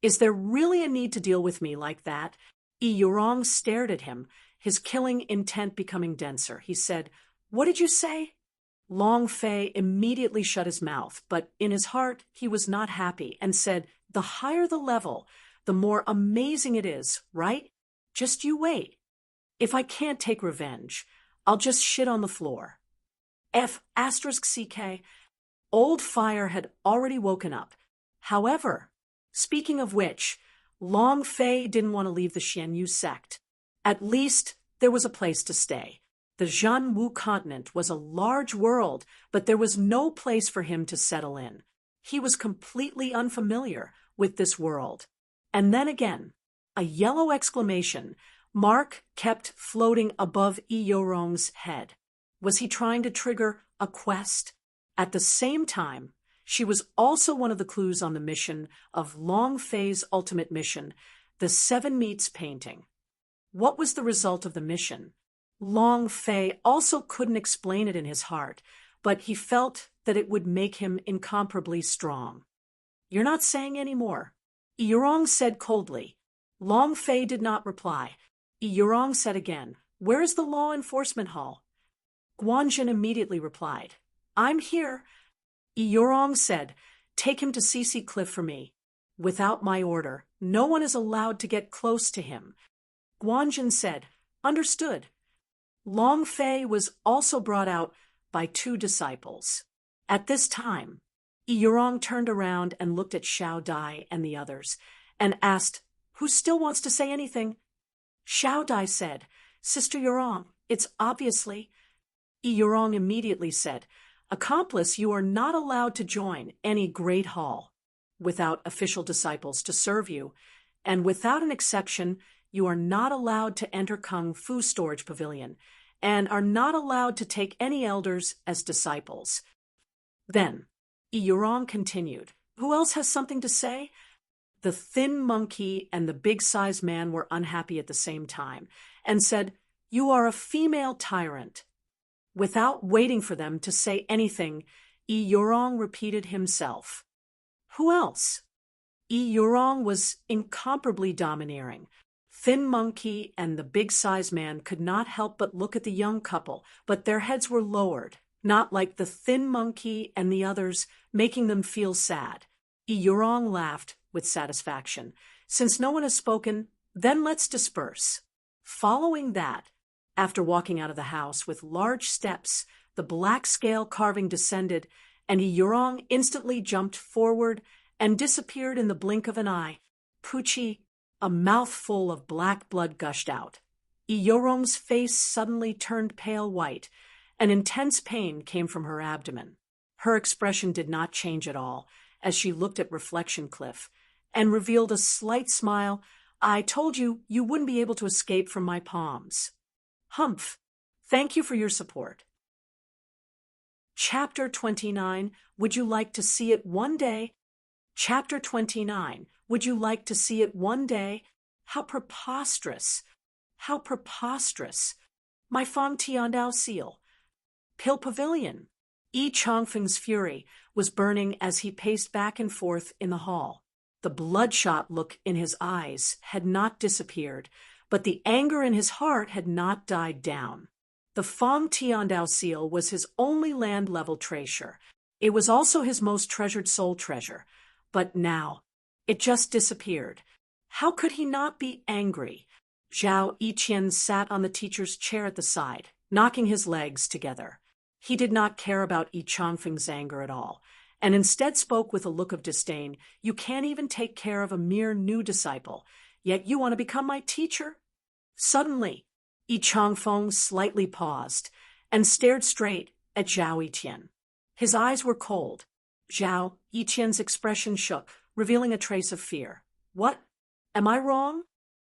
Is there really a need to deal with me like that? Yurong stared at him, his killing intent becoming denser. He said, "What did you say?" Long Fei immediately shut his mouth, but in his heart he was not happy and said, "The higher the level, the more amazing it is, right? Just you wait. If I can't take revenge, I'll just shit on the floor." *CK. Old Fire had already woken up. However, speaking of which, Long Fei didn't want to leave the Xianyu sect. At least there was a place to stay. The Zhanwu continent was a large world, but there was no place for him to settle in. He was completely unfamiliar with this world. And then again, a yellow exclamation mark kept floating above Yurong's head. Was he trying to trigger a quest? At the same time, she was also one of the clues on the mission of Long Fei's ultimate mission, the Seven Meets painting. What was the result of the mission? Long Fei also couldn't explain it in his heart, but he felt that it would make him incomparably strong. "You're not saying any more," Yurong said coldly. Long Fei did not reply. Yurong said again, "Where is the law enforcement hall?" Guanjin immediately replied, "I'm here." Yurong said, "Take him to CC Cliff for me. Without my order, no one is allowed to get close to him." Guanjin said, "Understood." Long Fei was also brought out by 2 disciples. At this time, Yurong turned around and looked at Xiao Dai and the others, and asked, "Who still wants to say anything?" Xiao Dai said, "Sister Yurong, it's obviously." Yurong immediately said, "Accomplice, you are not allowed to join any great hall without official disciples to serve you, and without an exception, you are not allowed to enter Kung Fu Storage Pavilion, and are not allowed to take any elders as disciples." Then, Yurong continued, "Who else has something to say?" The thin monkey and the big-sized man were unhappy at the same time, and said, "You are a female tyrant." Without waiting for them to say anything, Yurong repeated himself. Who else? Yurong was incomparably domineering. Thin Monkey and the big-sized man could not help but look at the young couple, but their heads were lowered, not like the Thin Monkey and the others, making them feel sad. Yurong laughed with satisfaction. "Since no one has spoken, then let's disperse." Following that, after walking out of the house with large steps, the black scale carving descended, and Yurong instantly jumped forward and disappeared in the blink of an eye. Pucci, a mouthful of black blood gushed out. Yurong's face suddenly turned pale white. An intense pain came from her abdomen. Her expression did not change at all as she looked at Reflection Cliff and revealed a slight smile. "I told you you wouldn't be able to escape from my palms." "Humph. Thank you for your support." Chapter 29. Would you like to see it one day? Chapter 29. Would you like to see it one day? How preposterous! How preposterous! My Fong Tiandao seal. Pill Pavilion. Chongfeng's fury was burning as he paced back and forth in the hall. The bloodshot look in his eyes had not disappeared, but the anger in his heart had not died down. The Fong Tiandao seal was his only land-level treasure. It was also his most treasured soul treasure. But now, it just disappeared. How could he not be angry? Zhao Yiqian sat on the teacher's chair at the side, knocking his legs together. He did not care about Yi Chongfeng's anger at all, and instead spoke with a look of disdain. "You can't even take care of a mere new disciple, yet you want to become my teacher?" Suddenly, Yi Chongfeng slightly paused and stared straight at Zhao Yiqian. His eyes were cold. Zhao Yiqian's expression shook, revealing a trace of fear. "What? Am I wrong?"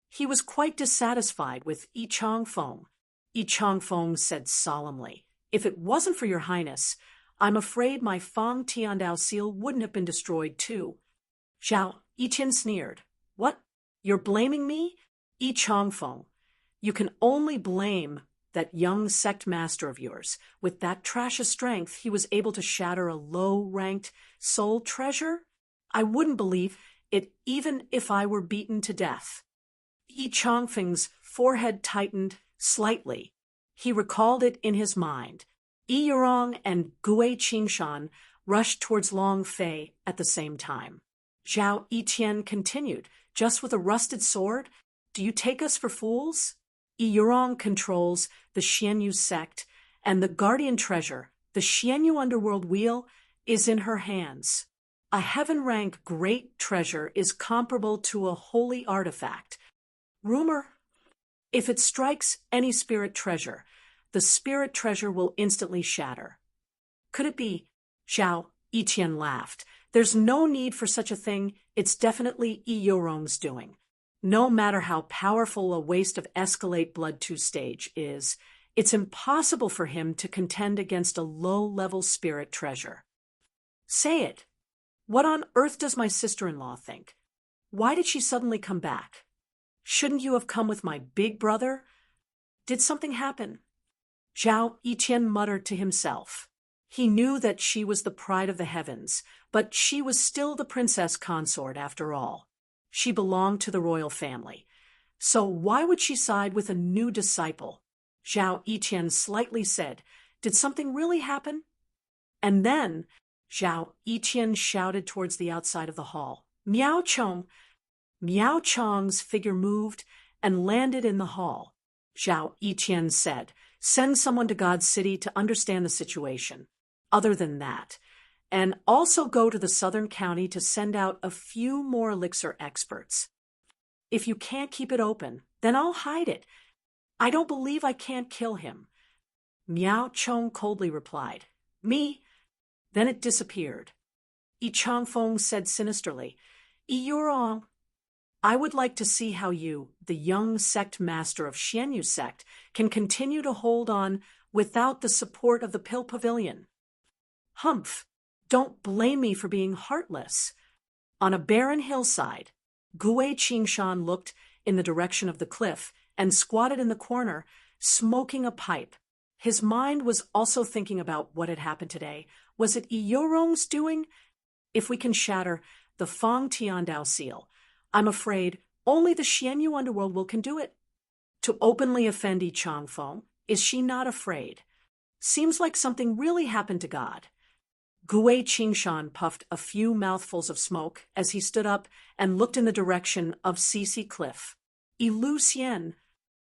He was quite dissatisfied with Yi Chongfeng. Yi Chongfeng said solemnly, "If it wasn't for your highness, I'm afraid my Fong Tiandao seal wouldn't have been destroyed too." Zhao Yiqian sneered. "What? You're blaming me?" Yi Chongfeng, "You can only blame that young sect master of yours. With that trash of strength, he was able to shatter a low-ranked soul treasure? I wouldn't believe it even if I were beaten to death. Yi Changfeng's forehead tightened slightly. He recalled it in his mind. Yi Yurong and Gue Qingshan rushed towards Long Fei at the same time. Zhao Yiqian continued, just with a rusted sword? Do you take us for fools? Yi Yurong controls the Xianyu sect, and the guardian treasure, the Xianyu underworld wheel, is in her hands. A heaven-rank great treasure is comparable to a holy artifact. Rumor? If it strikes any spirit treasure, the spirit treasure will instantly shatter. Could it be? Zhao Yiqian laughed. There's no need for such a thing. It's definitely Yi Yurong's doing. No matter how powerful a waste of escalate blood 2 stage is, it's impossible for him to contend against a low-level spirit treasure. Say it. What on earth does my sister-in-law think? Why did she suddenly come back? Shouldn't you have come with my big brother? Did something happen? Zhao Yiqian muttered to himself. He knew that she was the pride of the heavens, but she was still the princess consort after all. She belonged to the royal family. So why would she side with a new disciple? Zhao Yiqian slightly said, Did something really happen? And then Zhao Yiqian shouted towards the outside of the hall. Miao Chong! Miao Chong's figure moved and landed in the hall. Zhao Yiqian said, Send someone to God's city to understand the situation. Other than that, and also go to the southern county to send out a few more elixir experts. If you can't keep it open, then I'll hide it. I don't believe I can't kill him. Miao Chong coldly replied, Me? Then it disappeared. Yi Changfeng said sinisterly, Yi Yurong, I would like to see how you, the young sect master of Xianyu sect, can continue to hold on without the support of the Pill Pavilion. Humph! Don't blame me for being heartless. On a barren hillside, Gue Qingshan looked in the direction of the cliff and squatted in the corner, smoking a pipe. His mind was also thinking about what had happened today. Was it Yi Yurong's doing? If we can shatter the Fang Tiandao seal, I'm afraid only the Xianyu underworld can do it. To openly offend Yi Changfeng, is she not afraid? Seems like something really happened to God. Gue Qingshan puffed a few mouthfuls of smoke as he stood up and looked in the direction of Sisi Cliff. Ilu Xian.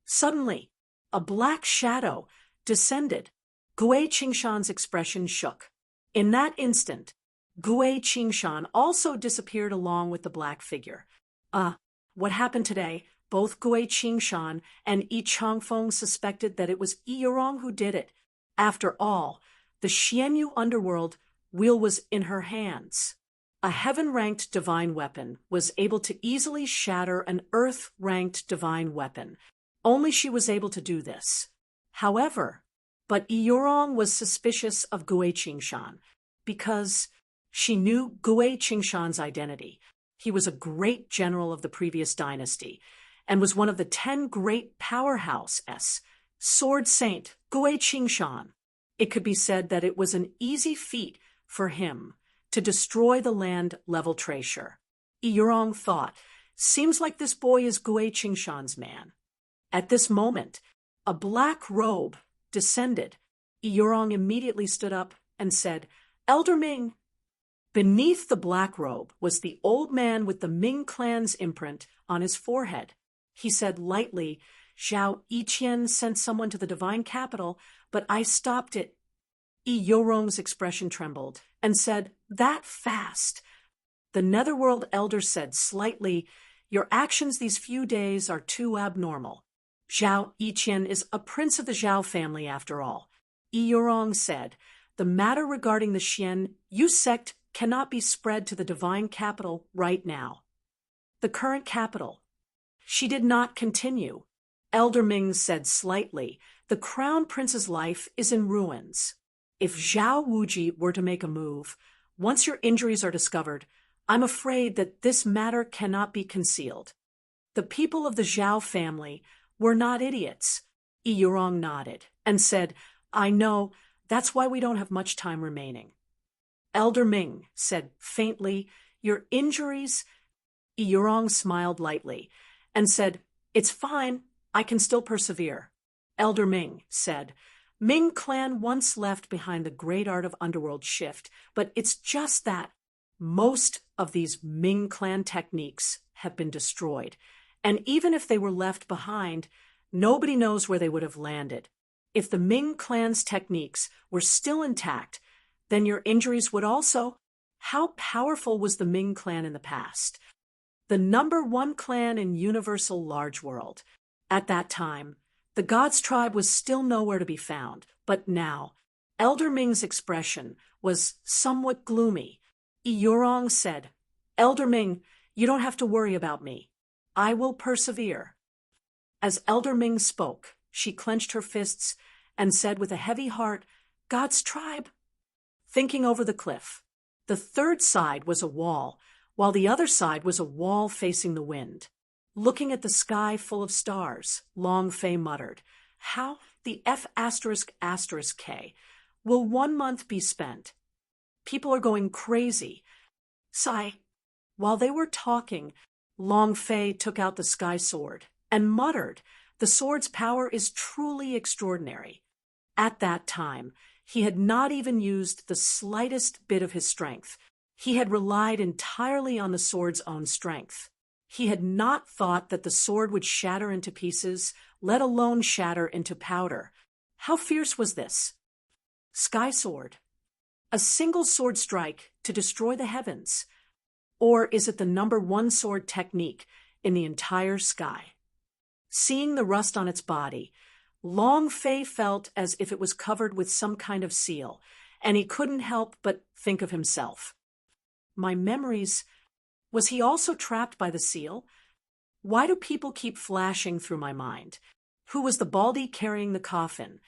Suddenly, a black shadow descended. Gue Qingshan's expression shook. In that instant, Gue Qingshan also disappeared along with the black figure. What happened today? Both Gue Qingshan and Yi Changfeng suspected that it was Yi Yurong who did it. After all, the Xianyu underworld wheel was in her hands. A heaven-ranked divine weapon was able to easily shatter an earth-ranked divine weapon. Only she was able to do this. However, but Yi Yurong was suspicious of Gue Qingshan because she knew Gue Qingshan's identity. He was a great general of the previous dynasty and was one of the 10 great powerhouses. Sword Saint Gue Qingshan. It could be said that it was an easy feat for him to destroy the land-level treasure. Yi Yurong thought, seems like this boy is Gue Qingshan's man. At this moment, a black robe descended. Yi Yurong immediately stood up and said, Elder Ming. Beneath the black robe was the old man with the Ming clan's imprint on his forehead. He said lightly, Zhao Yiqian sent someone to the divine capital, but I stopped it. Yi Yurong's expression trembled and said, That fast? The Netherworld elder said slightly, Your actions these few days are too abnormal. Zhao Yiqian is a prince of the Zhao family after all. Yi Yurong said, The matter regarding the Xianyu sect cannot be spread to the divine capital right now. The current capital. She did not continue. Elder Ming said slightly, The crown prince's life is in ruins. If Zhao Wuji were to make a move, once your injuries are discovered, I'm afraid that this matter cannot be concealed. The people of the Zhao family were not idiots. Yi Yurong nodded and said, I know, that's why we don't have much time remaining. Elder Ming said faintly, Your injuries? Yurong smiled lightly and said, "It's fine, I can still persevere." Elder Ming said, "Ming clan once left behind the great art of underworld shift, but it's just that most of these Ming clan techniques have been destroyed. And even if they were left behind, nobody knows where they would have landed. If the Ming clan's techniques were still intact, then your injuries would also. How powerful was the Ming clan in the past? The #1 clan in Universal Large World. At that time, the God's tribe was still nowhere to be found, but now, Elder Ming's expression was somewhat gloomy. Yurong said, "Elder Ming, you don't have to worry about me. I will persevere." As Elder Ming spoke, she clenched her fists and said with a heavy heart, "God's tribe." Thinking over the cliff, the third side was a wall, while the other side was a wall facing the wind. Looking at the sky full of stars, Long Fei muttered, "How the F***K will 1 month be spent? People are going crazy." Sigh. While they were talking, Long Fei took out the sky sword and muttered, "The sword's power is truly extraordinary." At that time, he had not even used the slightest bit of his strength. He had relied entirely on the sword's own strength. He had not thought that the sword would shatter into pieces, let alone shatter into powder. How fierce was this? Sky sword. A single sword strike to destroy the heavens. Or is it the #1 sword technique in the entire sky? Seeing the rust on its body, Long Fei felt as if it was covered with some kind of seal, and he couldn't help but think of himself. My memories. Was he also trapped by the seal? Why do people keep flashing through my mind? Who was the baldy carrying the coffin?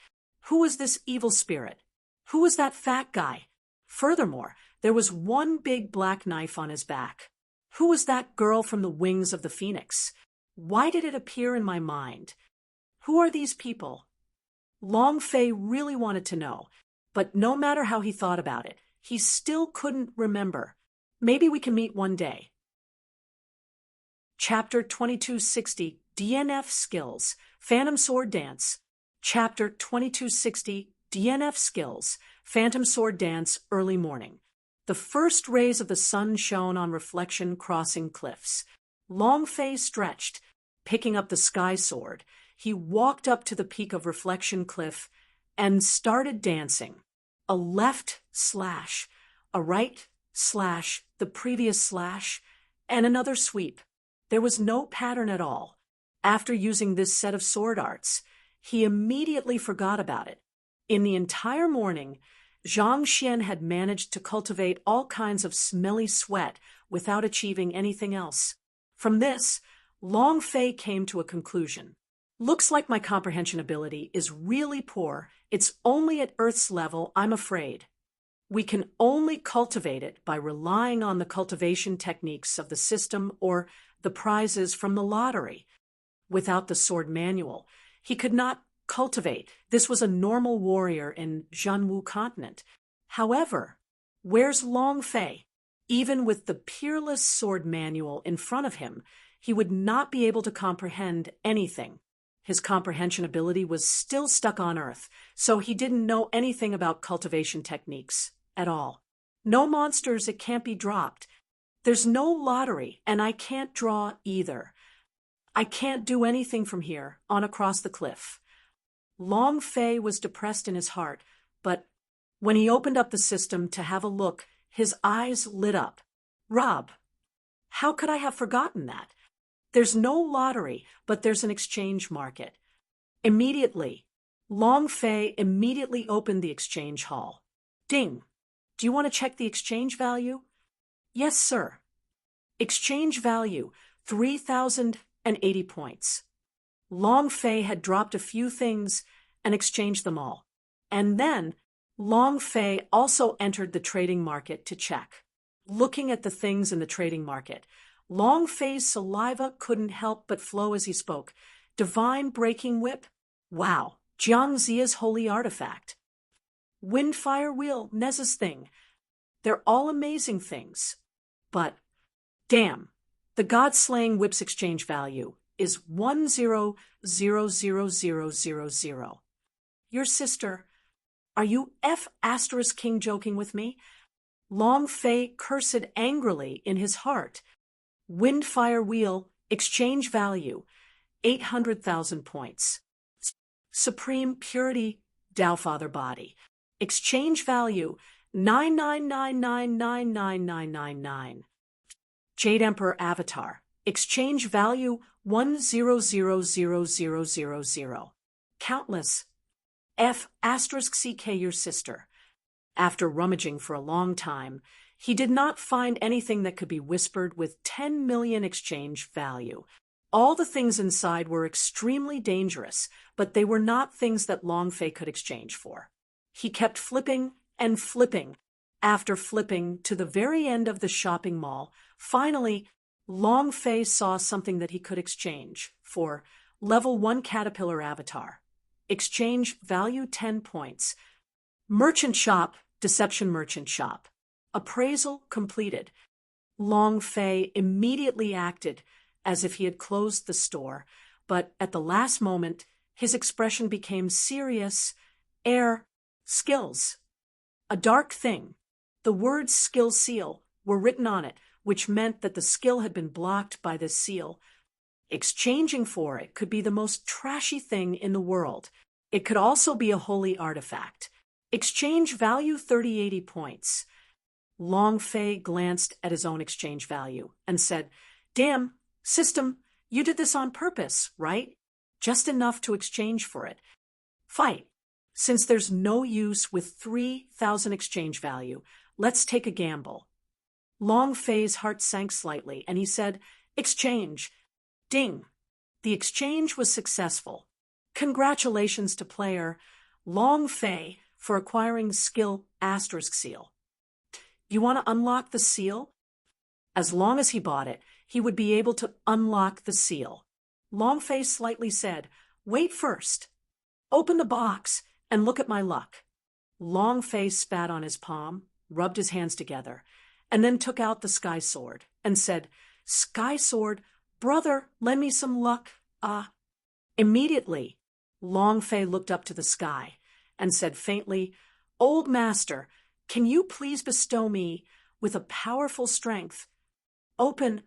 Who was this evil spirit? Who was that fat guy? Furthermore, there was one big black knife on his back. Who was that girl from the wings of the phoenix? Why did it appear in my mind? Who are these people? Long Fei really wanted to know, but no matter how he thought about it, he still couldn't remember. Maybe we can meet one day. Chapter 2260, DNF Skills, Phantom Sword Dance. Chapter 2260, DNF Skills, Phantom Sword Dance, Early Morning. The first rays of the sun shone on Reflection crossing cliffs. Long Fei stretched, picking up the sky sword. He walked up to the peak of Reflection Cliff and started dancing. A left slash, a right slash, the previous slash, and another sweep. There was no pattern at all. After using this set of sword arts, he immediately forgot about it. In the entire morning, Zhang Xian had managed to cultivate all kinds of smelly sweat without achieving anything else. From this, Long Fei came to a conclusion. Looks like my comprehension ability is really poor. It's only at Earth's level, I'm afraid. We can only cultivate it by relying on the cultivation techniques of the system or the prizes from the lottery. Without the sword manual, he could not cultivate. This was a normal warrior in Zhanwu continent. However, where's Long Fei? Even with the peerless sword manual in front of him, he would not be able to comprehend anything. His comprehension ability was still stuck on Earth, so he didn't know anything about cultivation techniques at all. No monsters, it can't be dropped. There's no lottery, and I can't draw either. I can't do anything from here on across the cliff. Long Fei was depressed in his heart, but when he opened up the system to have a look, his eyes lit up. Rob, how could I have forgotten that? There's no lottery, but there's an exchange market. Immediately, Long Fei immediately opened the exchange hall. Ding! Do you want to check the exchange value? Yes, sir. Exchange value, 3,080 points. Long Fei had dropped a few things and exchanged them all. And then, Long Fei also entered the trading market to check. Looking at the things in the trading market, Long Fei's saliva couldn't help but flow as he spoke. Divine Breaking Whip? Wow. Jiang Zia's holy artifact. Windfire Wheel, Nez's thing. They're all amazing things. But, damn, The God-slaying whip's exchange value is 10000000. Your sister, are you King joking with me? Long Fei cursed angrily in his heart. Windfire wheel, exchange value, 800,000 points. Supreme purity, Taofather body, exchange value, 999999999. Jade Emperor avatar, exchange value, 10000000. Countless. CK your sister. After rummaging for a long time, he did not find anything that could be whispered with 10 million exchange value. All the things inside were extremely dangerous, but they were not things that Long Fei could exchange for. He kept flipping and flipping. After flipping to the very end of the shopping mall, finally, Long Fei saw something that he could exchange for level 1 caterpillar avatar. Exchange value 10 points. Merchant shop, deception merchant shop. Appraisal completed. Long Fei immediately acted as if he had closed the store, but at the last moment, his expression became serious. Skills. A dark thing. The words skill seal were written on it, which meant that the skill had been blocked by this seal. Exchanging for it could be the most trashy thing in the world. It could also be a holy artifact. Exchange value 3080 points. Long Fei glanced at his own exchange value and said, "Damn, system, you did this on purpose, right? Just enough to exchange for it. Fight. Since there's no use with 3,000 exchange value, let's take a gamble." Long Fei's heart sank slightly, and he said, "Exchange." Ding. The exchange was successful. Congratulations to player Long Fei for acquiring skill seal. You want to unlock the seal? As long as he bought it, he would be able to unlock the seal. Long Fei slightly said, "Wait first. Open the box and look at my luck." Long Fei spat on his palm, rubbed his hands together, and then took out the sky sword and said, "Sky sword, brother, lend me some luck, Immediately, Long Fei looked up to the sky and said faintly, "Old master, can you please bestow me with a powerful strength?" Open.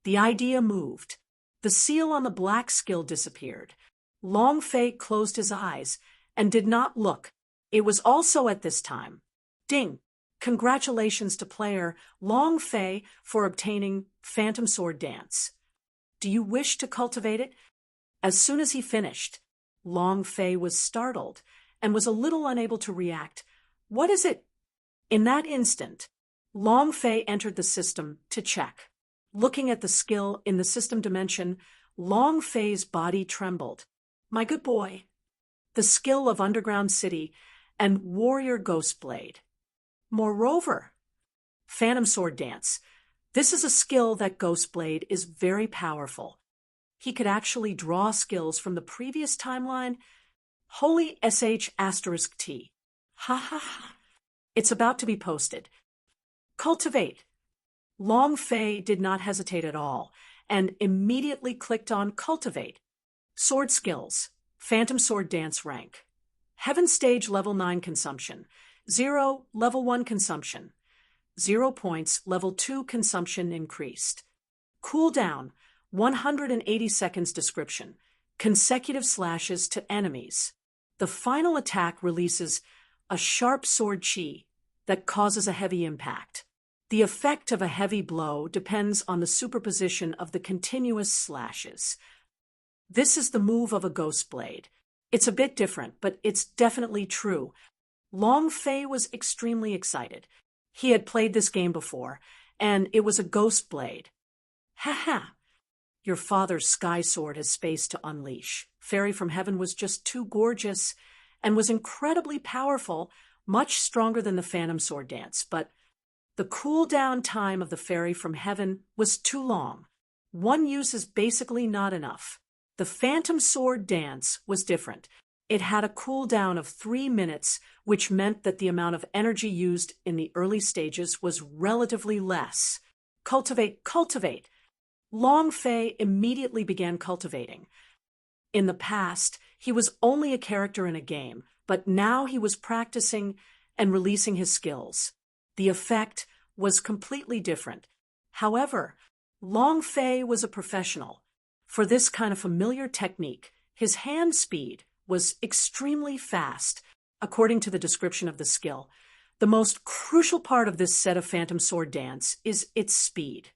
The idea moved. The seal on the black skill disappeared. Long Fei closed his eyes and did not look. It was also at this time. Ding. Congratulations to player Long Fei for obtaining Phantom Sword Dance. Do you wish to cultivate it? As soon as he finished, Long Fei was startled and was a little unable to react. What is it? In that instant, Long Fei entered the system to check. Looking at the skill in the system dimension, Long Fei's body trembled. My good boy. The skill of Underground City and Warrior Ghost Blade. Moreover, Phantom Sword Dance. This is a skill that Ghost Blade is very powerful. He could actually draw skills from the previous timeline. Holy *T. Ha ha ha. It's about to be posted. Cultivate. Long Fei did not hesitate at all and immediately clicked on Cultivate. Sword skills. Phantom Sword Dance rank. Heaven Stage level 9 consumption. 0 level 1 consumption. 0 points level 2 consumption increased. Cooldown 180 seconds description. Consecutive slashes to enemies. The final attack releases a sharp sword chi that causes a heavy impact. The effect of a heavy blow depends on the superposition of the continuous slashes. This is the move of a Ghost Blade. It's a bit different, but it's definitely true. Long Fei was extremely excited. He had played this game before, and it was a Ghost Blade. Ha! Your father's sky sword has space to unleash. Fairy from Heaven was just too gorgeous and was incredibly powerful, much stronger than the Phantom Sword Dance, but the cooldown time of the Fairy from Heaven was too long. One use is basically not enough. The Phantom Sword Dance was different. It had a cooldown of 3 minutes, which meant that the amount of energy used in the early stages was relatively less. Cultivate. Long Fei immediately began cultivating. In the past, he was only a character in a game, but now he was practicing and releasing his skills. The effect was completely different. However, Long Fei was a professional. For this kind of familiar technique, his hand speed was extremely fast, according to the description of the skill. The most crucial part of this set of Phantom Sword dance is its speed.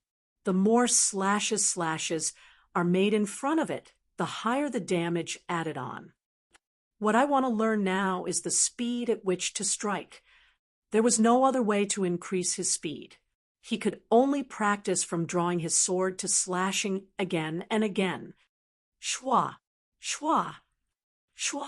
The more slashes are made in front of it, the higher the damage added on. What I want to learn now is the speed at which to strike. There was no other way to increase his speed. He could only practice from drawing his sword to slashing again and again. Shwa, shwa, shwa.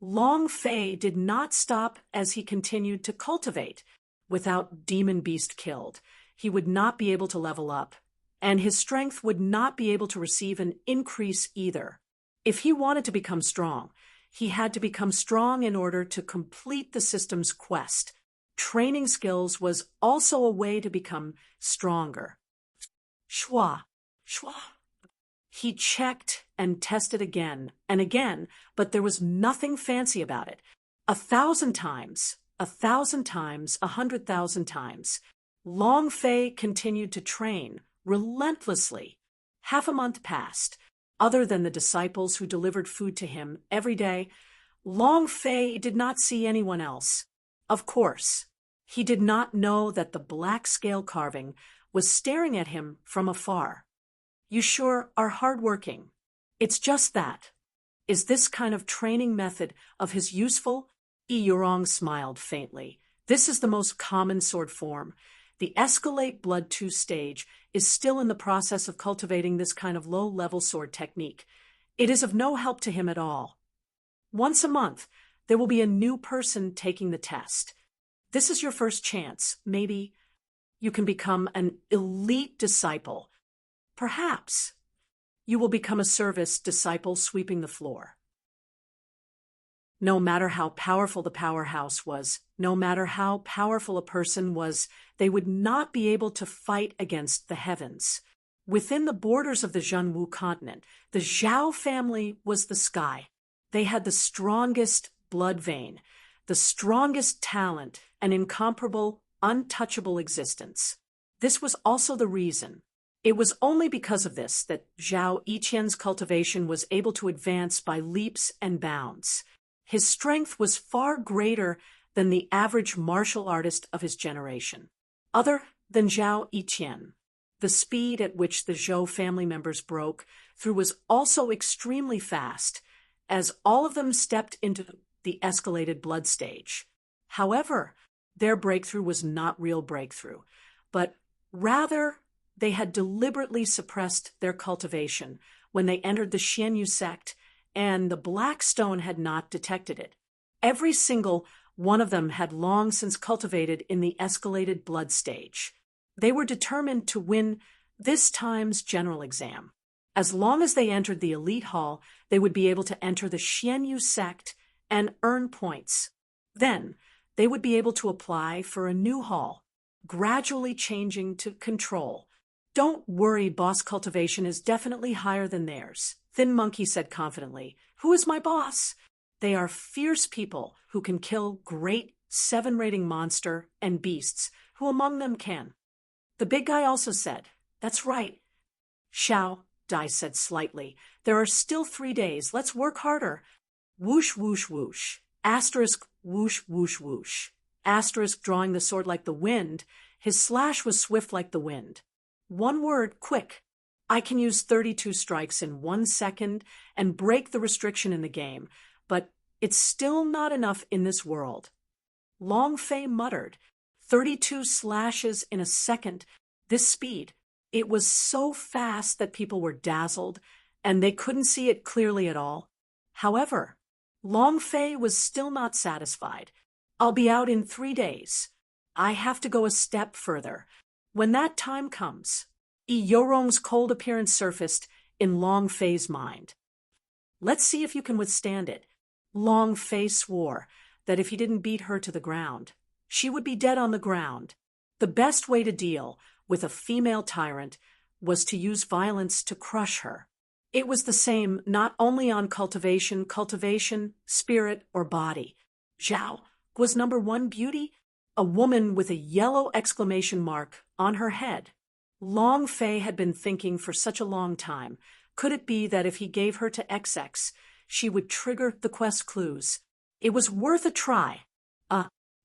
Long Fei did not stop as he continued to cultivate. Without Demon Beast killed, he would not be able to level up, and his strength would not be able to receive an increase either. If he wanted to become strong, he had to become strong in order to complete the system's quest. Training skills was also a way to become stronger. Shwa, shwa. He checked and tested again and again, but there was nothing fancy about it. 1,000 times, 1,000 times, 100,000 times. Long Fei continued to train relentlessly. Half a month passed. Other than the disciples who delivered food to him every day, Long Fei did not see anyone else. Of course, he did not know that the black scale carving was staring at him from afar. You sure are hardworking. It's just that. Is this kind of training method of his useful? Yurong smiled faintly. This is the most common sword form. The Escalate Blood 2 stage is still in the process of cultivating this kind of low-level sword technique. It is of no help to him at all. Once a month, there will be a new person taking the test. This is your first chance. Maybe you can become an elite disciple. Perhaps you will become a service disciple sweeping the floor. No matter how powerful the powerhouse was, no matter how powerful a person was, they would not be able to fight against the heavens. Within the borders of the Zhenwu continent, the Zhao family was the sky. They had the strongest blood vein, the strongest talent, an incomparable, untouchable existence. This was also the reason. It was only because of this that Zhao Yiqian's cultivation was able to advance by leaps and bounds. His strength was far greater than the average martial artist of his generation. Other than Zhao Yiqian, the speed at which the Zhou family members broke through was also extremely fast, as all of them stepped into the escalated blood stage. However, their breakthrough was not real breakthrough, but rather they had deliberately suppressed their cultivation when they entered the Xianyu sect, and the Black Stone had not detected it. Every single one of them had long since cultivated in the escalated blood stage. They were determined to win this time's general exam. As long as they entered the elite hall, they would be able to enter the Xianyu sect and earn points. Then, they would be able to apply for a new hall, gradually changing to control. Don't worry, boss cultivation is definitely higher than theirs, Thin Monkey said confidently. Who is my boss? They are fierce people who can kill great 7-rating monster and beasts. Who among them can? The big guy also said, That's right. Xiao, Dai said slightly. There are still 3 days. Let's work harder. Whoosh, whoosh, whoosh. Asterisk, whoosh, whoosh, whoosh. Asterisk, drawing the sword like the wind. His slash was swift like the wind. One word, quick. I can use 32 strikes in 1 second and break the restriction in the game, but it's still not enough in this world. Long Fei muttered, 32 slashes in a second. This speed. It was so fast that people were dazzled, and they couldn't see it clearly at all. However, Long Fei was still not satisfied. I'll be out in 3 days. I have to go a step further. When that time comes, Yorong's cold appearance surfaced in Long Fei's mind. Let's see if you can withstand it. Long Fei swore that if he didn't beat her to the ground, she would be dead on the ground. The best way to deal with a female tyrant was to use violence to crush her. It was the same not only on cultivation, spirit, or body. Zhao was number one beauty, a woman with a yellow exclamation mark on her head. Long Fei had been thinking for such a long time. Could it be that if he gave her to XX, she would trigger the quest clues? It was worth a try.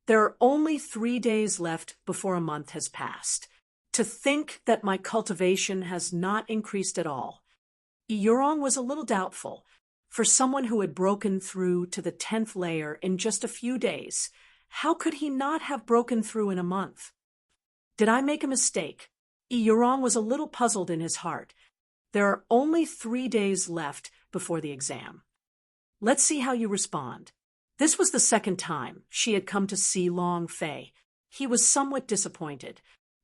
There are only 3 days left before a month has passed. To think that my cultivation has not increased at all. Yurong was a little doubtful. For someone who had broken through to the 10th layer in just a few days, how could he not have broken through in a month? Did I make a mistake? Yurong was a little puzzled in his heart. There are only 3 days left before the exam. Let's see how you respond. This was the second time she had come to see Long Fei. He was somewhat disappointed.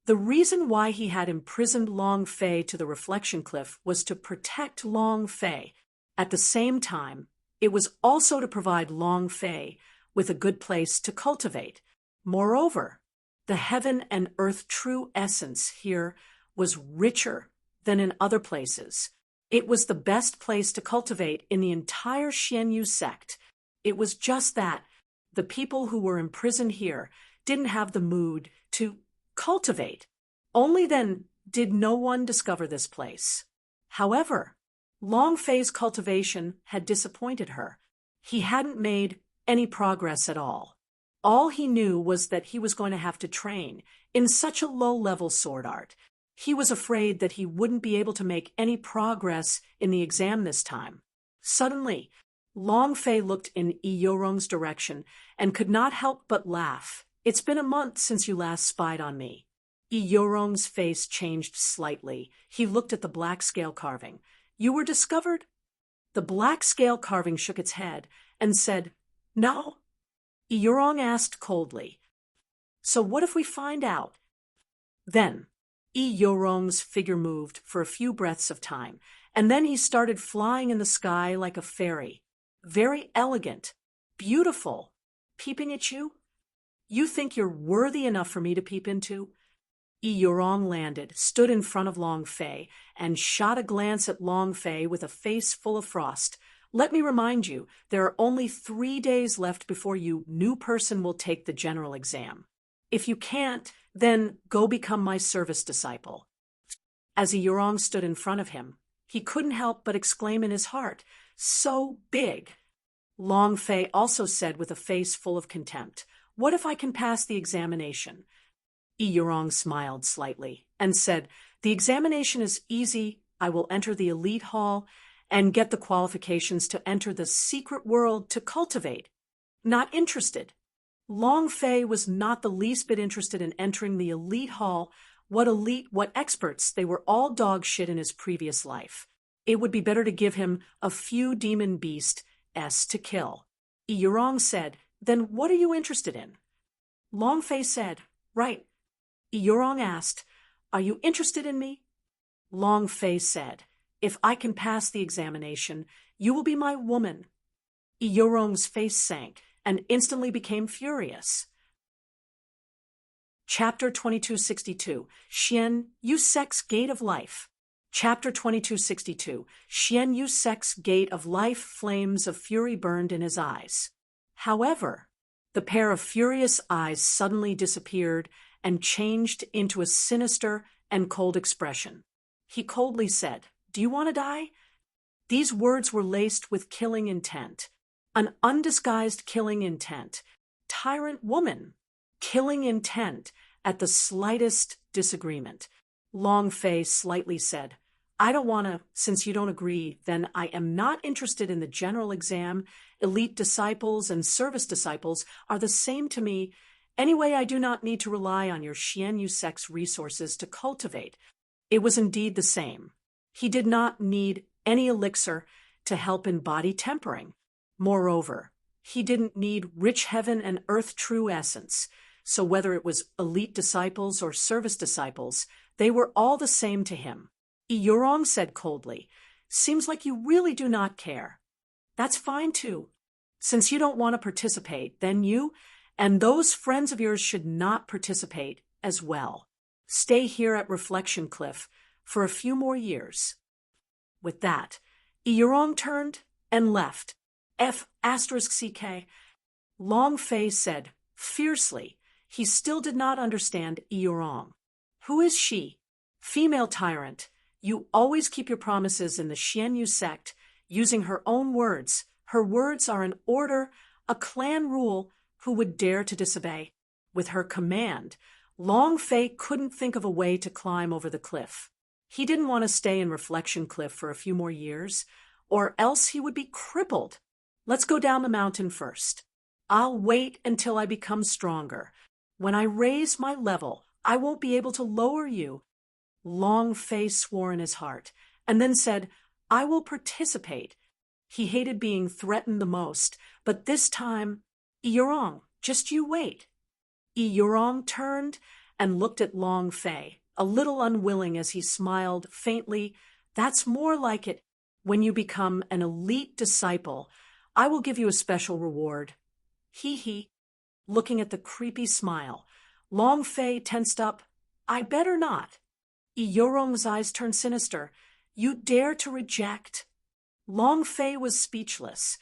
The reason why he had imprisoned Long Fei to the reflection cliff was to protect Long Fei. At the same time, it was also to provide Long Fei with a good place to cultivate. Moreover, the heaven and earth true essence here was richer than in other places. It was the best place to cultivate in the entire Xianyu sect. It was just that the people who were imprisoned here didn't have the mood to cultivate. Only then did no one discover this place. However, Long Fei's cultivation had disappointed her. He hadn't made any progress at all. All he knew was that he was going to have to train in such a low-level sword art. He was afraid that he wouldn't be able to make any progress in the exam this time. Suddenly, Long Fei looked in Yurong's direction and could not help but laugh. It's been a month since you last spied on me. Yurong's face changed slightly. He looked at the black scale carving. You were discovered? The black scale carving shook its head and said, No. Yurong asked coldly, So what if we find out? Then, Yurong's figure moved for a few breaths of time, and then he started flying in the sky like a fairy. Very elegant, beautiful. Peeping at you? You think you're worthy enough for me to peep into? Yurong landed, stood in front of Long Fei, and shot a glance at Long Fei with a face full of frost. Let me remind you, there are only 3 days left before you new person will take the general exam. If you can't, then go become my service disciple. As Yurong stood in front of him, he couldn't help but exclaim in his heart, So big! Long Fei also said with a face full of contempt, What if I can pass the examination? Yurong smiled slightly and said, The examination is easy. I will enter the elite hall and get the qualifications to enter the secret world to cultivate. Not interested. Long Fei was not the least bit interested in entering the elite hall. What elite, what experts, they were all dog shit in his previous life. It would be better to give him a few demon beasts to kill. Yurong said, Then what are you interested in? Long Fei said, Right. Yurong asked, Are you interested in me? Long Fei said, If I can pass the examination, you will be my woman. Yurong's face sank and instantly became furious. Chapter 2262, Xianyu Sect's Gate of Life. Chapter 2262, Xianyu Sect's Gate of Life. Flames of fury burned in his eyes. However, the pair of furious eyes suddenly disappeared and changed into a sinister and cold expression. He coldly said, Do you want to die? These words were laced with killing intent. An undisguised killing intent. Tyrant woman. Killing intent at the slightest disagreement. Long Fei slightly said, I don't want to, since you don't agree, then I am not interested in the general exam. Elite disciples and service disciples are the same to me. Anyway, I do not need to rely on your Xianyu Sect's resources to cultivate. It was indeed the same. He did not need any elixir to help in body tempering. Moreover, he didn't need rich heaven and earth true essence. So whether it was elite disciples or service disciples, they were all the same to him. Yurong said coldly, Seems like you really do not care. That's fine too. Since you don't want to participate, then you and those friends of yours should not participate as well. Stay here at Reflection Cliff for a few more years. With that, Yurong turned and left. F***CK. Long Fei said, fiercely. He still did not understand Yurong. Who is she? Female tyrant. You always keep your promises in the Xianyu sect, using her own words. Her words are an order, a clan rule. Who would dare to disobey? With her command, Long Fei couldn't think of a way to climb over the cliff. He didn't want to stay in Reflection Cliff for a few more years, or else he would be crippled. Let's go down the mountain first. I'll wait until I become stronger. When I raise my level, I won't be able to lower you. Long Fei swore in his heart, and then said, I will participate. He hated being threatened the most, but this time, Yurong, just you wait. Yurong turned and looked at Long Fei, a little unwilling as he smiled faintly. That's more like it. When you become an elite disciple, I will give you a special reward. Hee. Looking at the creepy smile, Long Fei tensed up. I better not. Yurong's eyes turned sinister. You dare to reject? Long Fei was speechless.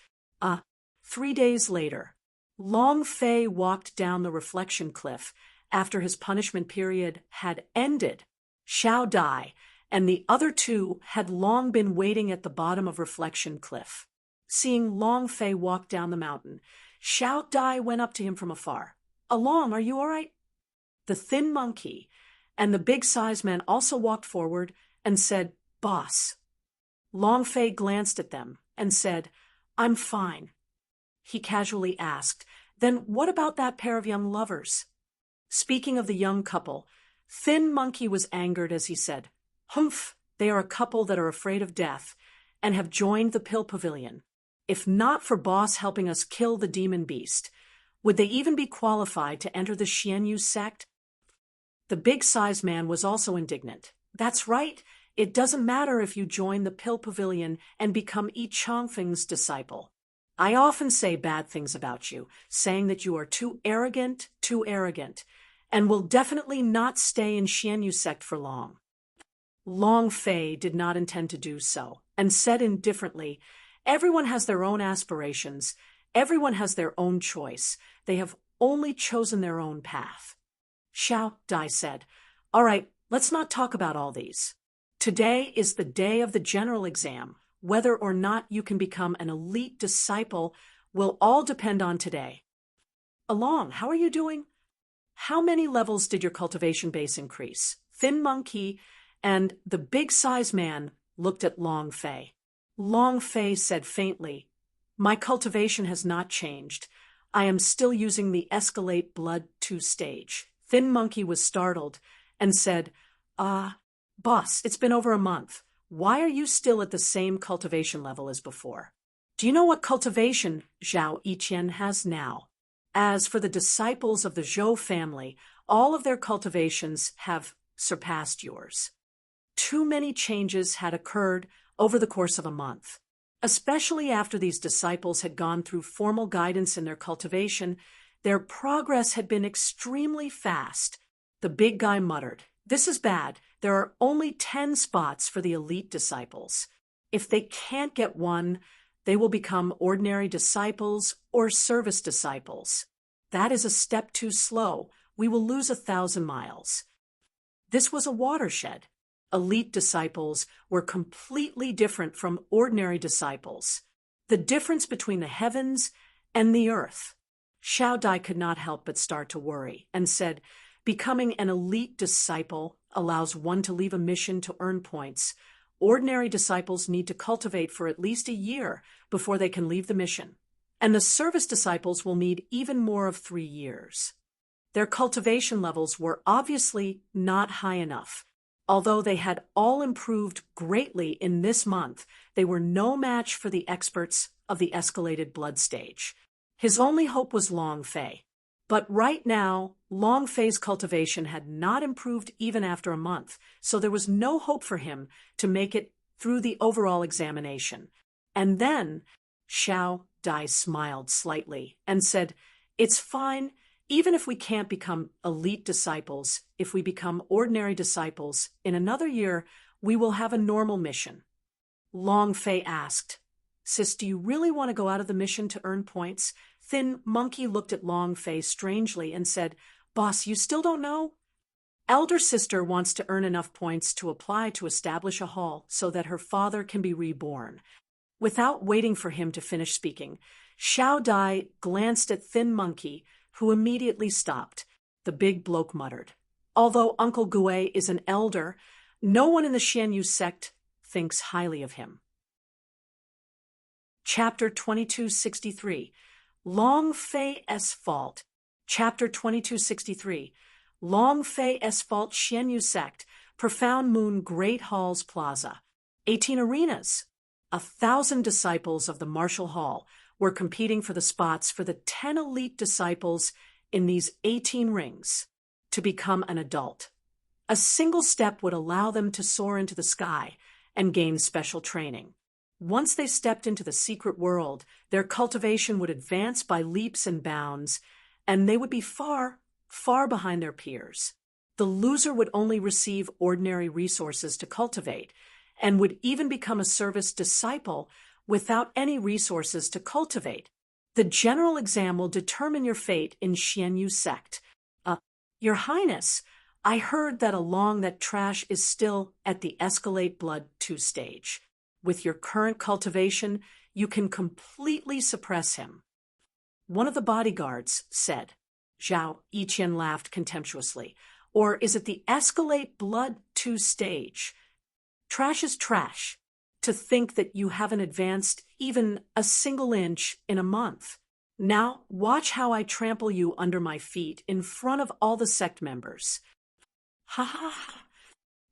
3 days later, Long Fei walked down the Reflection Cliff after his punishment period had ended. Xiao Dai and the other two had long been waiting at the bottom of Reflection Cliff. Seeing Long Fei walk down the mountain, Xiao Dai went up to him from afar. Along, are you all right? The thin monkey and the big-sized man also walked forward and said, Boss. Long Fei glanced at them and said, I'm fine. He casually asked, Then what about that pair of young lovers? Speaking of the young couple, Thin Monkey was angered as he said, Humph, they are a couple that are afraid of death and have joined the Pill Pavilion. If not for Boss helping us kill the demon beast, would they even be qualified to enter the Xianyu sect? The big-sized man was also indignant. That's right. It doesn't matter if you join the Pill Pavilion and become Yi Chongfeng's disciple. I often say bad things about you, saying that you are too arrogant, and will definitely not stay in Xianyu sect for long. Long Fei did not intend to do so, and said indifferently, Everyone has their own aspirations. Everyone has their own choice. They have only chosen their own path. Xiao Dai said, All right, let's not talk about all these. Today is the day of the general exam. Whether or not you can become an elite disciple will all depend on today. Along, how are you doing? How many levels did your cultivation base increase? Thin Monkey and the big-sized man looked at Long Fei. Long Fei said faintly, My cultivation has not changed. I am still using the Escalate Blood 2 stage. Thin Monkey was startled and said, Boss, it's been over a month. Why are you still at the same cultivation level as before? Do you know what cultivation Zhao Yiqian has now? As for the disciples of the Zhou family, all of their cultivations have surpassed yours. Too many changes had occurred over the course of a month. Especially after these disciples had gone through formal guidance in their cultivation, their progress had been extremely fast. The big guy muttered, This is bad. There are only 10 spots for the elite disciples. If they can't get one, they will become ordinary disciples or service disciples. That is a step too slow. We will lose 1,000 miles. This was a watershed. Elite disciples were completely different from ordinary disciples. The difference between the heavens and the earth. Xiao Dai could not help but start to worry and said, Becoming an elite disciple allows one to leave a mission to earn points. Ordinary disciples need to cultivate for at least a year before they can leave the mission. And the service disciples will need even more of 3 years. Their cultivation levels were obviously not high enough. Although they had all improved greatly in this month, they were no match for the experts of the escalated blood stage. His only hope was Long Fei. But right now, Long Fei's cultivation had not improved even after a month, so there was no hope for him to make it through the overall examination. And then Xiao Dai smiled slightly and said, It's fine, even if we can't become elite disciples, if we become ordinary disciples, in another year, We will have a normal mission. Long Fei asked, Sis, do you really want to go out of the mission to earn points? Thin Monkey looked at Long Fei strangely and said, Boss, you still don't know? Elder sister wants to earn enough points to apply to establish a hall so that her father can be reborn. Without waiting for him to finish speaking, Xiao Dai glanced at Thin Monkey, who immediately stopped. The big bloke muttered, Although Uncle Gue is an elder, no one in the Xianyu sect thinks highly of him. Chapter 2263, Long Fei's Fault. Chapter 2263, Long Fei's Fault Xianyu Sect, Profound Moon Great Halls Plaza. 18 arenas. 1,000 disciples of the Martial Hall were competing for the spots for the 10 elite disciples in these 18 rings to become an adult. A single step would allow them to soar into the sky and gain special training. Once they stepped into the secret world, their cultivation would advance by leaps and bounds, and they would be far, far behind their peers. The loser would only receive ordinary resources to cultivate, and would even become a service disciple without any resources to cultivate. The general exam will determine your fate in Xianyu sect. Your Highness, I heard that along that trash is still at the Escalate Blood 2 stage. With your current cultivation, you can completely suppress him. One of the bodyguards said. Zhao Yiqian laughed contemptuously. Or is it the Escalate Blood 2 stage? Trash is trash. To think that you haven't advanced even a single inch in a month. Now watch how I trample you under my feet in front of all the sect members. Ha ha ha.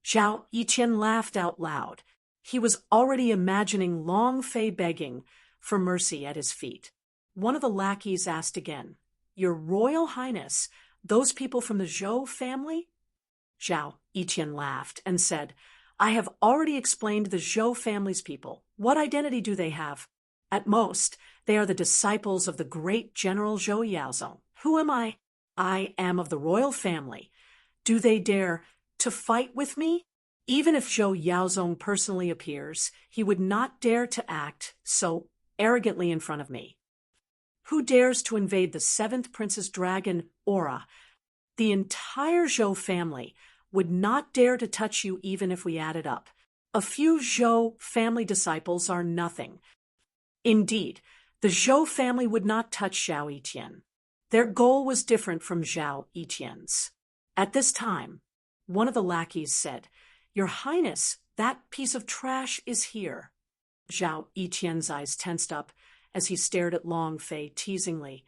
Zhao Yiqian laughed out loud. He was already imagining Long Fei begging for mercy at his feet. One of the lackeys asked again, Your Royal Highness, those people from the Zhou family? Zhao Yiqian laughed and said, I have already explained the Zhou family's people. What identity do they have? At most, they are the disciples of the great General Zhou Yaozong. Who am I? I am of the royal family. Do they dare to fight with me? Even if Zhou Yaozong personally appears, he would not dare to act so arrogantly in front of me. Who dares to invade the 7th Prince's Dragon Aura? The entire Zhou family would not dare to touch you even if we added up. A few Zhou family disciples are nothing. Indeed, the Zhou family would not touch Zhao Yiqian. Their goal was different from Zhao Yiqian's. At this time, one of the lackeys said, Your Highness, that piece of trash is here. Zhao Yiqian's eyes tensed up as he stared at Long Fei teasingly.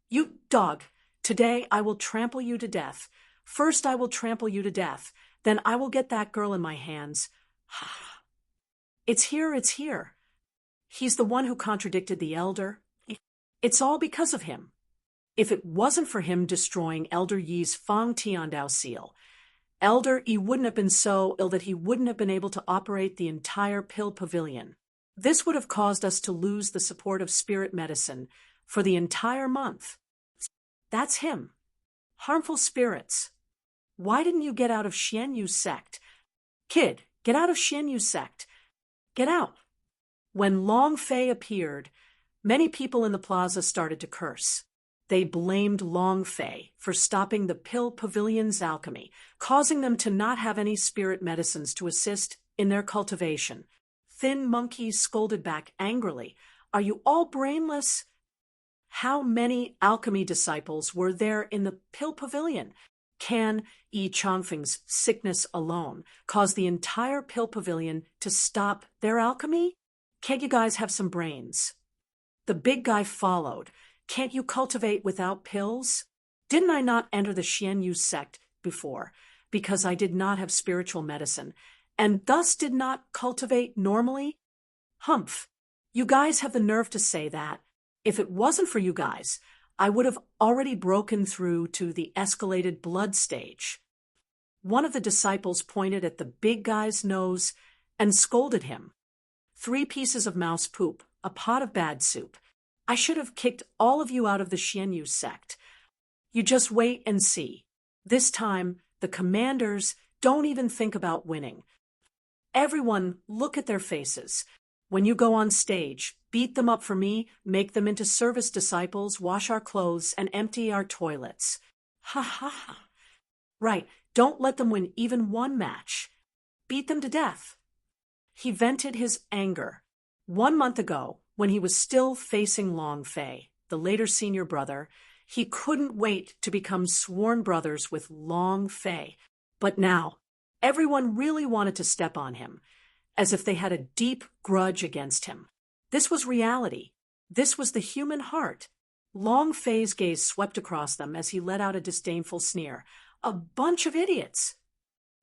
You dog, today I will trample you to death. First I will trample you to death, then I will get that girl in my hands. It's here, it's here. He's the one who contradicted the elder. It's all because of him. If it wasn't for him destroying Elder Yi's Fang Tiandao seal, Elder Yi wouldn't have been so ill that he wouldn't have been able to operate the entire pill pavilion. This would have caused us to lose the support of spirit medicine for the entire month. That's him. Harmful spirits. Why didn't you get out of Xianyu sect? Kid, get out of Xianyu sect. Get out. When Long Fei appeared, many people in the plaza started to curse. They blamed Long Fei for stopping the pill pavilion's alchemy, causing them to not have any spirit medicines to assist in their cultivation. Thin Monkey scolded back angrily, Are you all brainless? How many alchemy disciples were there in the pill pavilion? Can Yi Chongfeng's sickness alone cause the entire pill pavilion to stop their alchemy? Can't you guys have some brains? The big guy followed. Can't you cultivate without pills? Didn't I not enter the Xianyu sect before because I did not have spiritual medicine and thus did not cultivate normally? Humph, you guys have the nerve to say that. If it wasn't for you guys, I would have already broken through to the escalated blood stage. One of the disciples pointed at the big guy's nose and scolded him. 3 pieces of mouse poop, a pot of bad soup. I should have kicked all of you out of the Xianyu sect. You just wait and see. This time, the commanders don't even think about winning. Everyone, look at their faces. When you go on stage, beat them up for me, make them into service disciples, wash our clothes, and empty our toilets. Ha ha ha. Right, don't let them win even one match. Beat them to death. He vented his anger. 1 month ago, when he was still facing Long Fei, the later senior brother, he couldn't wait to become sworn brothers with Long Fei. But now, everyone really wanted to step on him, as if they had a deep grudge against him. This was reality. This was the human heart. Long Fei's gaze swept across them as he let out a disdainful sneer. A bunch of idiots.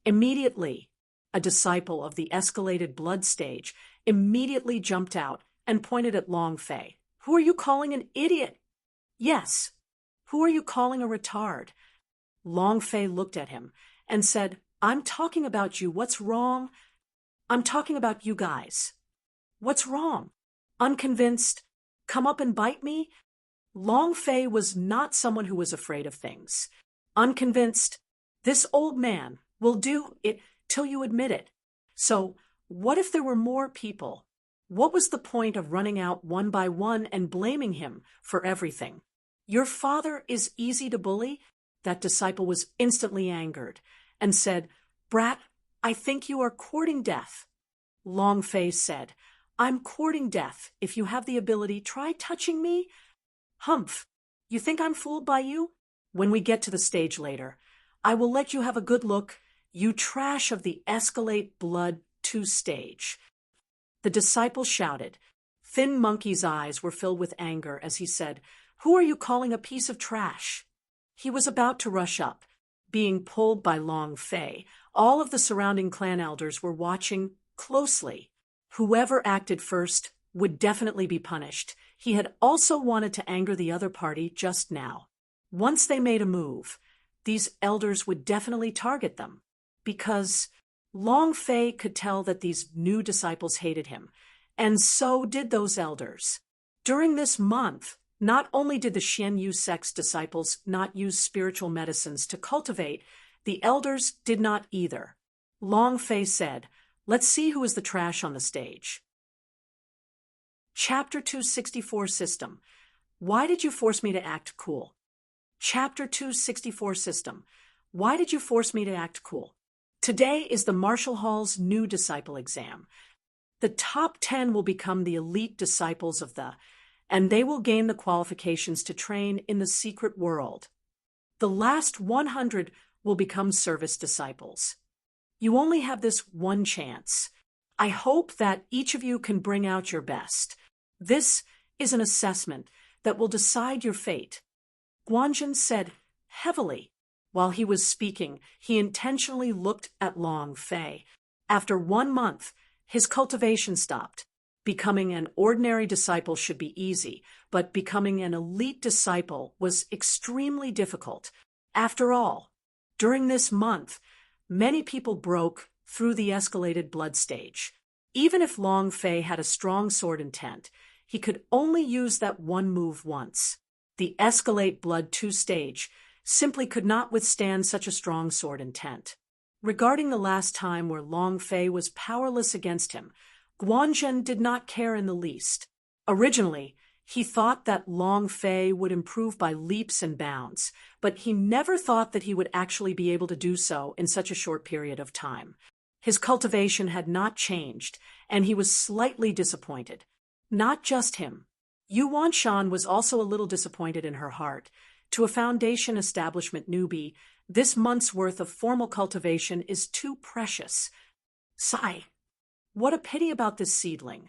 Immediately, a disciple of the escalated blood stage immediately jumped out and pointed at Long Fei. Who are you calling an idiot? Yes. Who are you calling a retard? Long Fei looked at him and said, I'm talking about you. What's wrong? I'm talking about you guys. What's wrong? Unconvinced? Come up and bite me? Long Fei was not someone who was afraid of things. Unconvinced? This old man will do it till you admit it. So, what if there were more people? What was the point of running out one by one and blaming him for everything? Your father is easy to bully? That disciple was instantly angered and said, Brat, I think you are courting death. Long Fei said, I'm courting death. If you have the ability, try touching me. Humph, you think I'm fooled by you? When we get to the stage later, I will let you have a good look, you trash of the Escalate Blood 2 stage. The disciple shouted. Thin Monkey's eyes were filled with anger as he said, Who are you calling a piece of trash? He was about to rush up, being pulled by Long Fei. All of the surrounding clan elders were watching closely. Whoever acted first would definitely be punished. He had also wanted to anger the other party just now. Once they made a move, these elders would definitely target them, because Long Fei could tell that these new disciples hated him, and so did those elders. During this month, not only did the Xian Yu sect's disciples not use spiritual medicines to cultivate, the elders did not either. Long Fei said, Let's see who is the trash on the stage. Chapter 264 System. Why did you force me to act cool? Chapter 264 System. Why did you force me to act cool? Today is the Marshall Hall's new disciple exam. The top 10 will become the elite disciples of and they will gain the qualifications to train in the secret world. The last 100 will become service disciples. You only have this one chance. I hope that each of you can bring out your best. This is an assessment that will decide your fate. Guanjin said heavily. While he was speaking, he intentionally looked at Long Fei. After 1 month, his cultivation stopped. Becoming an ordinary disciple should be easy, but becoming an elite disciple was extremely difficult. After all, during this month, many people broke through the escalated blood stage. Even if Long Fei had a strong sword intent, he could only use that one move once. The Escalate Blood 2 stage simply could not withstand such a strong sword intent. Regarding the last time where Long Fei was powerless against him, Guanzhen did not care in the least. Originally, he thought that Long Fei would improve by leaps and bounds, but he never thought that he would actually be able to do so in such a short period of time. His cultivation had not changed, and he was slightly disappointed. Not just him. Yu Wanshan was also a little disappointed in her heart. To a foundation establishment newbie, this month's worth of formal cultivation is too precious. Sigh. What a pity about this seedling.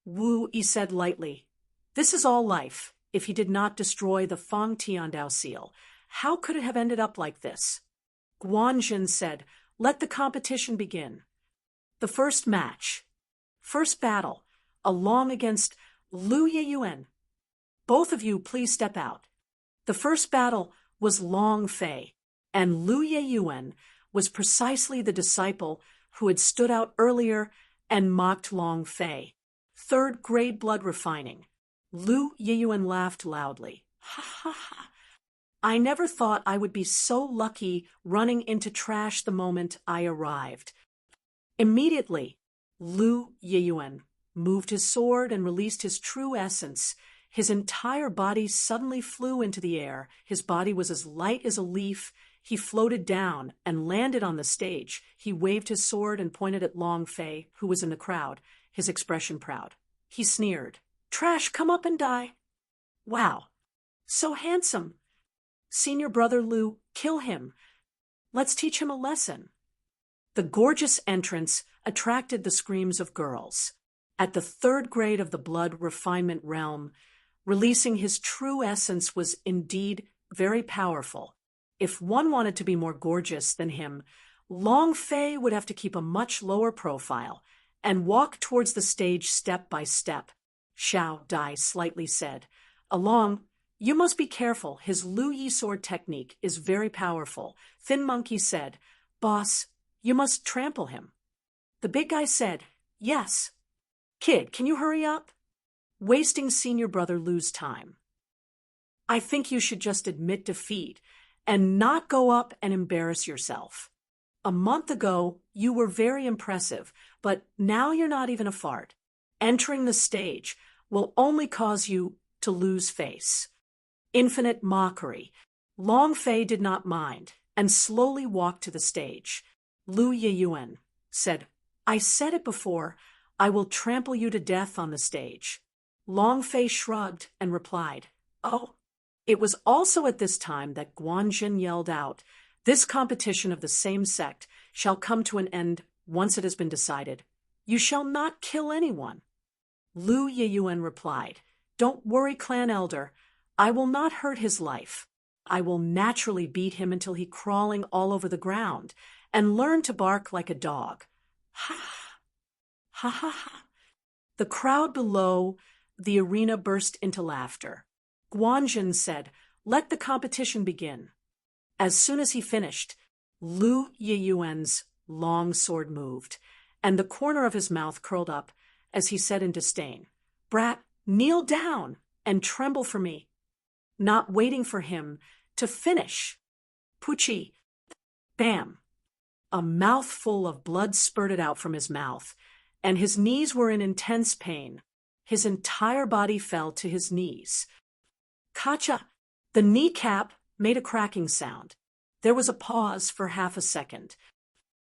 Wu Yi said lightly. This is all life. If he did not destroy the Fang Tiandao seal, how could it have ended up like this? Guanjin said, Let the competition begin. The first match. First battle. Along against Lu Yeyuan. Both of you please step out. The first battle was Long Fei, and Lu Yeyuan was precisely the disciple who had stood out earlier and mocked Long Fei. Third grade blood refining. Lu Yeyuan laughed loudly. Ha ha ha. I never thought I would be so lucky running into trash the moment I arrived. Immediately, Lu Yiyuan moved his sword and released his true essence. His entire body suddenly flew into the air. His body was as light as a leaf. He floated down and landed on the stage. He waved his sword and pointed at Long Fei, who was in the crowd, his expression proud. He sneered, "Trash, come up and die." "Wow, so handsome. Senior brother Lu, kill him. Let's teach him a lesson." The gorgeous entrance attracted the screams of girls. At the third grade of the blood refinement realm, releasing his true essence was indeed very powerful. If one wanted to be more gorgeous than him, Long Fei would have to keep a much lower profile and walk towards the stage step by step. Xiao Dai slightly said, "Along, you must be careful. His Lu Yi sword technique is very powerful." Thin Monkey said, "Boss, you must trample him." The big guy said, "Yes." "Kid, can you hurry up? Wasting senior brother Lu's time. I think you should just admit defeat and not go up and embarrass yourself. A month ago, you were very impressive, but now you're not even a fart. Entering the stage will only cause you to lose face." Infinite mockery. Long Fei did not mind and slowly walked to the stage. Lu Yiyuan said, "I said it before, I will trample you to death on the stage." Long Fei shrugged and replied, "Oh." It was also at this time that Guanjin yelled out, "This competition of the same sect shall come to an end once it has been decided. You shall not kill anyone." Lu Yiyuan replied, "Don't worry, clan elder. I will not hurt his life. I will naturally beat him until he crawling all over the ground and learn to bark like a dog." Ha ha ha ha. The crowd below the arena burst into laughter. Guanjin said, "Let the competition begin." As soon as he finished, Lu Yiyuan's long sword moved, and the corner of his mouth curled up as he said in disdain, "Brat, kneel down and tremble for me." Not waiting for him to finish, Pucci, bam! A mouthful of blood spurted out from his mouth, and his knees were in intense pain. His entire body fell to his knees. Kacha! The kneecap made a cracking sound. There was a pause for half a second.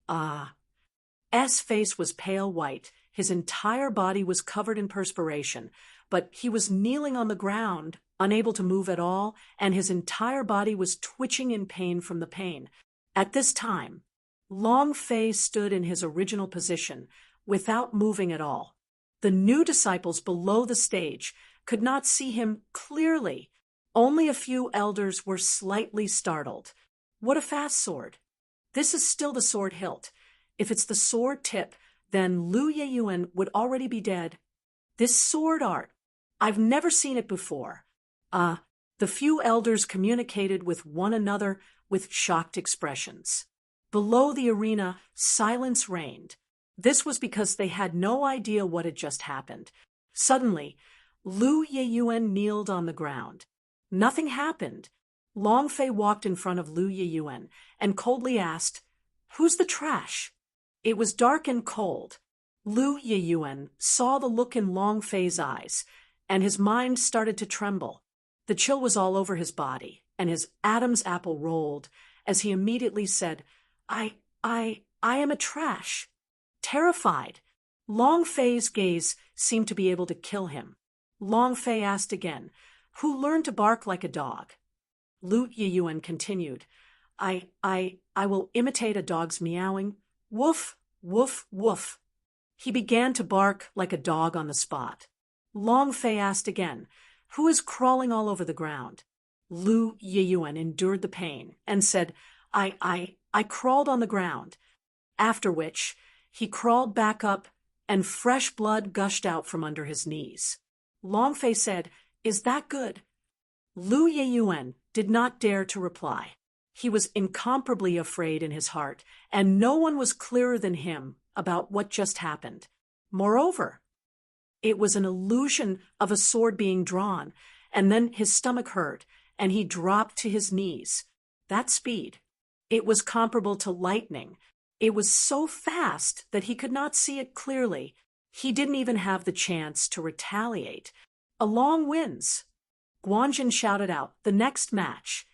S face was pale white. His entire body was covered in perspiration, but he was kneeling on the ground, unable to move at all, and his entire body was twitching in pain from the pain. At this time, Long Fei stood in his original position, without moving at all. The new disciples below the stage could not see him clearly. Only a few elders were slightly startled. What a fast sword! This is still the sword hilt. If it's the sword tip, then Lu Yiyuan would already be dead. This sword art, I've never seen it before. The few elders communicated with one another with shocked expressions. Below the arena, silence reigned. This was because they had no idea what had just happened. Suddenly, Lu Yiyuan kneeled on the ground. Nothing happened. Long Fei walked in front of Lu Yiyuan and coldly asked, "Who's the trash?" It was dark and cold. Lu Yiyuan saw the look in Long Fei's eyes, and his mind started to tremble. The chill was all over his body, and his Adam's apple rolled as he immediately said, I am a trash." Terrified, Long Fei's gaze seemed to be able to kill him. Long Fei asked again, "Who learned to bark like a dog?" Lu Yiyuan continued, I will imitate a dog's meowing. Woof, woof, woof." He began to bark like a dog on the spot. Long Fei asked again, "Who is crawling all over the ground?" Lu Yiyuan endured the pain and said, I crawled on the ground. After which, he crawled back up and fresh blood gushed out from under his knees. Long Fei said, "Is that good?" Lu Yiyuan did not dare to reply. He was incomparably afraid in his heart, and no one was clearer than him about what just happened. Moreover, it was an illusion of a sword being drawn, and then his stomach hurt, and he dropped to his knees. That speed. It was comparable to lightning. It was so fast that he could not see it clearly. He didn't even have the chance to retaliate. A long wins. Guanjin shouted out, "The next match."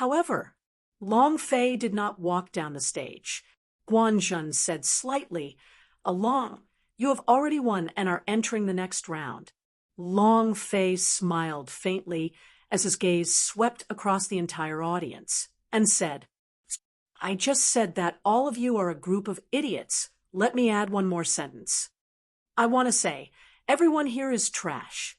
However, Long Fei did not walk down the stage. Guanjun said slightly, "Along, you have already won and are entering the next round." Long Fei smiled faintly as his gaze swept across the entire audience and said, "I just said that all of you are a group of idiots. Let me add one more sentence. I want to say, everyone here is trash."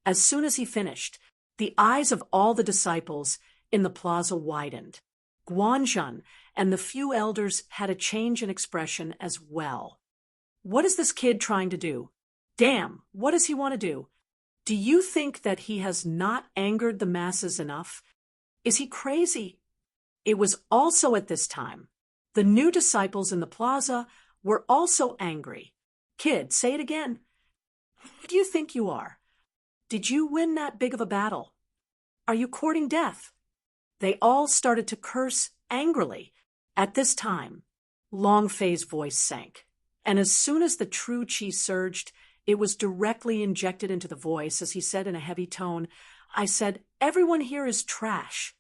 As soon as he finished, the eyes of all the disciples in the plaza widened. Guanjun and the few elders had a change in expression as well. What is this kid trying to do? Damn, what does he want to do? Do you think that he has not angered the masses enough? Is he crazy? It was also at this time. The new disciples in the plaza were also angry. Kid, say it again. Who do you think you are? Did you win that big of a battle? Are you courting death? They all started to curse angrily. At this time, Long Fei's voice sank, and as soon as the true qi surged, it was directly injected into the voice as he said in a heavy tone, "I said, everyone here is trash."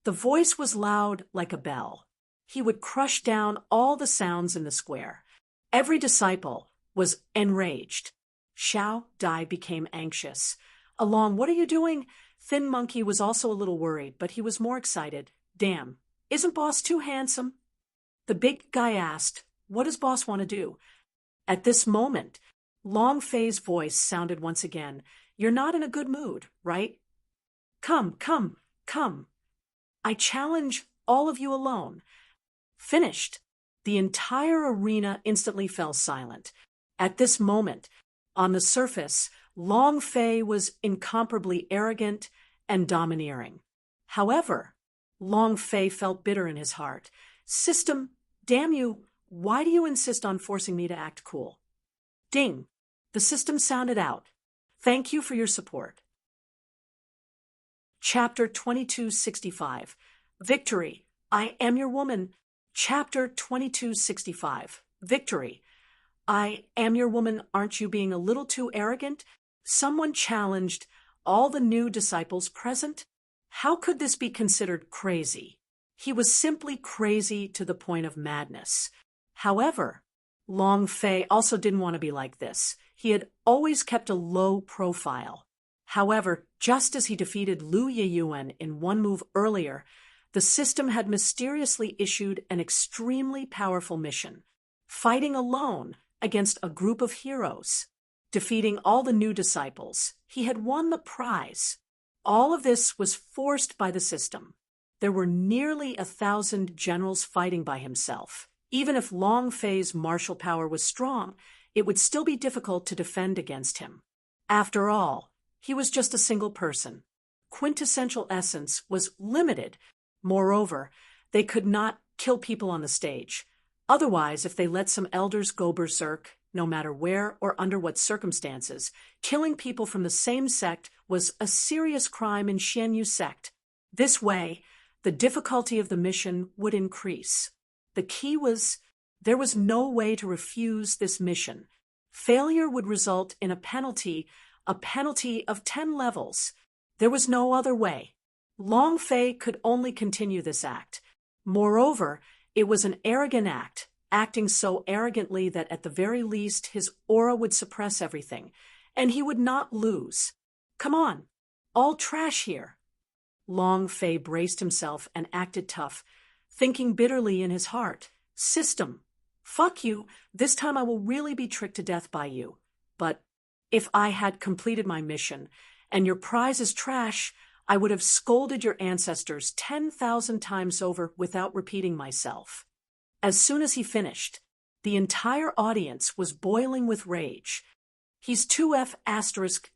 The voice was loud like a bell. He would crush down all the sounds in the square. Every disciple was enraged. Xiao Dai became anxious. "Along, what are you doing?" Thin Monkey was also a little worried, but he was more excited. "Damn, isn't boss too handsome?" The big guy asked, "What does boss want to do?" At this moment, Long Fei's voice sounded once again, "You're not in a good mood, right? Come, come, come. I challenge all of you alone." Finished. The entire arena instantly fell silent. At this moment, on the surface, Long Fei was incomparably arrogant and domineering. However, Long Fei felt bitter in his heart. "System, damn you, why do you insist on forcing me to act cool?" Ding! The system sounded out. "Thank you for your support." Chapter 2265. Victory. I am your woman. Chapter 2265. Victory. I am your woman. Aren't you being a little too arrogant? Someone challenged all the new disciples present. How could this be considered crazy? He was simply crazy to the point of madness. However, Long Fei also didn't want to be like this. He had always kept a low profile. However, just as he defeated Lu Yiyuan in one move earlier, the system had mysteriously issued an extremely powerful mission, fighting alone against a group of heroes. Defeating all the new disciples, he had won the prize. All of this was forced by the system. There were nearly 1,000 generals fighting by himself. Even if Long Fei's martial power was strong, it would still be difficult to defend against him. After all, he was just a single person. Quintessential essence was limited. Moreover, they could not kill people on the stage. Otherwise, if they let some elders go berserk, no matter where or under what circumstances, killing people from the same sect was a serious crime in Xianyu sect. This way, the difficulty of the mission would increase. The key was, there was no way to refuse this mission. Failure would result in a penalty of 10 levels. There was no other way. Long Fei could only continue this act. Moreover, it was an arrogant act, acting so arrogantly that at the very least his aura would suppress everything, and he would not lose. Come on, all trash here. Long Fei braced himself and acted tough, thinking bitterly in his heart, "System, fuck you, this time I will really be tricked to death by you. But if I had completed my mission, and your prize is trash, I would have scolded your ancestors 10,000 times over without repeating myself." As soon as he finished, the entire audience was boiling with rage. He's 2F**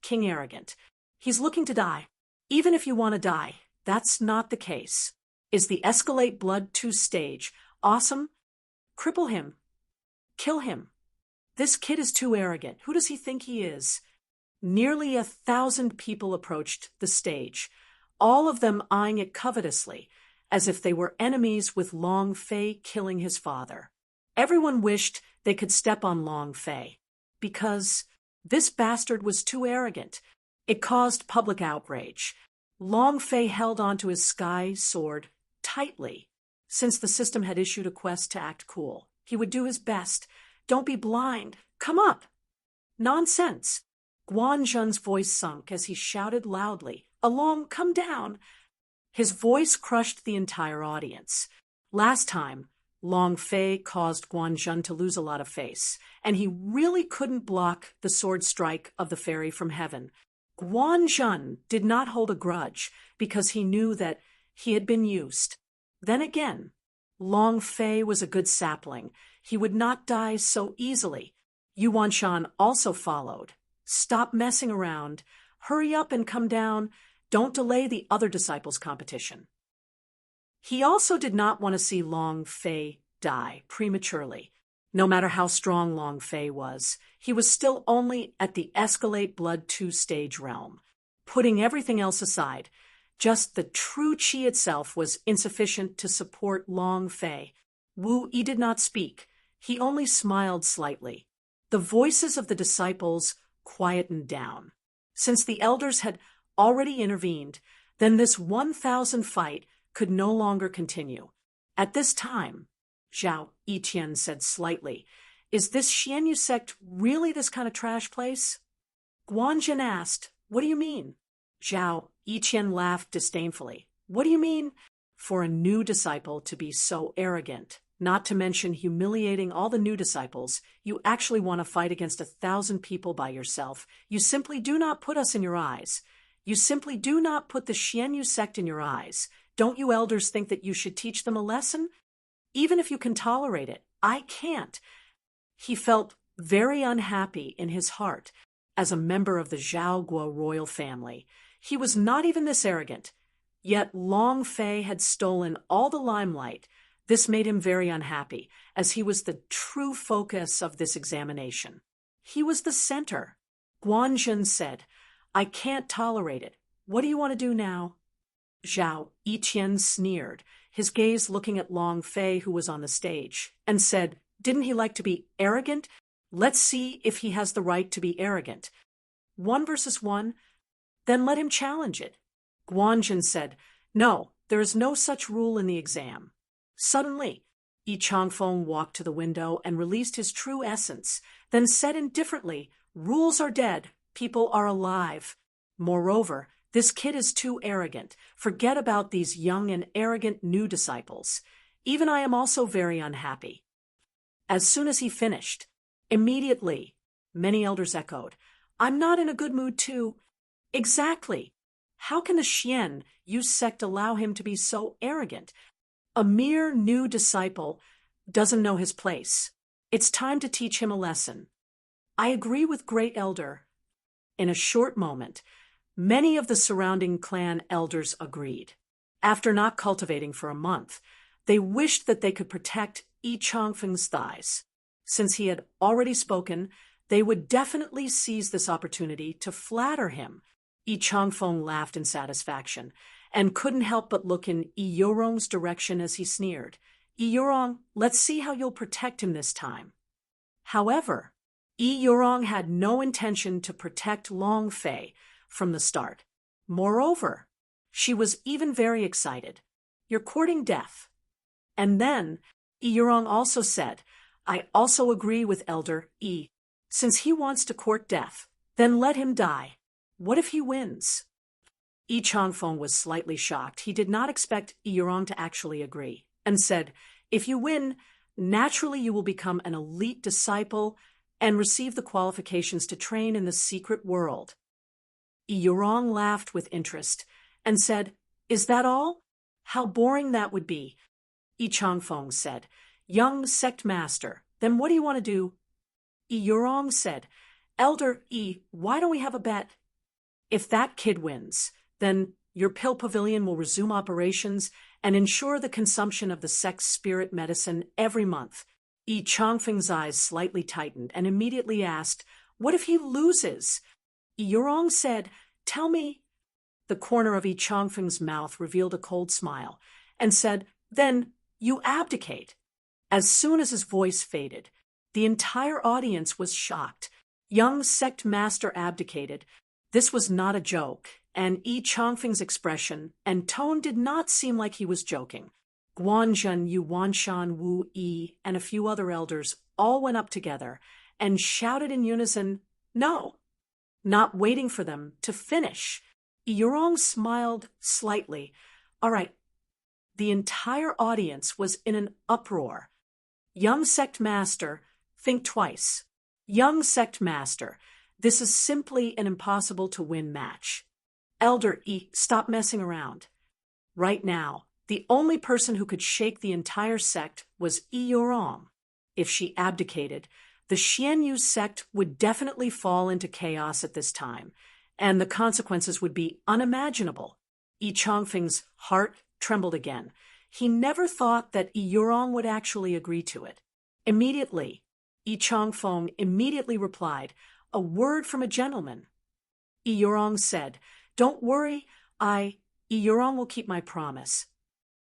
king arrogant. He's looking to die. Even if you want to die, that's not the case. Is the Escalate Blood 2 stage awesome? Cripple him. Kill him. This kid is too arrogant. Who does he think he is? Nearly 1,000 people approached the stage, all of them eyeing it covetously, as if they were enemies with Long Fei killing his father. Everyone wished they could step on Long Fei, because this bastard was too arrogant. It caused public outrage. Long Fei held onto his sky sword tightly. Since the system had issued a quest to act cool, he would do his best. Don't be blind. Come up. Nonsense. Guan Zhen's voice sunk as he shouted loudly, "Along, come down." His voice crushed the entire audience. Last time, Long Fei caused Guan Zhen to lose a lot of face, and he really couldn't block the sword strike of the fairy from heaven. Guan Zhen did not hold a grudge because he knew that he had been used. Then again, Long Fei was a good sapling. He would not die so easily. Yuan Shan also followed. Stop messing around. Hurry up and come down. Don't delay the other disciples' competition. He also did not want to see Long Fei die prematurely. No matter how strong Long Fei was, he was still only at the escalate blood 2 stage realm. Putting everything else aside, just the true qi itself was insufficient to support Long Fei. Wu Yi did not speak. He only smiled slightly. The voices of the disciples quietened down. Since the elders had already intervened, then this 1,000 fight could no longer continue. At this time, Zhao Yiqian said slightly, "Is this Xianyu sect really this kind of trash place?" Guanjin asked, "What do you mean?" Zhao Yiqian laughed disdainfully. "What do you mean? For a new disciple to be so arrogant, not to mention humiliating all the new disciples, you actually want to fight against 1,000 people by yourself. You simply do not put us in your eyes. You simply do not put the Xianyu sect in your eyes. Don't you elders think that you should teach them a lesson? Even if you can tolerate it, I can't." He felt very unhappy in his heart as a member of the Zhaoguo royal family. He was not even this arrogant. Yet Long Fei had stolen all the limelight. This made him very unhappy, as he was the true focus of this examination. He was the center. Guanjin said, "I can't tolerate it. What do you want to do now?" Zhao Yiqian sneered, his gaze looking at Long Fei, who was on the stage, and said, "Didn't he like to be arrogant? Let's see if he has the right to be arrogant. 1 versus 1? Then let him challenge it." Guanjin said, "No, there is no such rule in the exam." Suddenly, Yi Changfeng walked to the window and released his true essence, then said indifferently, "Rules are dead, people are alive. Moreover, this kid is too arrogant. Forget about these young and arrogant new disciples. Even I am also very unhappy." As soon as he finished, immediately, many elders echoed, "I'm not in a good mood too." Exactly. How can the Xianyu sect allow him to be so arrogant? A mere new disciple doesn't know his place. It's time to teach him a lesson. I agree with Great Elder. In a short moment, many of the surrounding clan elders agreed. After not cultivating for a month, they wished that they could protect Yi Changfeng's thighs. Since he had already spoken, they would definitely seize this opportunity to flatter him. Yi Changfeng laughed in satisfaction, and couldn't help but look in Yi Yorong's direction as he sneered. "Yi Yorong, let's see how you'll protect him this time." However, Yi Yorong had no intention to protect Long Fei from the start. Moreover, she was even very excited. "You're courting death." And then, Yi Yorong also said, "I also agree with Elder Yi. Since he wants to court death, then let him die. What if he wins?" Yi Changfeng was slightly shocked. He did not expect Yi Yorong to actually agree, and said, "If you win, naturally you will become an elite disciple and receive the qualifications to train in the secret world." Yi Yorong laughed with interest and said, "Is that all? How boring that would be." Yi Changfeng said, "Young sect master, then what do you want to do?" Yi Yorong said, "Elder Yi, why don't we have a bet? If that kid wins, then your pill pavilion will resume operations and ensure the consumption of the sect's spirit medicine every month." Yi Changfeng's eyes slightly tightened and immediately asked, "What if he loses?" Yi Yorong said, "Tell me." The corner of Yi Changfeng's mouth revealed a cold smile and said, "Then you abdicate." As soon as his voice faded, the entire audience was shocked. Young sect master abdicated. This was not a joke, and Yi Chongfeng's expression and tone did not seem like he was joking. Guanzhen, Yu Wanshan, Wu Yi, and a few other elders all went up together and shouted in unison, "No!" Not waiting for them to finish, Yurong smiled slightly. All right. The entire audience was in an uproar. Young sect master, think twice. Young sect master, this is simply an impossible to win match. Elder Yi, stop messing around. Right now, the only person who could shake the entire sect was Yi Yurong. If she abdicated, the Xianyu sect would definitely fall into chaos at this time, and the consequences would be unimaginable. Yi Chongfeng's heart trembled again. He never thought that Yi Yurong would actually agree to it. Immediately, Yi Chongfeng immediately replied, "A word from a gentleman." Yi Yurong said, "Don't worry, Yi Yurong will keep my promise."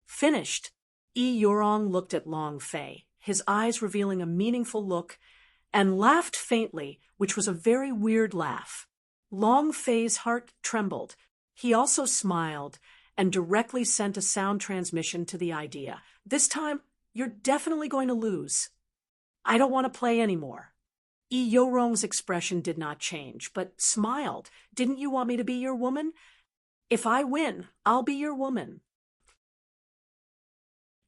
Finished, Yi Yurong looked at Long Fei, his eyes revealing a meaningful look, and laughed faintly, which was a very weird laugh. Long Fei's heart trembled. He also smiled and directly sent a sound transmission to the idea. "This time, you're definitely going to lose. I don't want to play anymore." Yi Yurong's expression did not change, but smiled. "Didn't you want me to be your woman? If I win, I'll be your woman."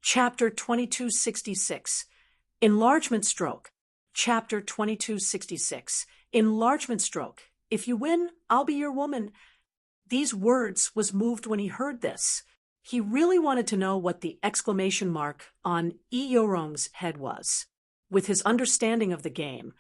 Chapter 2266. Enlargement Stroke. Chapter 2266. Enlargement Stroke. If you win, I'll be your woman. These words was moved when he heard this. He really wanted to know what the exclamation mark on Yi Yurong's head was. With his understanding of the game,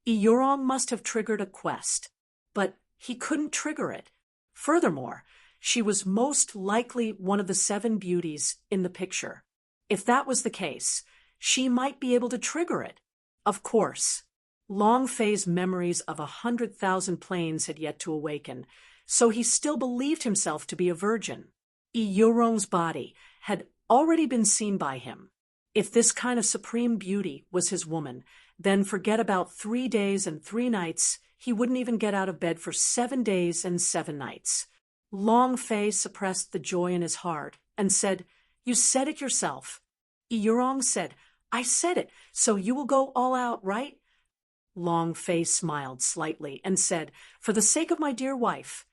Yi Yurong must have triggered a quest, but he couldn't trigger it. Furthermore, she was most likely one of the 7 beauties in the picture. If that was the case, she might be able to trigger it. Of course, Long Fei's memories of 100,000 planes had yet to awaken, so he still believed himself to be a virgin. Yi Yurong's body had already been seen by him. If this kind of supreme beauty was his woman, then forget about 3 days and 3 nights, he wouldn't even get out of bed for 7 days and 7 nights. Long Fei suppressed the joy in his heart and said, "You said it yourself." Yi Yurong said, "I said it, so you will go all out, right?" Long Fei smiled slightly and said, "For the sake of my dear wife,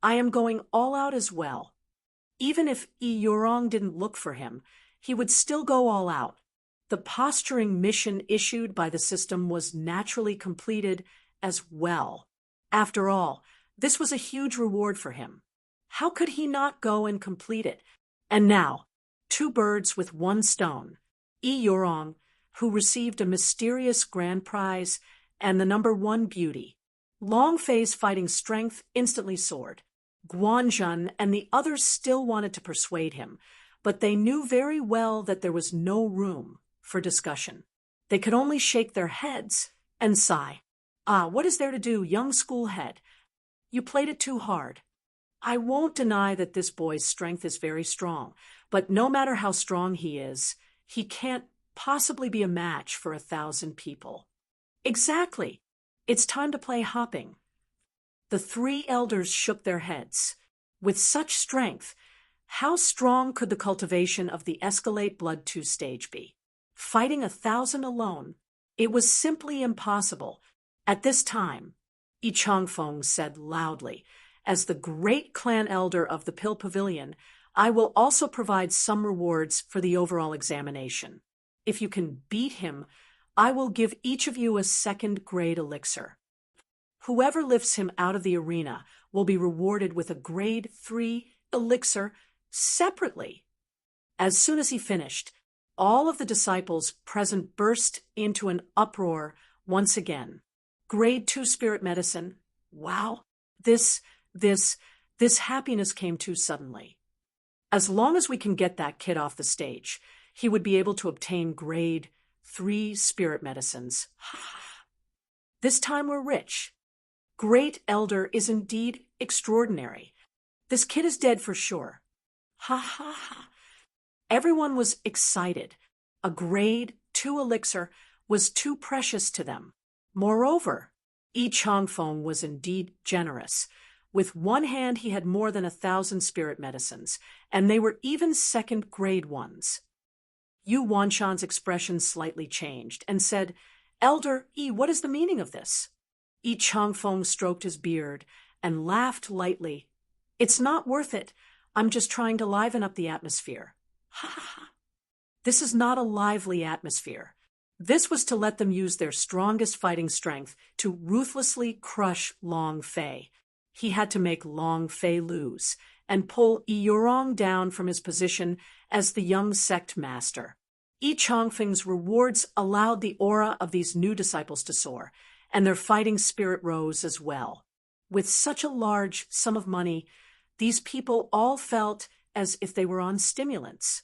I am going all out as well." Even if Yi Yurong didn't look for him, he would still go all out. The posturing mission issued by the system was naturally completed as well. After all, this was a huge reward for him. How could he not go and complete it? And now, 2 birds with 1 stone. Yi Yurong, who received a mysterious grand prize, and the number 1 beauty. Long Fei's fighting strength instantly soared. Guanzhen and the others still wanted to persuade him, but they knew very well that there was no room for discussion. They could only shake their heads and sigh. "Ah, what is there to do, young schoolhead? You played it too hard. I won't deny that this boy's strength is very strong, but no matter how strong he is, he can't possibly be a match for 1,000 people." "Exactly. It's time to play hopping." The 3 elders shook their heads. With such strength, how strong could the cultivation of the Escalate Blood 2 stage be? Fighting 1,000 alone, it was simply impossible. At this time, Yi Chongfeng said loudly, "As the great clan elder of the Pill Pavilion, I will also provide some rewards for the overall examination. If you can beat him, I will give each of you a 2nd-grade elixir. Whoever lifts him out of the arena will be rewarded with a grade 3 elixir separately." As soon as he finished, all of the disciples present burst into an uproar once again. Grade 2 spirit medicine. Wow, this happiness came too suddenly. As long as we can get that kid off the stage, he would be able to obtain grade 3 spirit medicines. This time we're rich. Great Elder is indeed extraordinary. This kid is dead for sure. Ha ha ha. Everyone was excited. A grade 2 elixir was too precious to them. Moreover, Yi Changfeng was indeed generous. With one hand he had more than 1,000 spirit medicines, and they were even second-grade ones. Yu Wanshan's expression slightly changed and said, "Elder Yi, what is the meaning of this?" Yi Changfeng stroked his beard and laughed lightly. "It's not worth it. I'm just trying to liven up the atmosphere." Ha ha ha. This is not a lively atmosphere. This was to let them use their strongest fighting strength to ruthlessly crush Long Fei. He had to make Long Fei lose and pull Yi Yurong down from his position as the young sect master. Yi Changfeng's rewards allowed the aura of these new disciples to soar, and their fighting spirit rose as well. With such a large sum of money, these people all felt as if they were on stimulants.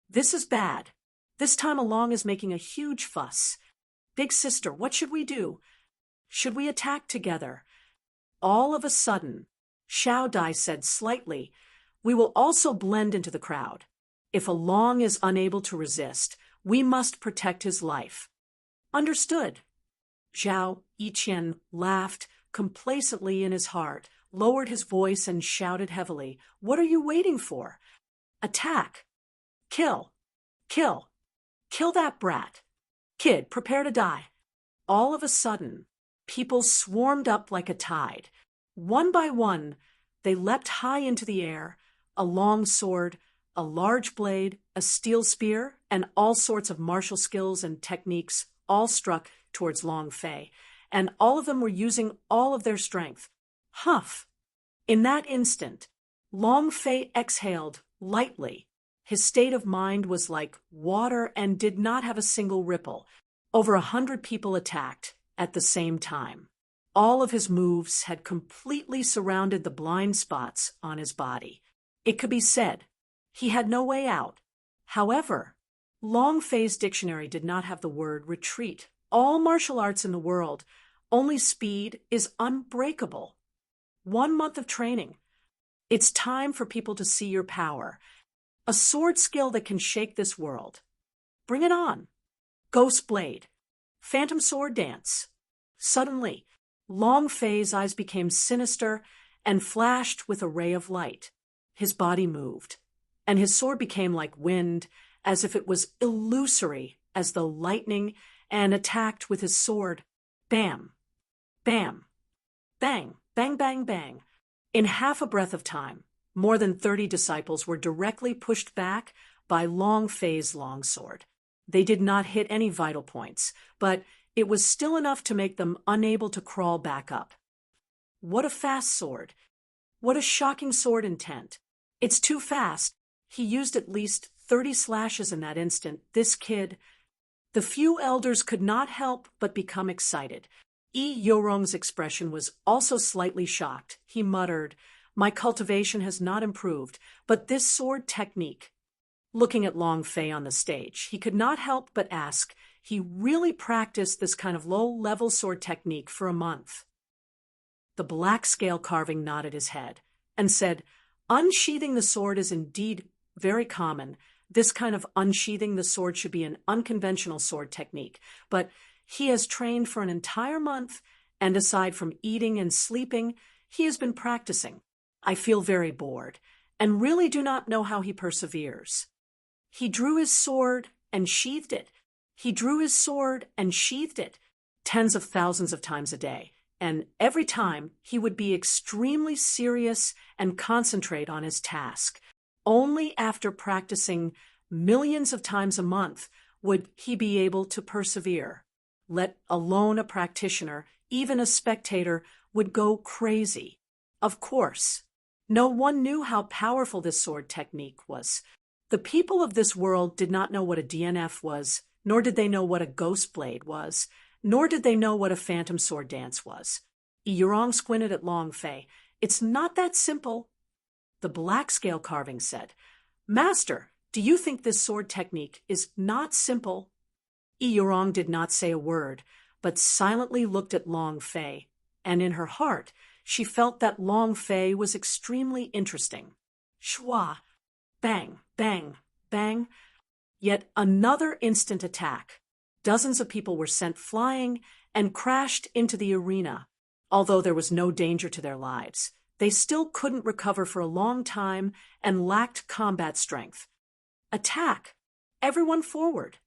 This is bad. This time Along is making a huge fuss. "Big sister, what should we do? Should we attack together?" All of a sudden, Xiao Dai said slightly, "We will also blend into the crowd. If Along is unable to resist, we must protect his life." "Understood." Zhao Yiqian laughed complacently in his heart, lowered his voice and shouted heavily, "What are you waiting for? Attack! Kill! Kill! Kill that brat! Kid, prepare to die!" All of a sudden, people swarmed up like a tide. One by one, they leapt high into the air, a long sword, a large blade, a steel spear, and all sorts of martial skills and techniques all struck towards Long Fei, and all of them were using all of their strength. Huff! In that instant, Long Fei exhaled lightly. His state of mind was like water and did not have a single ripple. Over 100 people attacked at the same time. All of his moves had completely surrounded the blind spots on his body. It could be said he had no way out. However, Long Fei's dictionary did not have the word retreat. All martial arts in the world, only speed is unbreakable. 1 month of training. It's time for people to see your power. A sword skill that can shake this world. Bring it on. Ghost Blade. Phantom Sword Dance. Suddenly, Long Fei's eyes became sinister and flashed with a ray of light. His body moved, and his sword became like wind, as if it was illusory as though lightning, and attacked with his sword. Bam! Bam! Bang! Bang, bang, bang. In half a breath of time, more than 30 disciples were directly pushed back by Long Fei's longsword. They did not hit any vital points, but it was still enough to make them unable to crawl back up. What a fast sword! What a shocking sword intent! It's too fast. He used at least 30 slashes in that instant. This kid... The few elders could not help but become excited. Yi Yorong's expression was also slightly shocked. He muttered, "My cultivation has not improved, but this sword technique..." Looking at Long Fei on the stage, he could not help but ask, he really practiced this kind of low-level sword technique for a month. The black scale carving nodded his head and said, "Unsheathing the sword is indeed very common. This kind of unsheathing the sword should be an unconventional sword technique, but he has trained for an entire month, and aside from eating and sleeping, he has been practicing. I feel very bored, and really do not know how he perseveres." He drew his sword and sheathed it. He drew his sword and sheathed it tens of thousands of times a day, and every time he would be extremely serious and concentrate on his task. Only after practicing millions of times a month would he be able to persevere. Let alone a practitioner, even a spectator would go crazy. Of course, no one knew how powerful this sword technique was. The people of this world did not know what a DNF was, nor did they know what a ghost blade was, nor did they know what a phantom sword dance was. Yurong squinted at Long Fei. "It's not that simple." The black scale carving said, "Master, do you think this sword technique is not simple?" Yurong did not say a word, but silently looked at Long Fei, and in her heart she felt that Long Fei was extremely interesting. Shwa! Bang, bang, bang. Yet another instant attack. dozens of people were sent flying and crashed into the arena. Although there was no danger to their lives, they still couldn't recover for a long time and lacked combat strength. Attack! Everyone forward!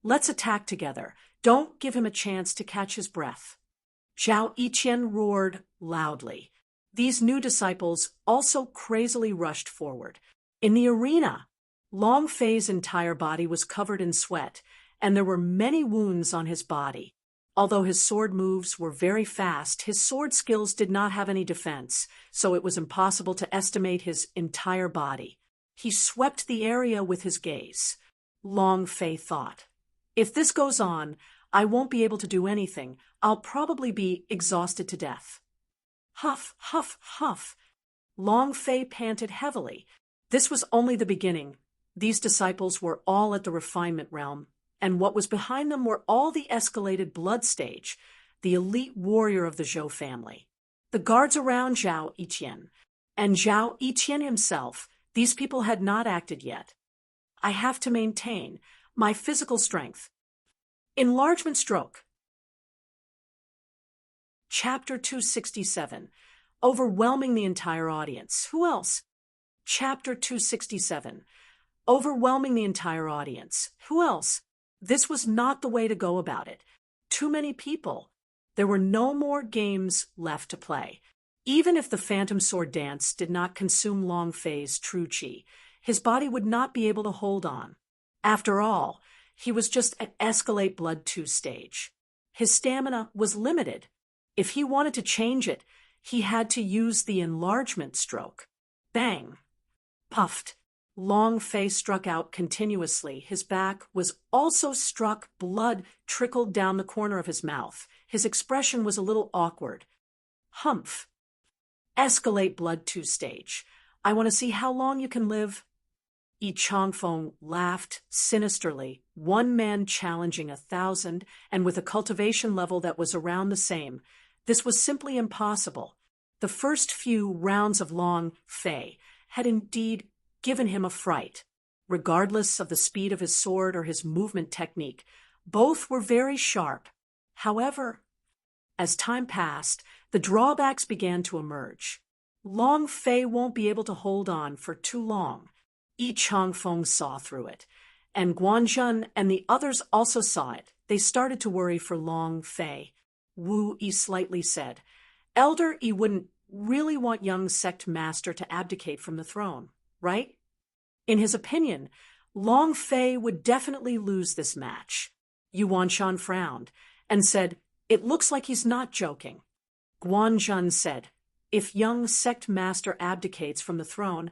Let's attack together. Don't give him a chance to catch his breath. Zhao Yiqian roared loudly. These new disciples also crazily rushed forward. In the arena, Long Fei's entire body was covered in sweat, and there were many wounds on his body. Although his sword moves were very fast, his sword skills did not have any defense, so it was impossible to estimate his entire body. He swept the area with his gaze. Long Fei thought, "If this goes on, I won't be able to do anything. I'll probably be exhausted to death." Huff, huff, huff. Long Fei panted heavily. This was only the beginning. These disciples were all at the refinement realm, and what was behind them were all the escalated blood stage, the elite warrior of the Zhou family. The guards around Zhao Yiqian, and Zhao Yiqian himself, these people had not acted yet. I have to maintain my physical strength. Enlargement stroke. Chapter 267. Overwhelming the entire audience. Who else? Chapter 267. Overwhelming the entire audience. Who else? This was not the way to go about it. Too many people. There were no more games left to play. Even if the Phantom Sword Dance did not consume Long Fei's true qi, his body would not be able to hold on. After all, he was just at Escalate Blood 2 stage. His stamina was limited. If he wanted to change it, he had to use the enlargement stroke. Bang! Puffed. Long Fei struck out continuously. His back was also struck. Blood trickled down the corner of his mouth. His expression was a little awkward. Humph. Escalate Blood 2 stage. I want to see how long you can live. Yi Changfeng laughed sinisterly, one man challenging 1,000, and with a cultivation level that was around the same. This was simply impossible. The first few rounds of Long Fei had indeed given him a fright. Regardless of the speed of his sword or his movement technique, both were very sharp. However, as time passed, the drawbacks began to emerge. Long Fei won't be able to hold on for too long. Yi Changfeng saw through it, and Guanzhun and the others also saw it. They started to worry for Long Fei. Wu Yi slightly said, "Elder Yi wouldn't really want young sect master to abdicate from the throne, right?" In his opinion, Long Fei would definitely lose this match. Yuanshan frowned and said, "It looks like he's not joking." Guanzhun said, "If young sect master abdicates from the throne,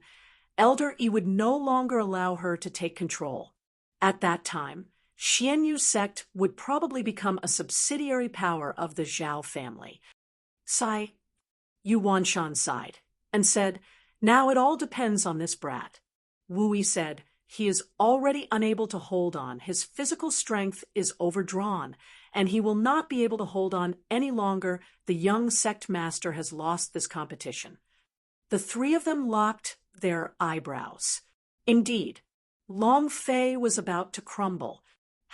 Elder Yi would no longer allow her to take control. At that time, Xianyu sect would probably become a subsidiary power of the Zhao family." Sigh. Yuanshan sighed and said, "Now it all depends on this brat." Wu Yi said, "He is already unable to hold on. His physical strength is overdrawn, and he will not be able to hold on any longer. The young sect master has lost this competition." The three of them locked their eyebrows. Indeed, Long Fei was about to crumble.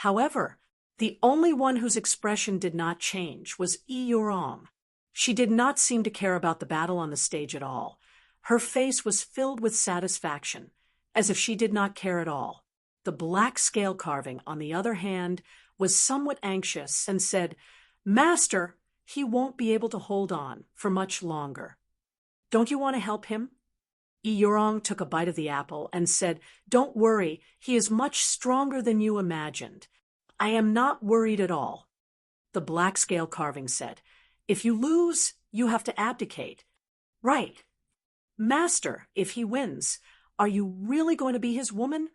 However, the only one whose expression did not change was Yi Yurong. She did not seem to care about the battle on the stage at all. Her face was filled with satisfaction, as if she did not care at all. The black scale carving, on the other hand, was somewhat anxious and said, "Master, he won't be able to hold on for much longer. Don't you want to help him?" Yi Yurong took a bite of the apple and said, "Don't worry, he is much stronger than you imagined. I am not worried at all." The black scale carving said, "If you lose, you have to abdicate." "Right. Master, if he wins, are you really going to be his woman?"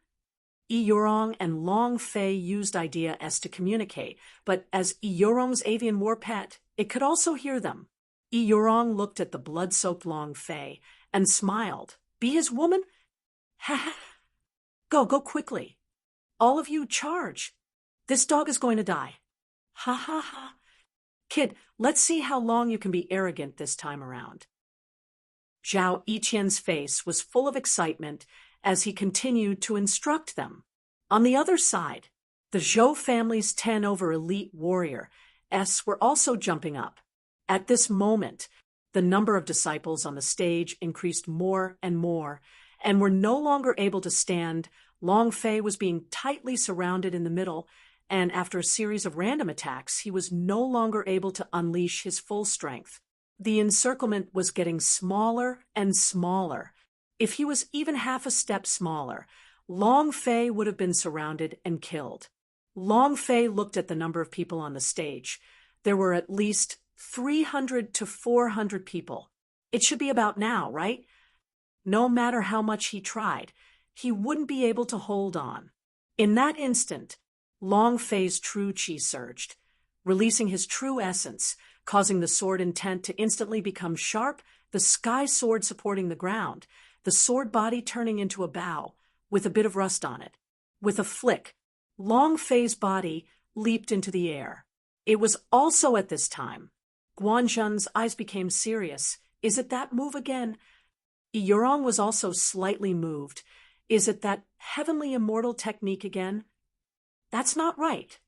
Yi Yurong and Long Fei used idea S to communicate, but as Yi Yurong's avian war pet, it could also hear them. Yi Yurong looked at the blood-soaked Long Fei and smiled. "Be his woman? Ha ha! Go quickly. All of you charge. This dog is going to die. Ha ha ha. Kid, let's see how long you can be arrogant this time around." Zhao Yiqian's face was full of excitement as he continued to instruct them. On the other side, The Zhou family's 10 over elite warrior S were also jumping up. At this moment, the number of disciples on the stage increased more and were no longer able to stand. Long Fei was being tightly surrounded in the middle, and after a series of random attacks, he was no longer able to unleash his full strength. The encirclement was getting smaller and smaller. If he was even half a step smaller, Long Fei would have been surrounded and killed. Long Fei looked at the number of people on the stage. There were at least 300 to 400 people. It should be about now, right? No matter how much he tried, he wouldn't be able to hold on. In that instant, Long Fei's true chi surged, releasing his true essence, causing the sword intent to instantly become sharp, the sky sword supporting the ground, the sword body turning into a bow, with a bit of rust on it. With a flick, Long Fei's body leaped into the air. It was also at this time. Guanzheng's eyes became serious. Is it that move again? Yurong was also slightly moved. Is it that heavenly immortal technique again? That's not right.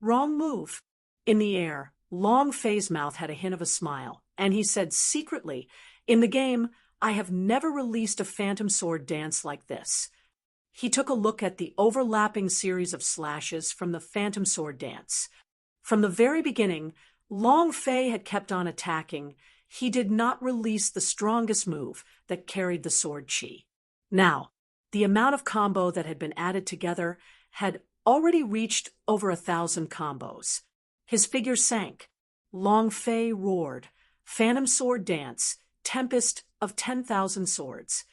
Wrong move. In the air, Long Fei's mouth had a hint of a smile, and he said secretly, in the game, I have never released a phantom sword dance like this. He took a look at the overlapping series of slashes from the phantom sword dance. From the very beginning, Long Fei had kept on attacking. He did not release the strongest move that carried the sword chi. Now, the amount of combo that had been added together had already reached over 1,000 combos. His figure sank. Long Fei roared. Phantom sword dance. Tempest of 10,000 swords.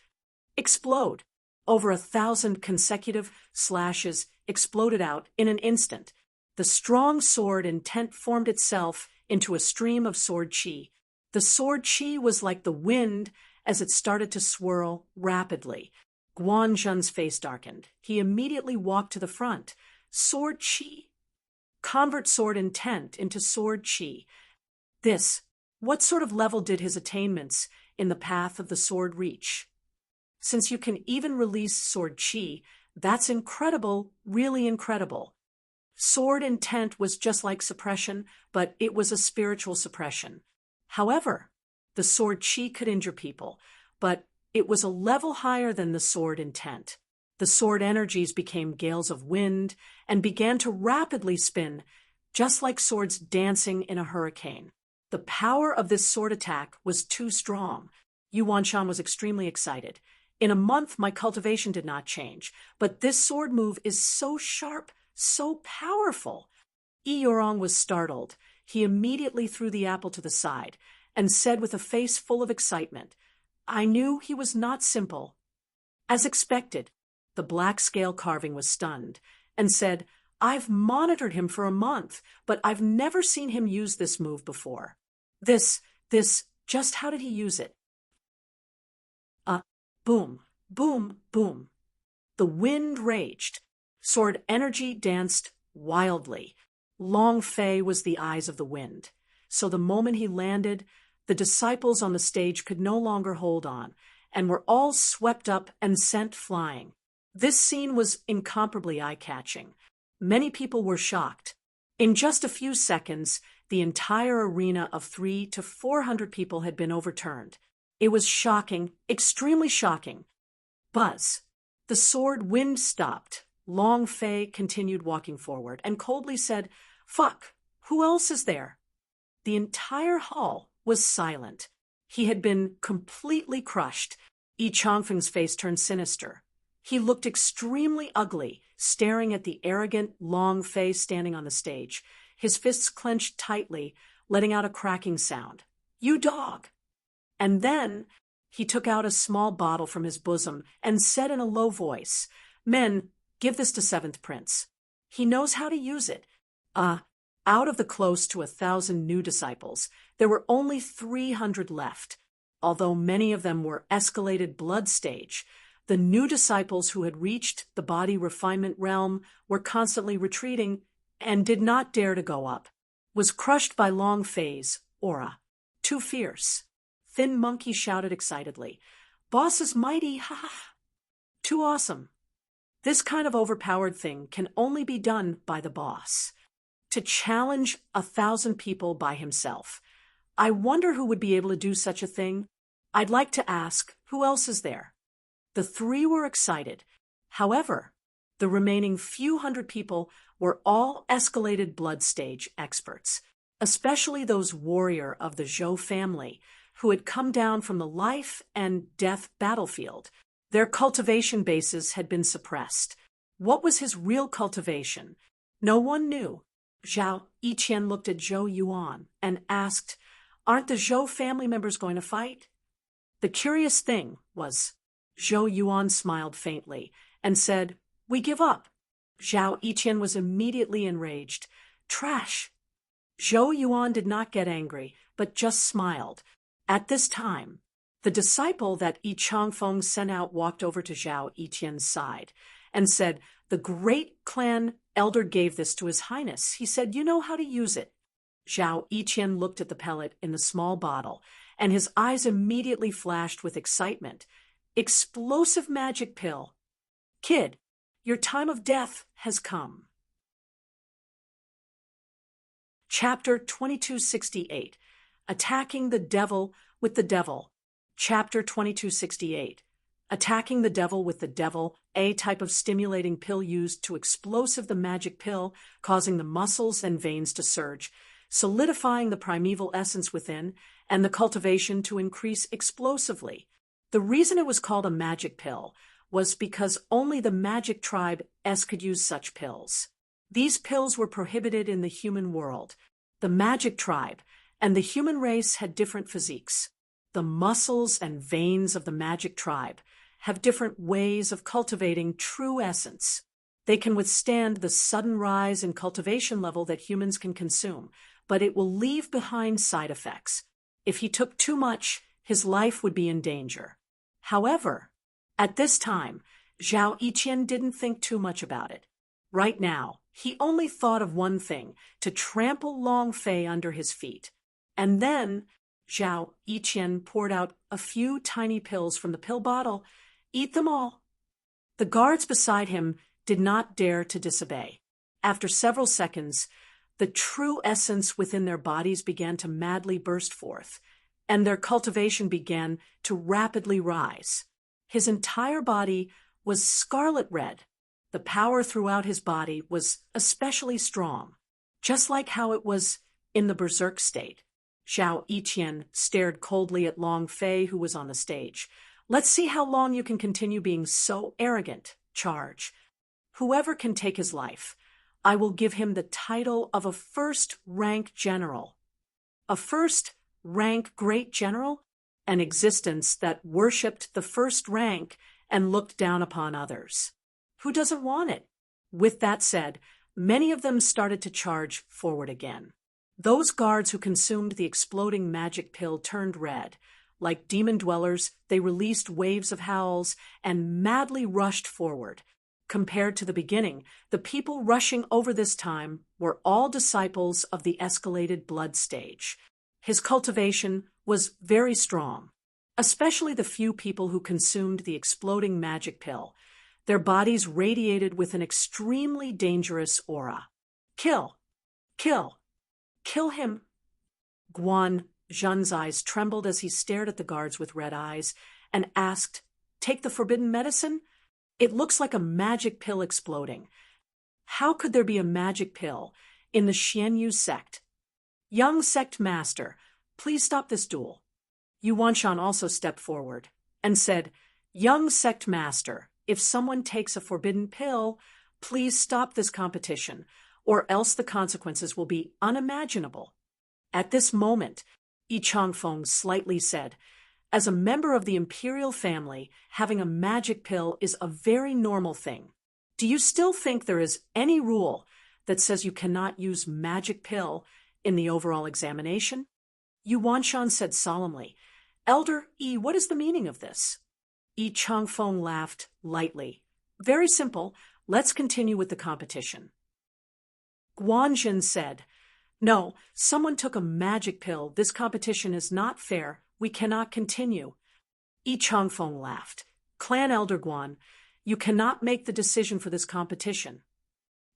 Explode. Over 1,000 consecutive slashes exploded out in an instant. The strong sword intent formed itself into a stream of sword chi. The sword chi was like the wind as it started to swirl rapidly. Guanzheng's face darkened. He immediately walked to the front. Sword chi. Convert sword intent into sword chi. What sort of level did his attainments in the path of the sword reach? Since you can even release sword chi, that's incredible, really incredible. Sword intent was just like suppression, but it was a spiritual suppression. However, the sword chi could injure people, but it was a level higher than the sword intent. The sword energies became gales of wind and began to rapidly spin, just like swords dancing in a hurricane. The power of this sword attack was too strong. Yuan Shan was extremely excited. In a month, my cultivation did not change, but this sword move is so sharp, so powerful. Yurong was startled. He immediately threw the apple to the side and said with a face full of excitement, I knew he was not simple. As expected, the black scale carving was stunned and said, I've monitored him for a month, but I've never seen him use this move before. Just how did he use it? Boom, boom, boom. The wind raged. Sword energy danced wildly. Long Fei was the eyes of the wind. So the moment he landed, the disciples on the stage could no longer hold on, and were all swept up and sent flying. This scene was incomparably eye-catching. Many people were shocked. In just a few seconds, the entire arena of 300 to 400 people had been overturned. It was shocking, extremely shocking. Buzz. The sword wind stopped. Long Fei continued walking forward and coldly said, Fuck, who else is there? The entire hall was silent. He had been completely crushed. Yi Changfeng's face turned sinister. He looked extremely ugly, staring at the arrogant Long Fei standing on the stage. His fists clenched tightly, letting out a cracking sound. You dog! And then he took out a small bottle from his bosom and said in a low voice, Men, give this to Seventh Prince. He knows how to use it. Out of the close to 1,000 new disciples, there were only 300 left. Although many of them were escalated blood stage, the new disciples who had reached the body refinement realm were constantly retreating and did not dare to go up. Was crushed by Long Fei's aura. Too fierce. Thin Monkey shouted excitedly, Boss is mighty, ha ha. Too awesome. This kind of overpowered thing can only be done by the boss. To challenge 1,000 people by himself. I wonder who would be able to do such a thing. I'd like to ask, who else is there? The three were excited. However, the remaining few hundred people were all escalated blood stage experts, especially those warrior of the Zhou family who had come down from the life and death battlefield. Their cultivation bases had been suppressed. What was his real cultivation? No one knew. Zhao Yiqian looked at Zhou Yuan and asked, "Aren't the Zhou family members going to fight?" The curious thing was, Zhou Yuan smiled faintly and said, "We give up." Zhao Yiqian was immediately enraged. "Trash!" Zhou Yuan did not get angry, but just smiled. At this time, the disciple that Yi Changfeng sent out walked over to Zhao Yiqian's side and said, "The great clan elder gave this to His Highness. He said, you know how to use it." Zhao Yiqian looked at the pellet in the small bottle, and his eyes immediately flashed with excitement. "Explosive magic pill. Kid, your time of death has come." Chapter 2268. Attacking the Devil with the Devil. Chapter 2268. Attacking the Devil with the Devil, a type of stimulating pill used to explosive the magic pill, causing the muscles and veins to surge, solidifying the primeval essence within, and the cultivation to increase explosively. The reason it was called a magic pill was because only the magic tribe could use such pills. These pills were prohibited in the human world. The magic tribe and the human race had different physiques. The muscles and veins of the magic tribe have different ways of cultivating true essence. They can withstand the sudden rise in cultivation level that humans can consume, but it will leave behind side effects. If he took too much, his life would be in danger. However, at this time, Zhao Yiqian didn't think too much about it. Right now, he only thought of one thing, to trample Long Fei under his feet. And then, Zhao Yiqian poured out a few tiny pills from the pill bottle. "Eat them all." The guards beside him did not dare to disobey. After several seconds, the true essence within their bodies began to madly burst forth, and their cultivation began to rapidly rise. His entire body was scarlet red. The power throughout his body was especially strong, just like how it was in the berserk state. Zhao Yiqian stared coldly at Long Fei, who was on the stage. "Let's see how long you can continue being so arrogant. Charge. Whoever can take his life, I will give him the title of a first-rank general." A first-rank great general? An existence that worshipped the first rank and looked down upon others. Who doesn't want it? With that said, many of them started to charge forward again. Those guards who consumed the exploding magic pill turned red. Like demon dwellers, they released waves of howls and madly rushed forward. Compared to the beginning, the people rushing over this time were all disciples of the escalated blood stage. His cultivation was very strong, especially the few people who consumed the exploding magic pill. Their bodies radiated with an extremely dangerous aura. "Kill! Kill! Kill him!" Guan Zhen's eyes trembled as he stared at the guards with red eyes and asked, "Take the forbidden medicine? It looks like a magic pill exploding. How could there be a magic pill in the Xianyu sect? Young sect master, please stop this duel." Yuan Shan also stepped forward and said, "Young sect master, if someone takes a forbidden pill, please stop this competition, or else the consequences will be unimaginable." At this moment, Yi Changfeng slightly said, "As a member of the imperial family, having a magic pill is a very normal thing. Do you still think there is any rule that says you cannot use magic pill in the overall examination?" Yuan Shan said solemnly, "Elder Yi, what is the meaning of this?" Yi Changfeng laughed lightly. "Very simple. Let's continue with the competition." Guanjin said, "No, someone took a magic pill. This competition is not fair. We cannot continue." Yi Changfeng laughed. "Clan Elder Guan, You cannot make the decision for this competition.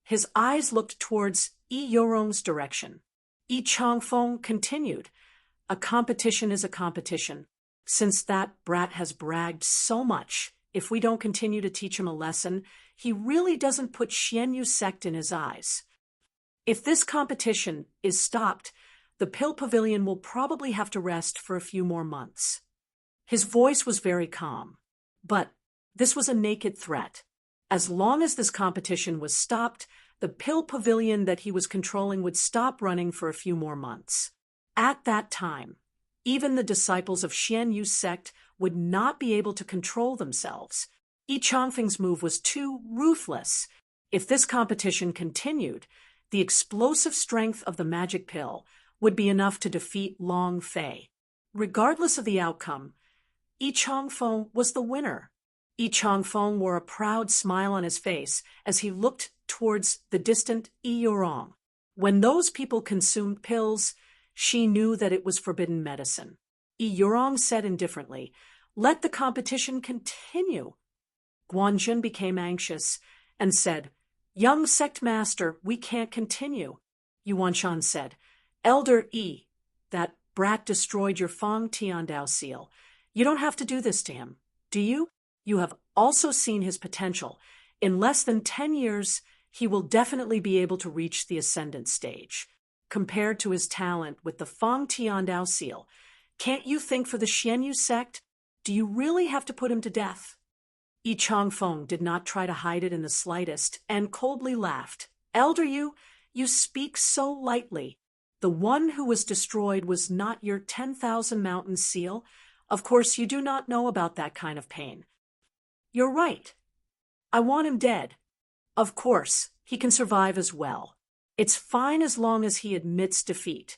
His eyes looked towards Yi Yorong's direction. Yi Changfeng continued, a competition is a competition. Since that brat has bragged so much, if we don't continue to teach him a lesson, he really doesn't put Xianyu sect in his eyes. If this competition is stopped, the Pill Pavilion will probably have to rest for a few more months. His voice was very calm, but this was a naked threat. As long as this competition was stopped, the Pill Pavilion that he was controlling would stop running for a few more months. At that time, even the disciples of Xianyu's sect would not be able to control themselves. Yi Changfeng's move was too ruthless. If this competition continued, the explosive strength of the magic pill would be enough to defeat Long Fei. Regardless of the outcome, Yi Changfeng was the winner. Yi Changfeng wore a proud smile on his face as he looked towards the distant Yi Yorong. When those people consumed pills, she knew that it was forbidden medicine. Yi Yorong said indifferently, "Let the competition continue." Guanjun became anxious and said, "Young sect master, we can't continue." Yuanshan said, "Elder Yi, that brat destroyed your Fang Tiandao seal. You don't have to do this to him, do you? You have also seen his potential. In less than 10 years, he will definitely be able to reach the ascendant stage. Compared to his talent with the Fang Tiandao seal, can't you think for the Xianyu sect? Do you really have to put him to death?" Yi Changfeng did not try to hide it in the slightest and coldly laughed. "Elder Yu, you speak so lightly. The one who was destroyed was not your 10,000 mountain seal. Of course, you do not know about that kind of pain." "You're right. I want him dead. Of course, he can survive as well. It's fine as long as he admits defeat."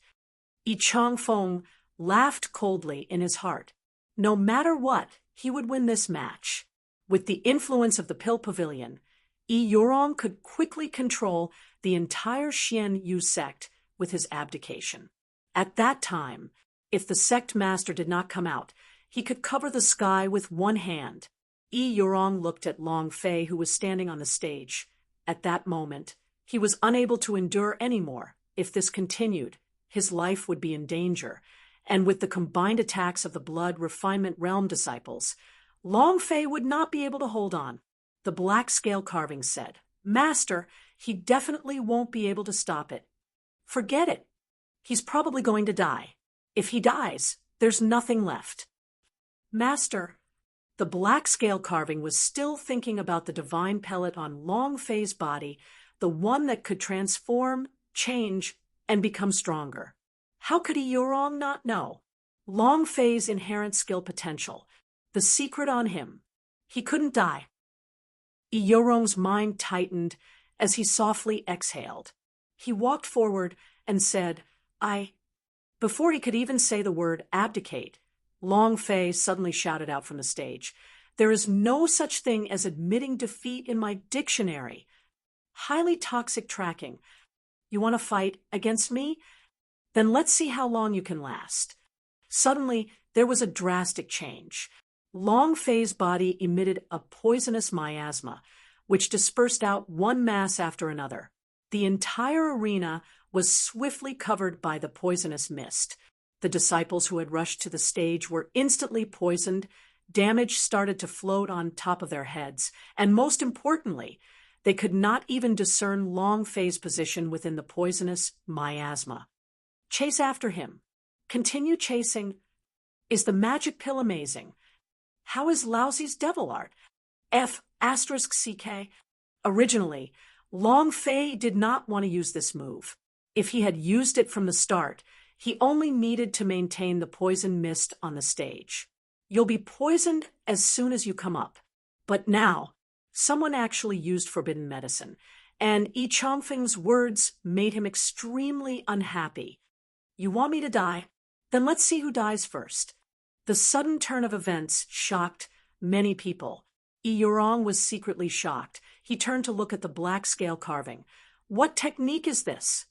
Yi Changfeng laughed coldly in his heart. No matter what, he would win this match. With the influence of the Pill Pavilion, Yi Yorong could quickly control the entire Xianyu sect with his abdication. At that time, if the sect master did not come out, he could cover the sky with one hand. Yi Yorong looked at Long Fei, who was standing on the stage. At that moment, he was unable to endure any more. If this continued, his life would be in danger, and with the combined attacks of the Blood Refinement Realm disciples, Long Fei would not be able to hold on. The black scale carving said, "Master, he definitely won't be able to stop it. Forget it. He's probably going to die. If he dies, there's nothing left." "Master," the black scale carving was still thinking about the divine pellet on Long Fei's body, the one that could transform, change, and become stronger. How could Yi Yorong not know? Long Fei's inherent skill potential, the secret on him. He couldn't die. Yi Yorong's mind tightened as he softly exhaled. He walked forward and said, Before he could even say the word abdicate, Long Fei suddenly shouted out from the stage, "There is no such thing as admitting defeat in my dictionary. Highly toxic tracking. You want to fight against me? Then let's see how long you can last." Suddenly, there was a drastic change. Long Fei's body emitted a poisonous miasma, which dispersed out one mass after another. The entire arena was swiftly covered by the poisonous mist. The disciples who had rushed to the stage were instantly poisoned, damage started to float on top of their heads, and most importantly, they could not even discern Long Fei's position within the poisonous miasma. "Chase after him. Continue chasing. Is the magic pill amazing? How is Laozi's devil art? F***CK. Originally, Long Fei did not want to use this move. If he had used it from the start, he only needed to maintain the poison mist on the stage. You'll be poisoned as soon as you come up. But now, someone actually used forbidden medicine, and Yi Changfeng's words made him extremely unhappy. "You want me to die? Then let's see who dies first." The sudden turn of events shocked many people. Yi Yorong was secretly shocked. He turned to look at the black scale carving. "What technique is this?"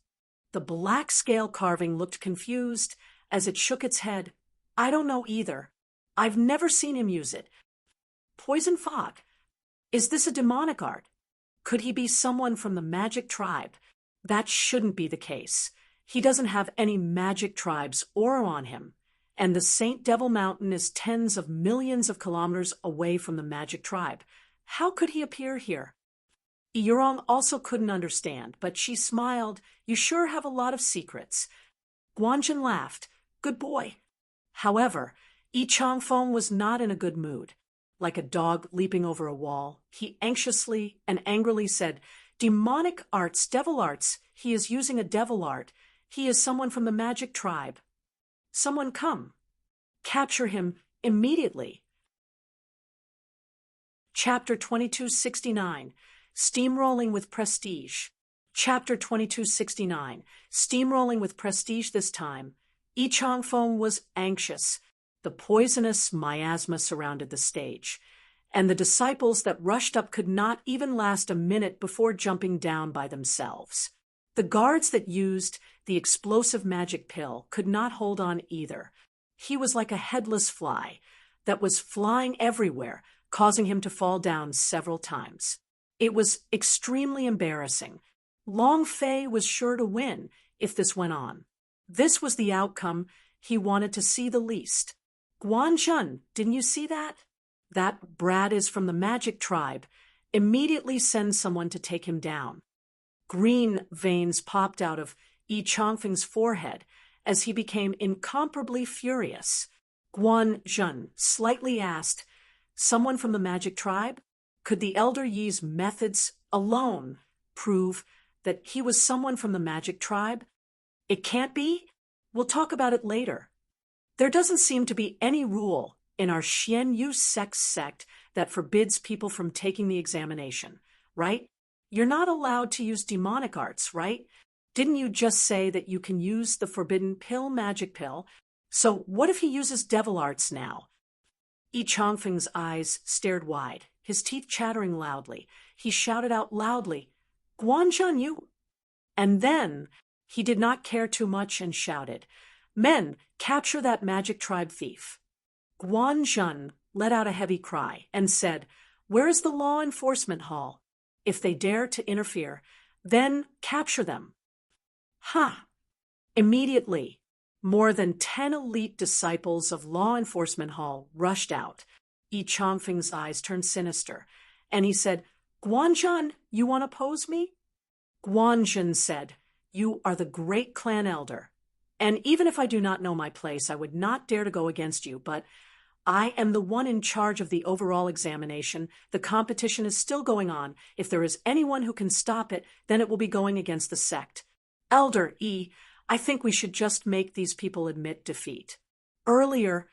The black scale carving looked confused as it shook its head. "I don't know either. I've never seen him use it. Poison fog. Is this a demonic art? Could he be someone from the magic tribe? That shouldn't be the case. He doesn't have any magic tribe's aura on him, and the Saint Devil Mountain is tens of millions of kilometers away from the magic tribe. How could he appear here? Yurong also couldn't understand, but she smiled. You sure have a lot of secrets. Guanjin laughed. Good boy. However, Yi Changfeng was not in a good mood. Like a dog leaping over a wall, he anxiously and angrily said, Demonic arts, devil arts. He is using a devil art. He is someone from the magic tribe. Someone come. Capture him immediately. Chapter 2269. Steamrolling with Prestige. Chapter 2269. Steamrolling with Prestige this time. Yi Changfeng was anxious. The poisonous miasma surrounded the stage, and the disciples that rushed up could not even last a minute before jumping down by themselves. The guards that used the explosive magic pill could not hold on either. He was like a headless fly that was flying everywhere, causing him to fall down several times. It was extremely embarrassing. Long Fei was sure to win if this went on. This was the outcome he wanted to see the least. Guanjun, didn't you see that? That brat is from the magic tribe. Immediately send someone to take him down. Green veins popped out of Yi Changfeng's forehead as he became incomparably furious. Guanjun slightly asked, Someone from the magic tribe? Could the Elder Yi's methods alone prove that he was someone from the magic tribe? It can't be? We'll talk about it later. There doesn't seem to be any rule in our Xian Yu sect that forbids people from taking the examination, right? You're not allowed to use demonic arts, right? Didn't you just say that you can use the forbidden pill, magic pill? So what if he uses devil arts now? Yi Changfeng's eyes stared wide, his teeth chattering loudly. He shouted out loudly, Guanjun, you... And then he did not care too much and shouted, Men, capture that magic tribe thief. Guanjun let out a heavy cry and said, Where is the law enforcement hall? If they dare to interfere, then capture them. Ha! Immediately, more than 10 elite disciples of law enforcement hall rushed out. Yi Changfeng's eyes turned sinister, and he said, Guanjun, you want to pose me? Guanjun said, You are the great clan elder, and even if I do not know my place, I would not dare to go against you, but I am the one in charge of the overall examination. The competition is still going on. If there is anyone who can stop it, then it will be going against the sect. Elder Yi, I think we should just make these people admit defeat. Earlier,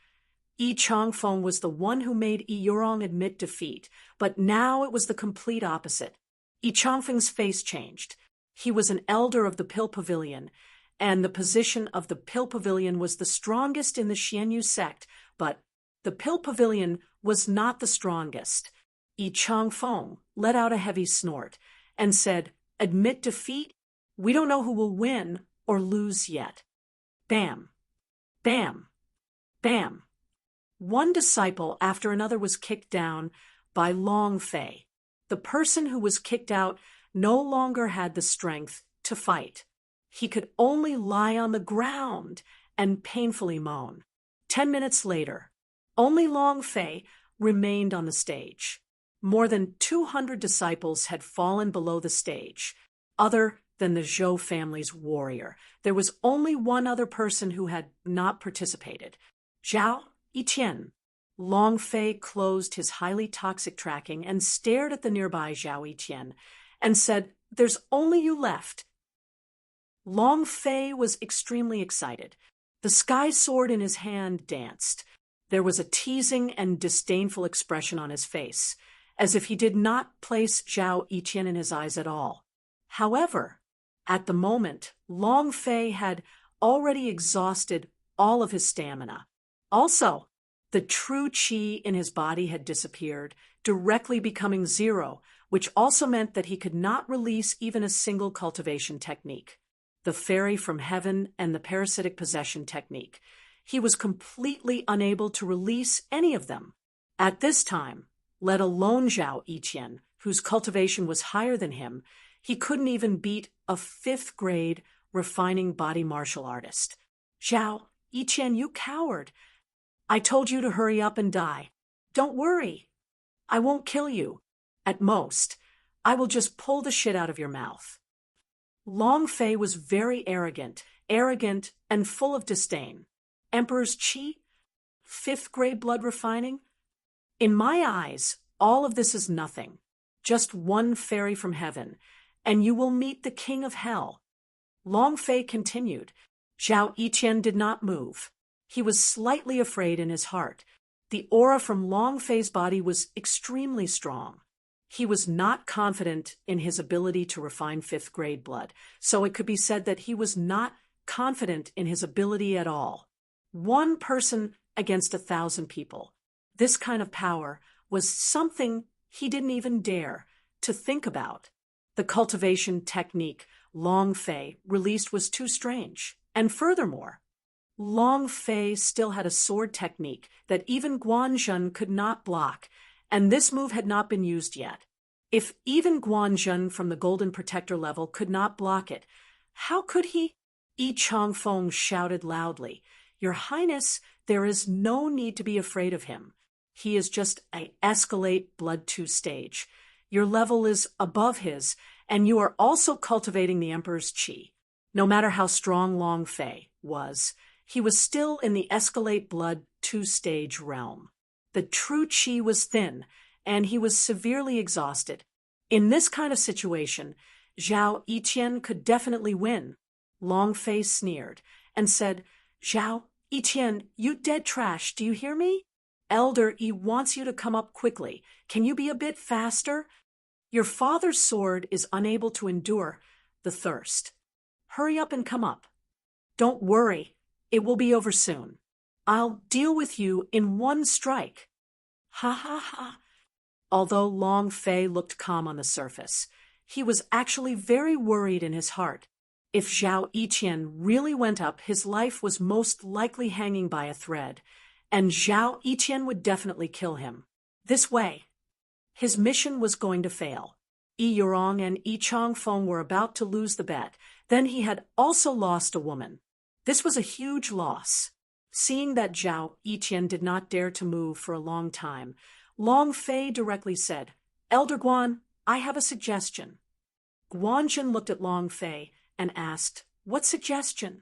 Yi Changfeng was the one who made Yi Yurong admit defeat, but now it was the complete opposite. Yi Changfeng's face changed. He was an elder of the Pill Pavilion, and the position of the Pill Pavilion was the strongest in the Xianyu sect, but the Pill Pavilion was not the strongest. Yi Changfeng let out a heavy snort and said, Admit defeat? We don't know who will win or lose yet. Bam, bam, bam. One disciple after another was kicked down by Long Fei. The person who was kicked out no longer had the strength to fight. He could only lie on the ground and painfully moan. 10 minutes later, only Long Fei remained on the stage. More than 200 disciples had fallen below the stage, other than the Zhou family's warrior. There was only one other person who had not participated. Zhao Yiqian. Long Fei closed his highly toxic tracking and stared at the nearby Zhao Yiqian and said, There's only you left. Long Fei was extremely excited. The sky sword in his hand danced. There was a teasing and disdainful expression on his face, as if he did not place Zhao Yiqian in his eyes at all. However, at the moment, Long Fei had already exhausted all of his stamina. Also, the true qi in his body had disappeared, directly becoming zero, which also meant that he could not release even a single cultivation technique. The fairy from heaven and the parasitic possession technique. He was completely unable to release any of them. At this time, let alone Zhao Yiqian, whose cultivation was higher than him. He couldn't even beat a fifth-grade refining body martial artist. Zhao Yiqian, you coward! I told you to hurry up and die. Don't worry. I won't kill you. At most, I will just pull the shit out of your mouth. Long Fei was very arrogant and full of disdain. Emperor's Qi? Fifth-grade blood refining? In my eyes, all of this is nothing. Just one fairy from heaven, and you will meet the king of hell. Long Fei continued. Zhao Yiqian did not move. He was slightly afraid in his heart. The aura from Long Fei's body was extremely strong. He was not confident in his ability to refine fifth-grade blood, so it could be said that he was not confident in his ability at all. One person against 1,000 people. This kind of power was something he didn't even dare to think about. The cultivation technique Long Fei released was too strange. And furthermore, Long Fei still had a sword technique that even Guanzhen could not block, and this move had not been used yet. If even Guanzhen from the Golden Protector level could not block it, how could he? Yi Changfeng shouted loudly, Your Highness, there is no need to be afraid of him. He is just a escalate blood 2 stage. Your level is above his, and you are also cultivating the Emperor's Qi. No matter how strong Long Fei was, he was still in the escalate blood 2 stage realm. The true Qi was thin, and he was severely exhausted. In this kind of situation, Zhao Yiqian could definitely win. Long Fei sneered and said, Zhao Yiqian, you dead trash, do you hear me? Elder Yi wants you to come up quickly. Can you be a bit faster? Your father's sword is unable to endure the thirst. Hurry up and come up. Don't worry, it will be over soon. I'll deal with you in one strike. Ha ha ha. Although Long Fei looked calm on the surface, he was actually very worried in his heart. If Zhao Yiqian really went up, his life was most likely hanging by a thread, and Zhao Yiqian would definitely kill him. This way, his mission was going to fail. Yi Yurong and Yi Changfeng were about to lose the bet. Then he had also lost a woman. This was a huge loss. Seeing that Zhao Yiqian did not dare to move for a long time, Long Fei directly said, Elder Guan, I have a suggestion. Guanzhen looked at Long Fei and asked, What suggestion?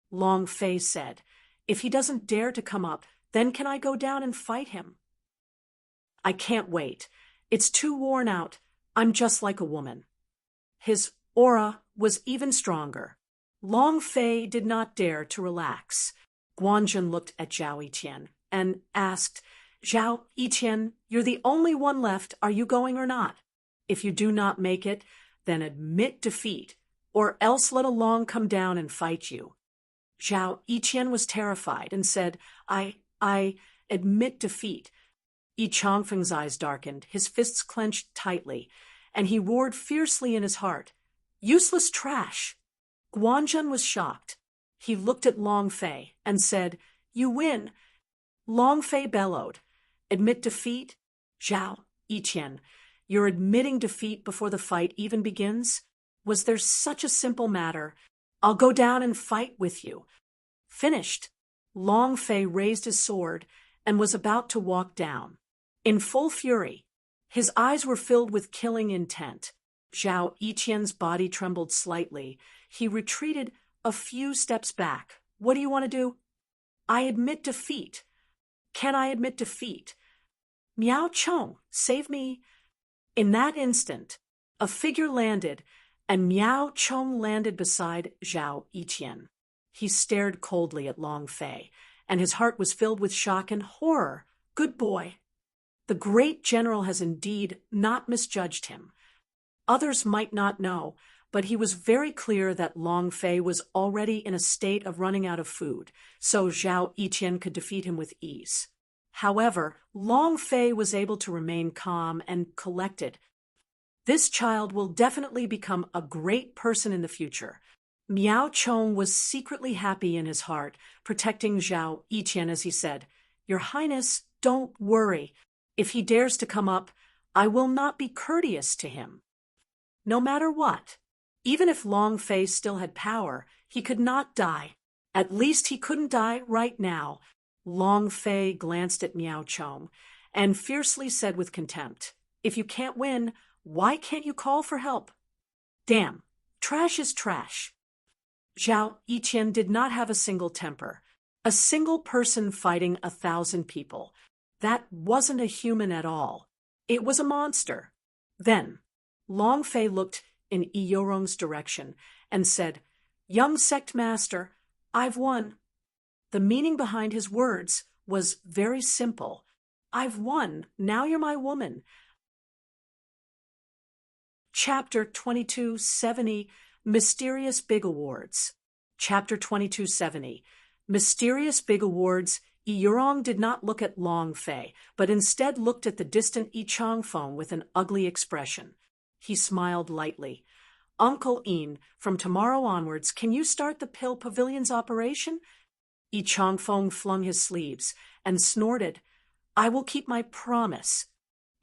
Long Fei said, If he doesn't dare to come up, then can I go down and fight him? I can't wait. It's too worn out. I'm just like a woman. His aura was even stronger. Long Fei did not dare to relax. Guanzhen looked at Zhao Yiqian and asked, Zhao Yiqian, you're the only one left. Are you going or not? If you do not make it, then admit defeat, or else let along come down and fight you. Zhao Yiqian was terrified and said, I admit defeat. Yi Changfeng's eyes darkened, his fists clenched tightly, and he roared fiercely in his heart, Useless trash! Guanzhen was shocked. He looked at Long Fei and said, You win. Long Fei bellowed, Admit defeat? Zhao Yiqian, you're admitting defeat before the fight even begins? Was there such a simple matter? I'll go down and fight with you. Finished. Long Fei raised his sword and was about to walk down. In full fury, his eyes were filled with killing intent. Zhao Yiqian's body trembled slightly. He retreated a few steps back. What do you want to do? I admit defeat. Can I admit defeat? Miao Chong, save me. In that instant, a figure landed, and Miao Chong landed beside Zhao Yiqian. He stared coldly at Long Fei, and his heart was filled with shock and horror. Good boy. The great general has indeed not misjudged him. Others might not know, but he was very clear that Long Fei was already in a state of running out of food, so Zhao Yiqian could defeat him with ease. However, Long Fei was able to remain calm and collected. This child will definitely become a great person in the future. Miao Chong was secretly happy in his heart, protecting Zhao Yiqian as he said, Your Highness, don't worry. If he dares to come up, I will not be courteous to him. No matter what. Even if Long Fei still had power, he could not die. At least he couldn't die right now. Long Fei glanced at Miao Chong and fiercely said with contempt, "If you can't win, why can't you call for help?" Damn, trash is trash. Zhao Yiqian did not have a single temper. A single person fighting 1,000 people. That wasn't a human at all. It was a monster. Then, Long Fei looked in Yorong's direction and said, "Young sect master, I've won." The meaning behind his words was very simple. I've won. Now you're my woman. Chapter 2270, Mysterious Big Awards. Chapter 2270, Mysterious Big Awards. Yorong did not look at Long Fei, but instead looked at the distant Yichang phone with an ugly expression. He smiled lightly. "Uncle Yin, from tomorrow onwards, can you start the Pill Pavilion's operation?" Yichang Feng flung his sleeves and snorted, "I will keep my promise."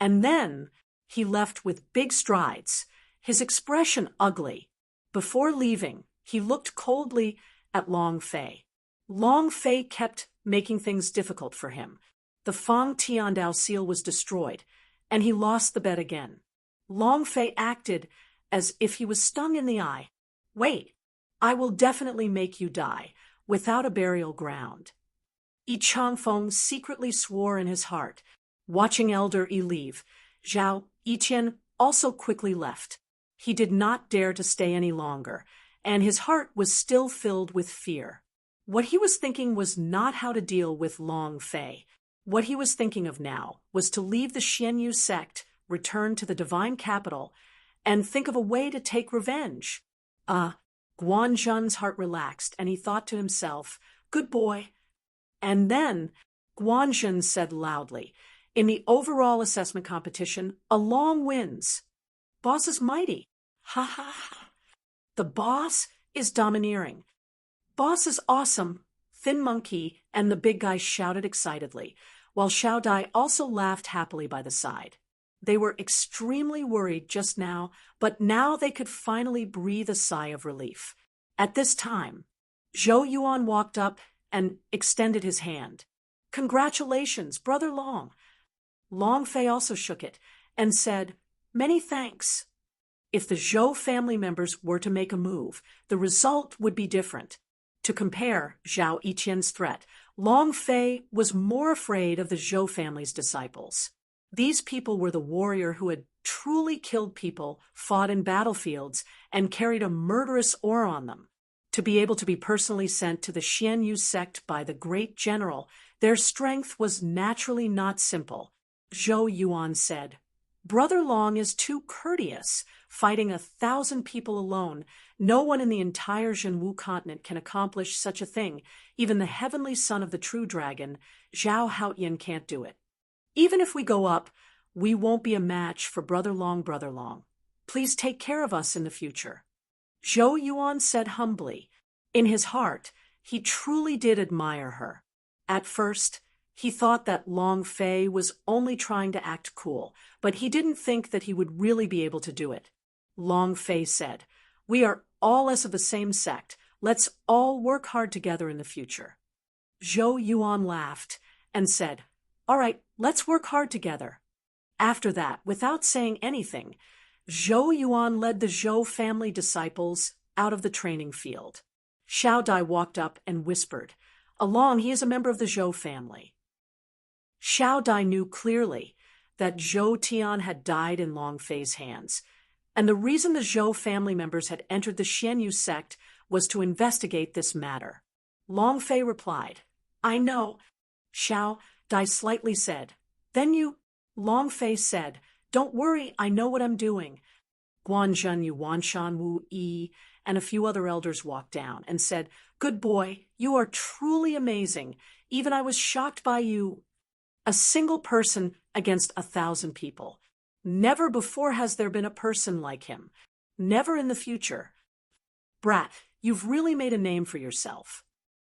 And then he left with big strides, his expression ugly. Before leaving, he looked coldly at Long Fei. Long Fei kept making things difficult for him. The Fang Tiandao seal was destroyed, and he lost the bet again. Long Fei acted as if he was stung in the eye. "Wait, I will definitely make you die, without a burial ground." Yi Changfeng secretly swore in his heart. Watching Elder Yi leave, Zhao Yiqian also quickly left. He did not dare to stay any longer, and his heart was still filled with fear. What he was thinking was not how to deal with Long Fei. What he was thinking of now was to leave the Xianyu sect, return to the divine capital, and think of a way to take revenge. Guan Zhen's heart relaxed, and he thought to himself, "Good boy." And then Guan Zhen said loudly, "In the overall assessment competition, a Long wins. Boss is mighty. Ha ha ha. The boss is domineering. Boss is awesome." Thin Monkey and the big guy shouted excitedly, while Xiao Dai also laughed happily by the side. They were extremely worried just now, but now they could finally breathe a sigh of relief. At this time, Zhou Yuan walked up and extended his hand. "Congratulations, Brother Long." Long Fei also shook it and said, "Many thanks." If the Zhou family members were to make a move, the result would be different. To compare Zhao Yiqian's threat, Long Fei was more afraid of the Zhou family's disciples. These people were the warrior who had truly killed people, fought in battlefields, and carried a murderous aura on them. To be able to be personally sent to the Xianyu sect by the great general, their strength was naturally not simple. Zhou Yuan said, "Brother Long is too courteous. Fighting 1,000 people alone, no one in the entire Zhenwu continent can accomplish such a thing. Even the heavenly son of the true dragon, Zhao Haoyan, can't do it. Even if we go up, we won't be a match for Brother Long, Brother Long. Please take care of us in the future." Zhou Yuan said humbly. In his heart, he truly did admire her. At first, he thought that Long Fei was only trying to act cool, but he didn't think that he would really be able to do it. Long Fei said, "We are all of the same sect. Let's all work hard together in the future." Zhou Yuan laughed and said, "All right, let's work hard together." After that, without saying anything, Zhou Yuan led the Zhou family disciples out of the training field. Xiao Dai walked up and whispered, "Along, he is a member of the Zhou family." Xiao Dai knew clearly that Zhou Tian had died in Long Fei's hands, and the reason the Zhou family members had entered the Xianyu sect was to investigate this matter. Long Fei replied, "I know." Xiao Dai slightly said, "Then you—" Long Fei said, "Don't worry, I know what I'm doing." Guanzhen Yuanshan Wu Yi and a few other elders walked down and said, "Good boy, you are truly amazing. Even I was shocked by you. A single person against 1,000 people. Never before has there been a person like him. Never in the future. Brat, you've really made a name for yourself."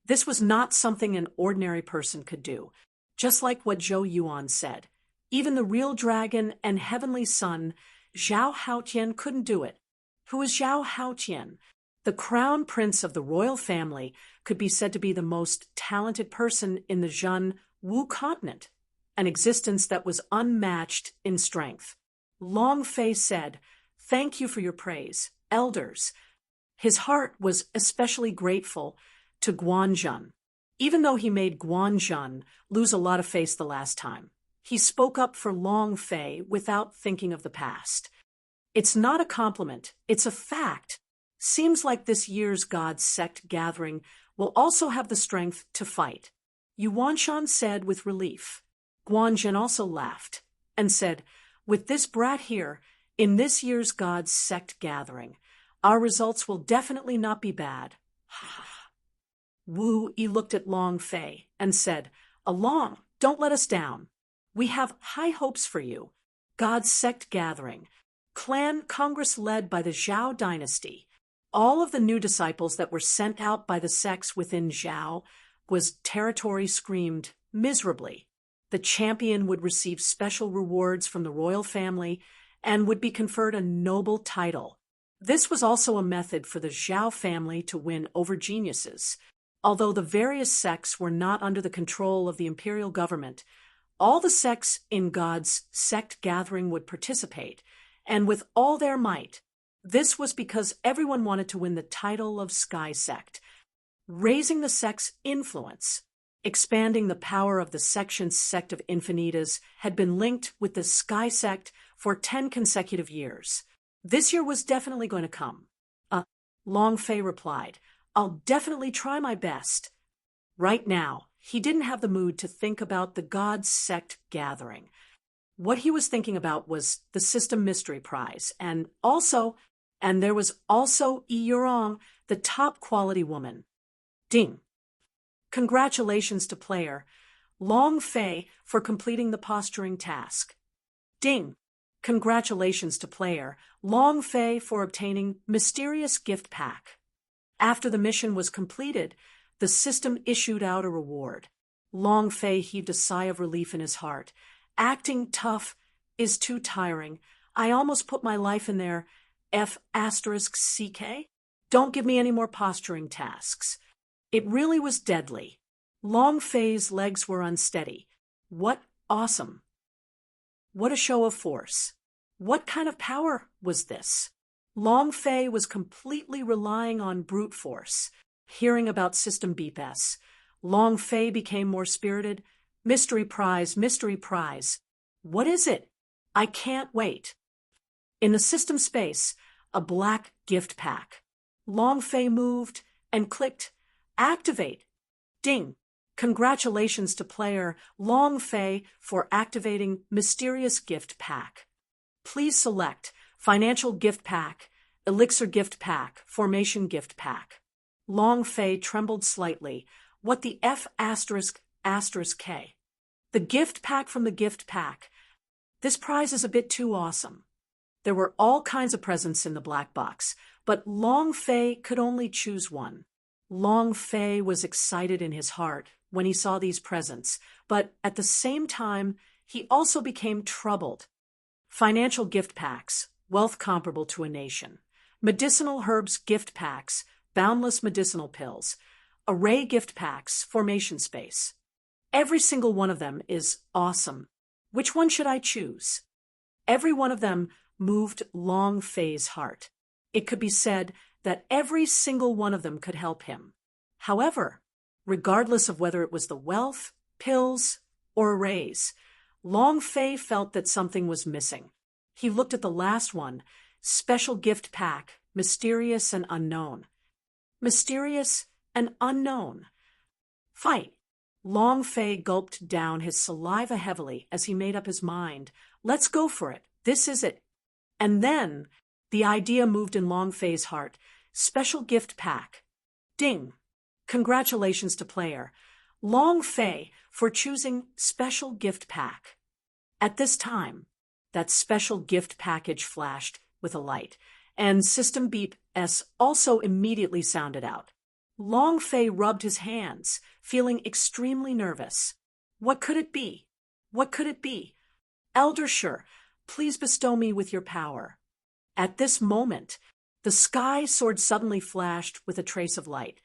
This was not something an ordinary person could do. Just like what Zhou Yuan said, Even the real dragon and heavenly son, Zhao Haotian, couldn't do it. Who was Zhao Haotian? The crown prince of the royal family could be said to be the most talented person in the Zhen Wu continent, an existence that was unmatched in strength. Long Fei said, "Thank you for your praise, elders." His heart was especially grateful to Guanzhun. Even though he made Guanzhun lose a lot of face the last time, he spoke up for Long Fei without thinking of the past. "It's not a compliment, it's a fact. Seems like this year's God's sect gathering will also have the strength to fight," Yuanshan said with relief. Guanzhun also laughed and said, "With this brat here, in this year's God's sect gathering, our results will definitely not be bad." Wu Yi looked at Long Fei and said, "Along, don't let us down. We have high hopes for you. God's sect gathering, clan congress led by the Zhao dynasty. All of the new disciples that were sent out by the sects within Zhao was territory screamed miserably. The champion would receive special rewards from the royal family and would be conferred a noble title. This was also a method for the Zhao family to win over geniuses. Although the various sects were not under the control of the imperial government, all the sects in God's sect gathering would participate, and with all their might. This was because everyone wanted to win the title of Sky Sect, raising the sect's influence. Expanding the power of the section's sect of Infinitas had been linked with the Sky Sect for 10 consecutive years. This year was definitely going to come. Long Fei replied, "I'll definitely try my best." Right now, he didn't have the mood to think about the God's sect gathering. What he was thinking about was the System Mystery Prize, and there was also Yi Yurong, the top quality woman. Ding. Congratulations to player Long Fei for completing the posturing task. Ding. Congratulations to player Long Fei for obtaining mysterious gift pack. After the mission was completed, the system issued out a reward. Long Fei heaved a sigh of relief in his heart. Acting tough is too tiring. I almost put my life in there. F*CK? Don't give me any more posturing tasks. It really was deadly. Long Fei's legs were unsteady. What awesome. What a show of force. What kind of power was this? Long Fei was completely relying on brute force. Hearing about System BPS, Long Fei became more spirited. Mystery prize, mystery prize. What is it? I can't wait. In the system space, a black gift pack. Long Fei moved and clicked, activate. Ding. Congratulations to player Long Fei for activating mysterious gift pack. Please select financial gift pack, elixir gift pack, formation gift pack. Long Fei trembled slightly. What the F***K? The gift pack from the gift pack. This prize is a bit too awesome. There were all kinds of presents in the black box, but Long Fei could only choose one. Long Fei was excited in his heart when he saw these presents, but at the same time, he also became troubled. Financial gift packs, wealth comparable to a nation. Medicinal herbs gift packs, boundless medicinal pills. Array gift packs, formation space. Every single one of them is awesome. Which one should I choose? Every one of them moved Long Fei's heart. It could be said that every single one of them could help him. However, regardless of whether it was the wealth, pills, or arrays, Long Fei felt that something was missing. He looked at the last one, special gift pack, mysterious and unknown. Mysterious and unknown. Fight. Long Fei gulped down his saliva heavily as he made up his mind. Let's go for it. This is it. And then the idea moved in Long Fei's heart. Special gift pack. Ding. Congratulations to player Long Fei for choosing special gift pack. At this time, that special gift package flashed with a light, and System Beep S also immediately sounded out. Long Fei rubbed his hands, feeling extremely nervous. What could it be? What could it be? Eldersher, please bestow me with your power. At this moment, the sky sword suddenly flashed with a trace of light.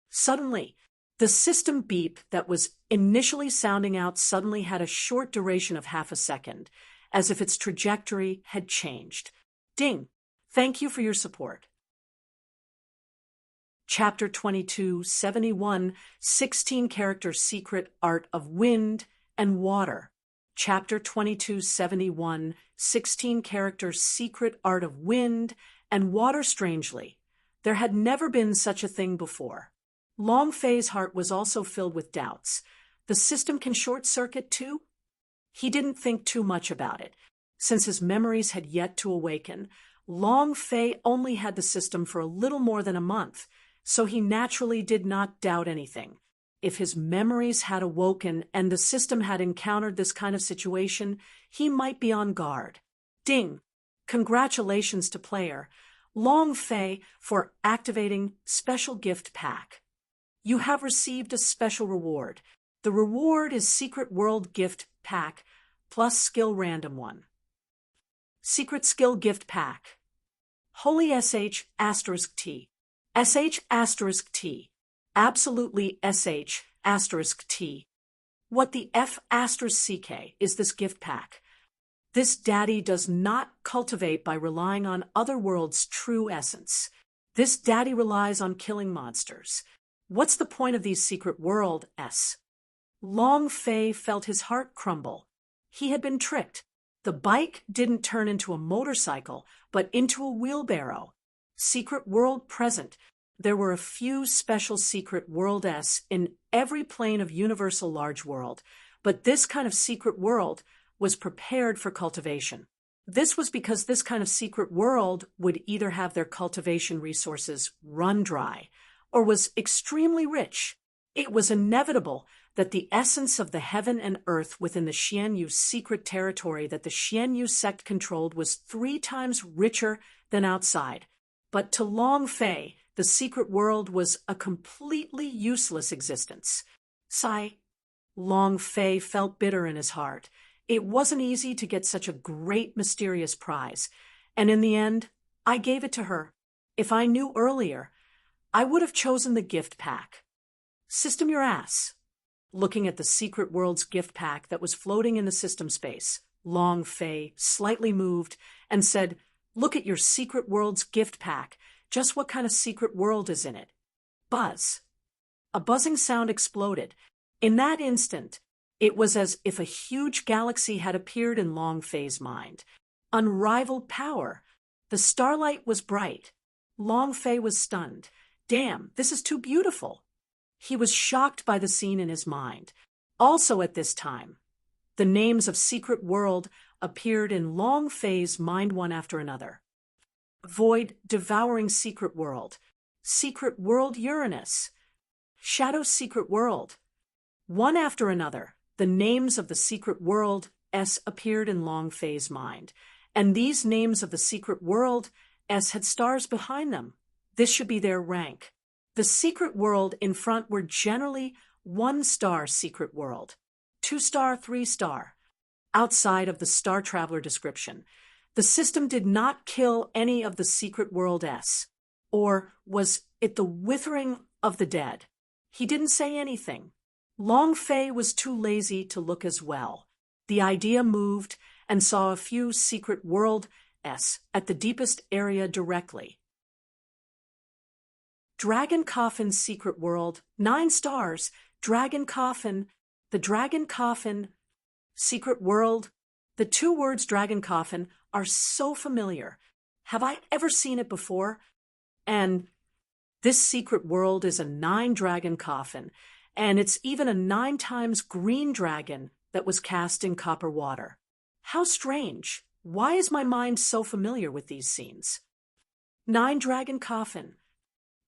Suddenly, the system beep that was initially sounding out suddenly had a short duration of half a second, as if its trajectory had changed. Ding! Thank you for your support. Chapter 22, 71, 16-character secret art of wind and water. Chapter 22, 71, 16-character secret art of wind and water. Strangely, there had never been such a thing before. Long Fei's heart was also filled with doubts. The system can short-circuit too? He didn't think too much about it. Since his memories had yet to awaken, Long Fei only had the system for a little more than a month, so he naturally did not doubt anything. If his memories had awoken and the system had encountered this kind of situation, he might be on guard. Ding! Congratulations to player Long Fei for activating Special Gift Pack. You have received a special reward. The reward is Secret World Gift Pack plus Skill Random 1. Secret Skill Gift Pack. Holy SH asterisk T. SH asterisk T. Absolutely SH asterisk T. What the F asterisk CK is this gift pack? This daddy does not cultivate by relying on other worlds' true essence. This daddy relies on killing monsters. What's the point of these secret world S? Long Fei felt his heart crumble. He had been tricked. The bike didn't turn into a motorcycle, but into a wheelbarrow. Secret world present. There were a few special secret world S in every plane of universal large world, but this kind of secret world was prepared for cultivation. This was because this kind of secret world would either have their cultivation resources run dry or was extremely rich. It was inevitable that the essence of the heaven and earth within the Xianyu secret territory that the Xianyu sect controlled was 3 times richer than outside. But to Long Fei, the secret world was a completely useless existence. Sigh. Long Fei felt bitter in his heart. It wasn't easy to get such a great mysterious prize, and in the end, I gave it to her. If I knew earlier, I would have chosen the gift pack. System your ass. Looking at the secret world's gift pack that was floating in the system space, Long Fei slightly moved and said, "Look at your secret world's gift pack. Just what kind of secret world is in it?" Buzz. A buzzing sound exploded. In that instant, it was as if a huge galaxy had appeared in Long Fei's mind. Unrivaled power. The starlight was bright. Long Fei was stunned. Damn, this is too beautiful. He was shocked by the scene in his mind. Also at this time, the names of Secret World appeared in Long Fei's mind one after another. Void devouring Secret World. Secret World Uranus. Shadow Secret World. One after another, the names of the Secret World S appeared in Long Fei's mind. And these names of the Secret World S had stars behind them. This should be their rank. The secret world in front were generally 1-star secret world, 2-star, 3-star. Outside of the Star Traveler description, the system did not kill any of the secret world S. Or was it the withering of the dead? He didn't say anything. Long Fei was too lazy to look as well. The idea moved and saw a few secret world S at the deepest area directly. Dragon Coffin Secret World, 9 stars, Dragon Coffin, the Dragon Coffin, Secret World. The 2 words Dragon Coffin are so familiar. Have I ever seen it before? And this secret world is a 9 dragon coffin, and it's even a 9 times green dragon that was cast in copper water. How strange. Why is my mind so familiar with these scenes? 9 dragon coffin.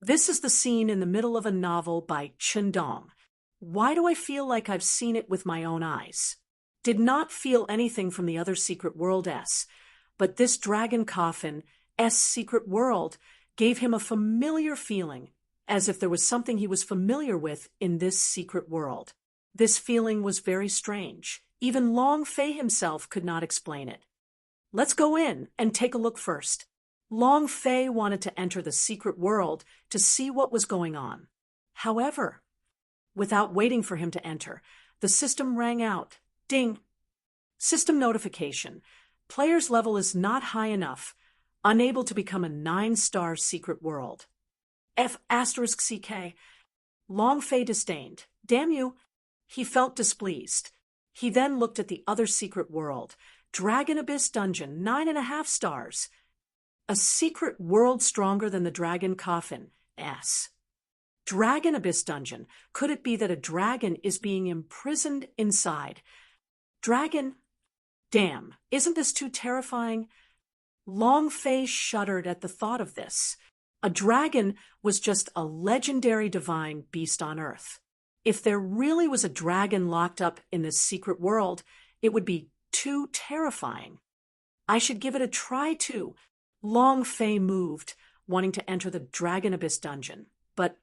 This is the scene in the middle of a novel by Chen Dong. Why do I feel like I've seen it with my own eyes? Did not feel anything from the other secret world S, but this dragon coffin S secret world gave him a familiar feeling, as if there was something he was familiar with in this secret world. This feeling was very strange. Even Long Fei himself could not explain it. Let's go in and take a look first. Long Fei wanted to enter the secret world to see what was going on. However, without waiting for him to enter, the system rang out. Ding! System notification. Player's level is not high enough. Unable to become a 9-star secret world. F***CK. Long Fei disdained. Damn you! He felt displeased. He then looked at the other secret world. Dragon Abyss Dungeon, 9.5 stars. A secret world stronger than the Dragon Coffin. S. Dragon Abyss Dungeon. Could it be that a dragon is being imprisoned inside? Dragon? Damn, isn't this too terrifying? Long Fei shuddered at the thought of this. A dragon was just a legendary divine beast on Earth. If there really was a dragon locked up in this secret world, it would be too terrifying. I should give it a try too. Long Fei moved, wanting to enter the Dragon Abyss Dungeon. But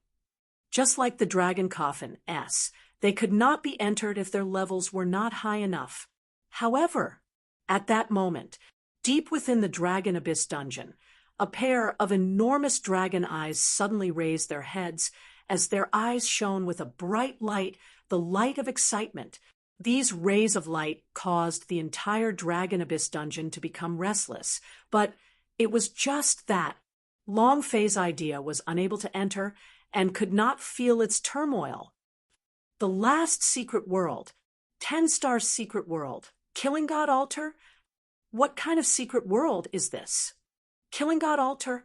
just like the Dragon Coffin, S, they could not be entered if their levels were not high enough. However, at that moment, deep within the Dragon Abyss Dungeon, a pair of enormous dragon eyes suddenly raised their heads as their eyes shone with a bright light, the light of excitement. These rays of light caused the entire Dragon Abyss Dungeon to become restless, but it was just that. Long Fei's idea was unable to enter and could not feel its turmoil. The last secret world, 10-star secret world, Killing God Altar? What kind of secret world is this? Killing God Altar?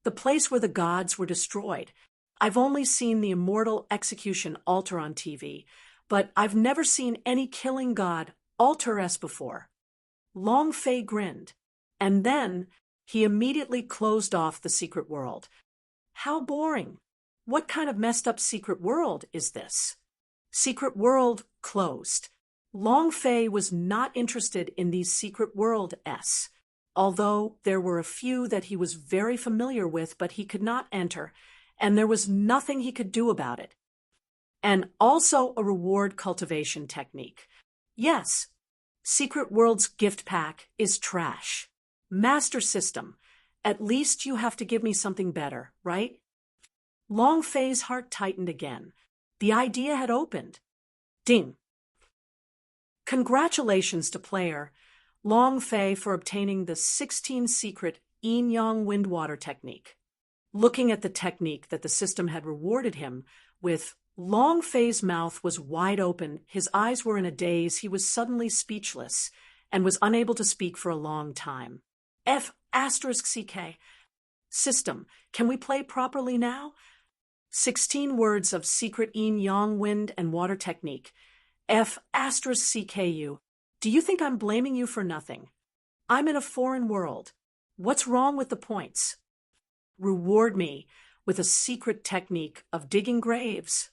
The place where the gods were destroyed. I've only seen the immortal execution altar on TV, but I've never seen any killing god altar-esque before. Long Fei grinned, and then he immediately closed off the secret world. How boring. What kind of messed up secret world is this? Secret world closed. Long Fei was not interested in these secret worlds, although there were a few that he was very familiar with, but he could not enter, and there was nothing he could do about it. And also a reward cultivation technique. Yes, Secret World's gift pack is trash. Master system. At least you have to give me something better, right? Long Fei's heart tightened again. The idea had opened. Ding. Congratulations to player Long Fei for obtaining the 16 secret Yin-Yang Wind-Water technique. Looking at the technique that the system had rewarded him with, Long Fei's mouth was wide open, his eyes were in a daze, he was suddenly speechless, and was unable to speak for a long time. F***CK. System, can we play properly now? 16 words of secret Yin-Yang Wind and Water technique. F***CKU. Do you think I'm blaming you for nothing? I'm in a foreign world. What's wrong with the points? Reward me with a secret technique of digging graves.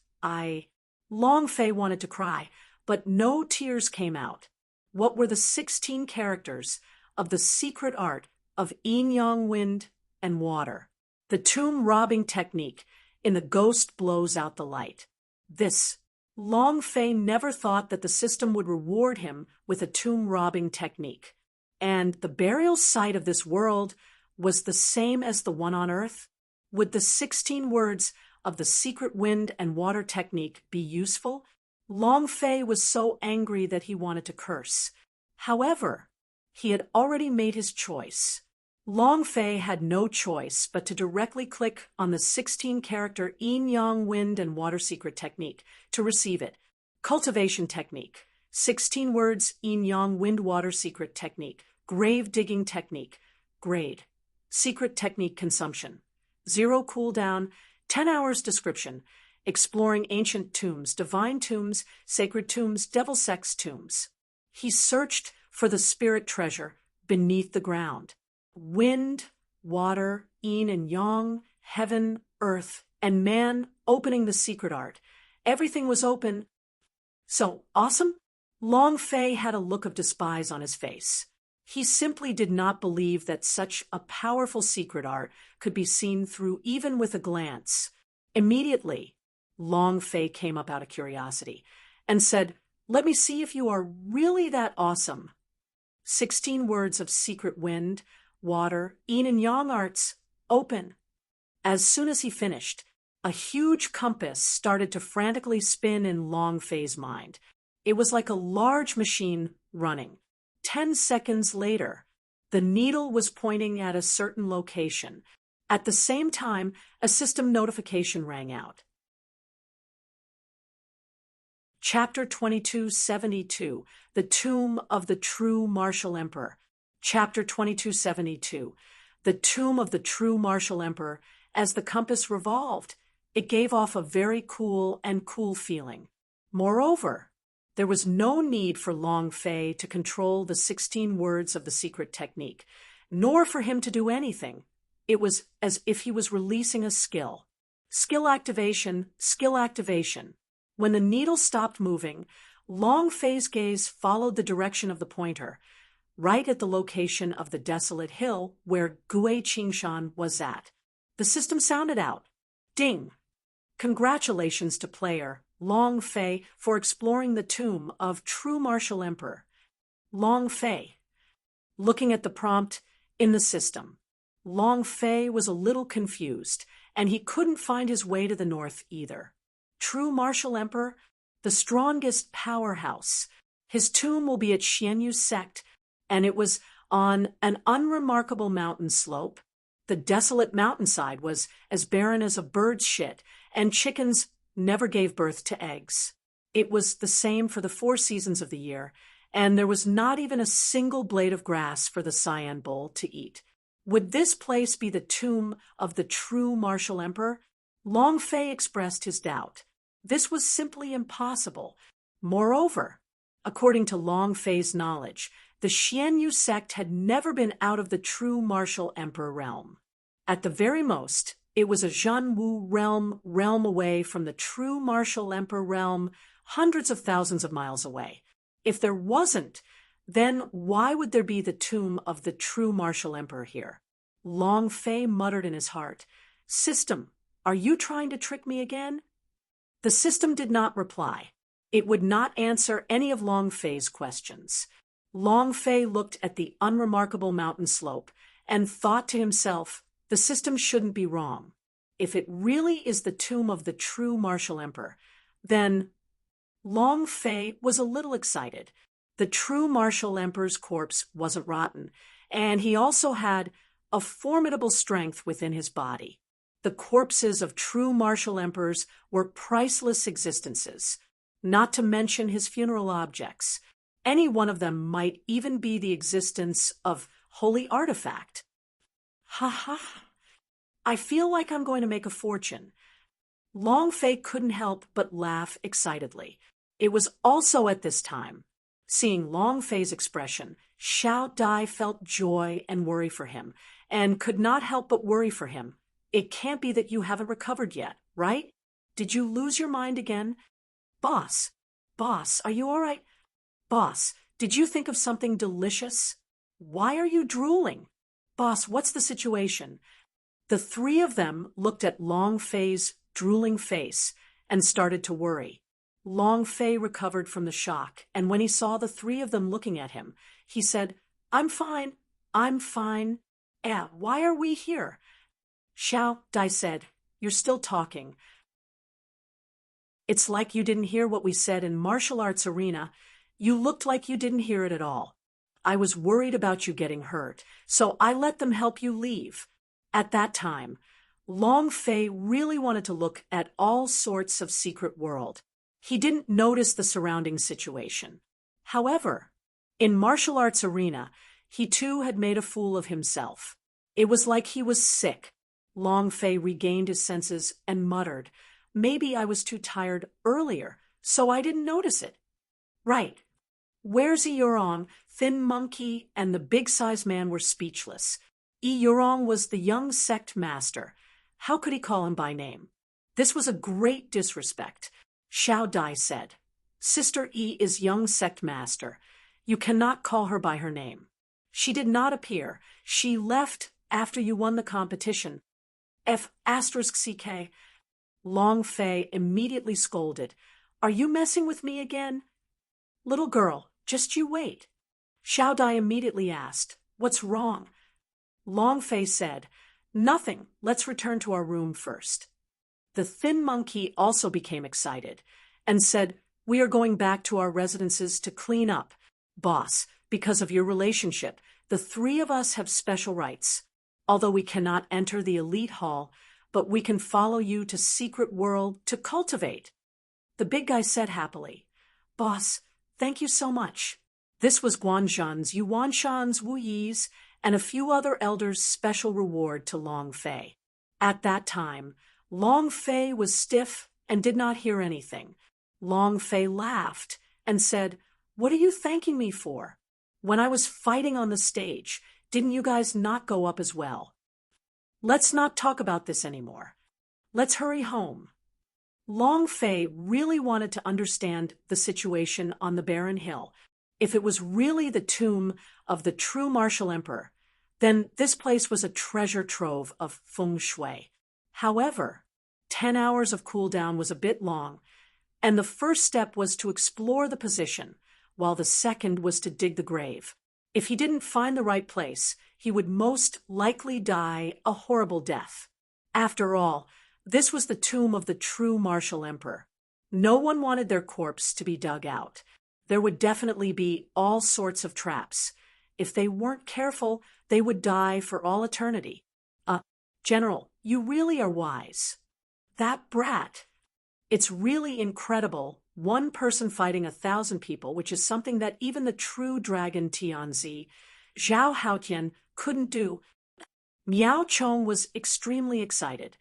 Long Fei wanted to cry, but no tears came out. What were the 16 characters of the secret art of Yin-Yang Wind and Water? The tomb robbing technique in the ghost blows out the light. This, Long Fei never thought that the system would reward him with a tomb robbing technique. And the burial site of this world was the same as the one on Earth? Would the 16 words of the secret wind and water technique be useful? Long Fei was so angry that he wanted to curse. However, he had already made his choice. Long Fei had no choice but to directly click on the 16-character Yin-Yang Wind and Water secret technique to receive it. Cultivation technique. 16 words Yin-Yang Wind Water secret technique. Grave digging technique. Grade. Secret technique consumption. 0 cooldown. 10 hours description. Exploring ancient tombs, divine tombs, sacred tombs, devil sex tombs. He searched for the spirit treasure beneath the ground. Wind, water, yin and yang, heaven, earth, and man opening the secret art. Everything was open. So awesome? Long Fei had a look of despise on his face. He simply did not believe that such a powerful secret art could be seen through even with a glance. Immediately, Long Fei came up out of curiosity, and said, "Let me see if you are really that awesome." 16 words of secret wind, water, yin and yang arts, open. As soon as he finished, a huge compass started to frantically spin in Long Fei's mind. It was like a large machine running. 10 seconds later, the needle was pointing at a certain location. At the same time, a system notification rang out. Chapter 2272, The Tomb of the True Martial Emperor. Chapter 2272, The Tomb of the True Martial Emperor. As the compass revolved, it gave off a very cool feeling. Moreover, there was no need for Long Fei to control the 16 words of the secret technique, nor for him to do anything. It was as if he was releasing a skill. Skill activation, skill activation. When the needle stopped moving, Long Fei's gaze followed the direction of the pointer, right at the location of the desolate hill where Gue Qingshan was at. The system sounded out. Ding! Congratulations to player Long Fei for exploring the tomb of True Martial Emperor. Long Fei. Looking at the prompt in the system, Long Fei was a little confused, and he couldn't find his way to the north either. True Martial Emperor, the strongest powerhouse. His tomb will be at Xianyu sect, and it was on an unremarkable mountain slope. The desolate mountainside was as barren as a bird's shit, and chickens never gave birth to eggs. It was the same for the 4 seasons of the year, and there was not even a single blade of grass for the Cyan Bull to eat. Would this place be the tomb of the true martial emperor? Long Fei expressed his doubt. This was simply impossible. Moreover, according to Long Fei's knowledge, the Xianyu sect had never been out of the true martial emperor realm. At the very most, it was a Zhanwu realm away from the true martial emperor realm, hundreds of thousands of miles away. If there wasn't, then why would there be the tomb of the true martial emperor here? Long Fei muttered in his heart, "System, are you trying to trick me again?" The system did not reply. It would not answer any of Long Fei's questions. Long Fei looked at the unremarkable mountain slope and thought to himself, the system shouldn't be wrong. If it really is the tomb of the true martial emperor, then Long Fei was a little excited. The true martial emperor's corpse wasn't rotten, and he also had a formidable strength within his body. The corpses of true martial emperors were priceless existences, not to mention his funeral objects. Any one of them might even be the existence of holy artifact. Ha ha! I feel like I'm going to make a fortune. Long Fei couldn't help but laugh excitedly. It was also at this time. Seeing Long Fei's expression, Xiao Dai felt joy and worry for him, and could not help but worry for him. It can't be that you haven't recovered yet, right? Did you lose your mind again? Boss, are you all right? Boss, did you think of something delicious? Why are you drooling? Boss, what's the situation? The 3 of them looked at Long Fei's drooling face and started to worry. Long Fei recovered from the shock, and when he saw the 3 of them looking at him, he said, I'm fine. Why are we here? Xiao Dai said, You're still talking. It's like you didn't hear what we said in martial arts arena. You looked like you didn't hear it at all. I was worried about you getting hurt, so I let them help you leave. At that time, Long Fei really wanted to look at all sorts of secret world. He didn't notice the surrounding situation. However, in martial arts arena, he too had made a fool of himself. It was like he was sick. Long Fei regained his senses and muttered, Maybe I was too tired earlier, so I didn't notice it. Right. Where's Yurong, Thin Monkey, and the big-sized man were speechless. Yurong was the young sect master. How could he call him by name? This was a great disrespect. Xiao Dai said, Sister E is young sect master. You cannot call her by her name. She did not appear. She left after you won the competition. F***CK. Long Fei immediately scolded. Are you messing with me again? Little girl, just you wait. Xiao Dai immediately asked, What's wrong? Long Fei said, Nothing, let's return to our room first. The thin monkey also became excited and said, We are going back to our residences to clean up. Boss, because of your relationship, the three of us have special rights. Although we cannot enter the elite hall, but we can follow you to secret world to cultivate. The big guy said happily, Boss, thank you so much. This was Guanzhan's, Yuanshan's, Wu Yi's, and a few other elders' special reward to Long Fei. At that time, Long Fei was stiff and did not hear anything. Long Fei laughed and said, What are you thanking me for? When I was fighting on the stage, didn't you guys not go up as well? Let's not talk about this anymore. Let's hurry home. Long Fei really wanted to understand the situation on the barren hill. If it was really the tomb of the true martial emperor, then this place was a treasure trove of feng shui. However, 10 hours of cooldown was a bit long, and the first step was to explore the position, while the second was to dig the grave. If he didn't find the right place, he would most likely die a horrible death. After all, this was the tomb of the true martial emperor. No one wanted their corpse to be dug out. There would definitely be all sorts of traps. If they weren't careful, they would die for all eternity. General, you really are wise. That brat. It's really incredible. One person fighting 1,000 people, which is something that even the true dragon Tianzi, Zhao Haotian, couldn't do. Miao Chong was extremely excited.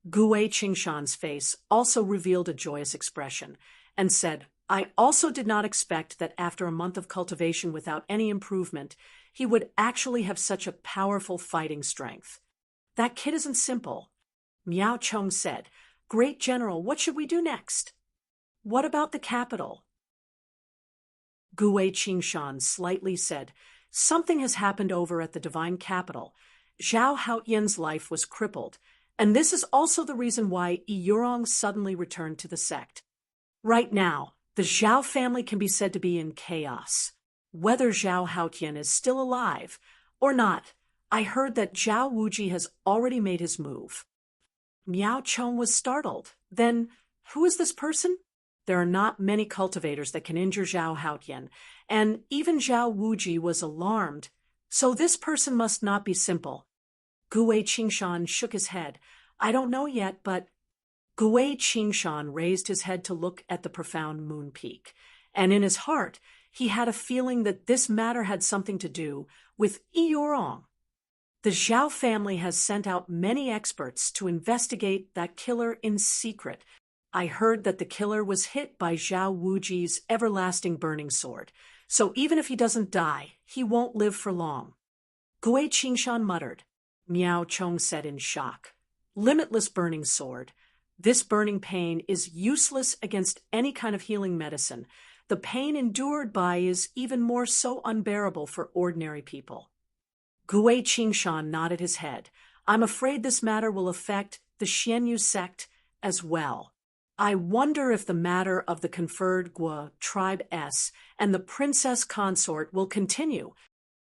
Gue Qingshan's face also revealed a joyous expression and said, I also did not expect that after a month of cultivation without any improvement, he would actually have such a powerful fighting strength. That kid isn't simple. Miao Chong said, Great General, what should we do next? What about the capital? Gue Qingshan slightly said, Something has happened over at the divine capital. Zhao Haotian's life was crippled, and this is also the reason why Yurong suddenly returned to the sect. Right now, the Zhao family can be said to be in chaos. Whether Zhao Haotian is still alive or not, I heard that Zhao Wuji has already made his move. Miao Chong was startled. Then, who is this person? There are not many cultivators that can injure Zhao Haotian, and even Zhao Wuji was alarmed. So this person must not be simple. Gue Qingshan shook his head. I don't know yet, but... Gue Qingshan raised his head to look at the profound moon peak, and in his heart, he had a feeling that this matter had something to do with Yurong. The Zhao family has sent out many experts to investigate that killer in secret. I heard that the killer was hit by Zhao Wuji's everlasting burning sword, so even if he doesn't die, he won't live for long. Gue Qingshan muttered. Miao Chong said in shock. Limitless burning sword. This burning pain is useless against any kind of healing medicine. The pain endured by is even more so unbearable for ordinary people. Gue Qingshan nodded his head. I'm afraid this matter will affect the Xianyu sect as well. I wonder if the matter of the conferred Gue tribe S and the princess consort will continue.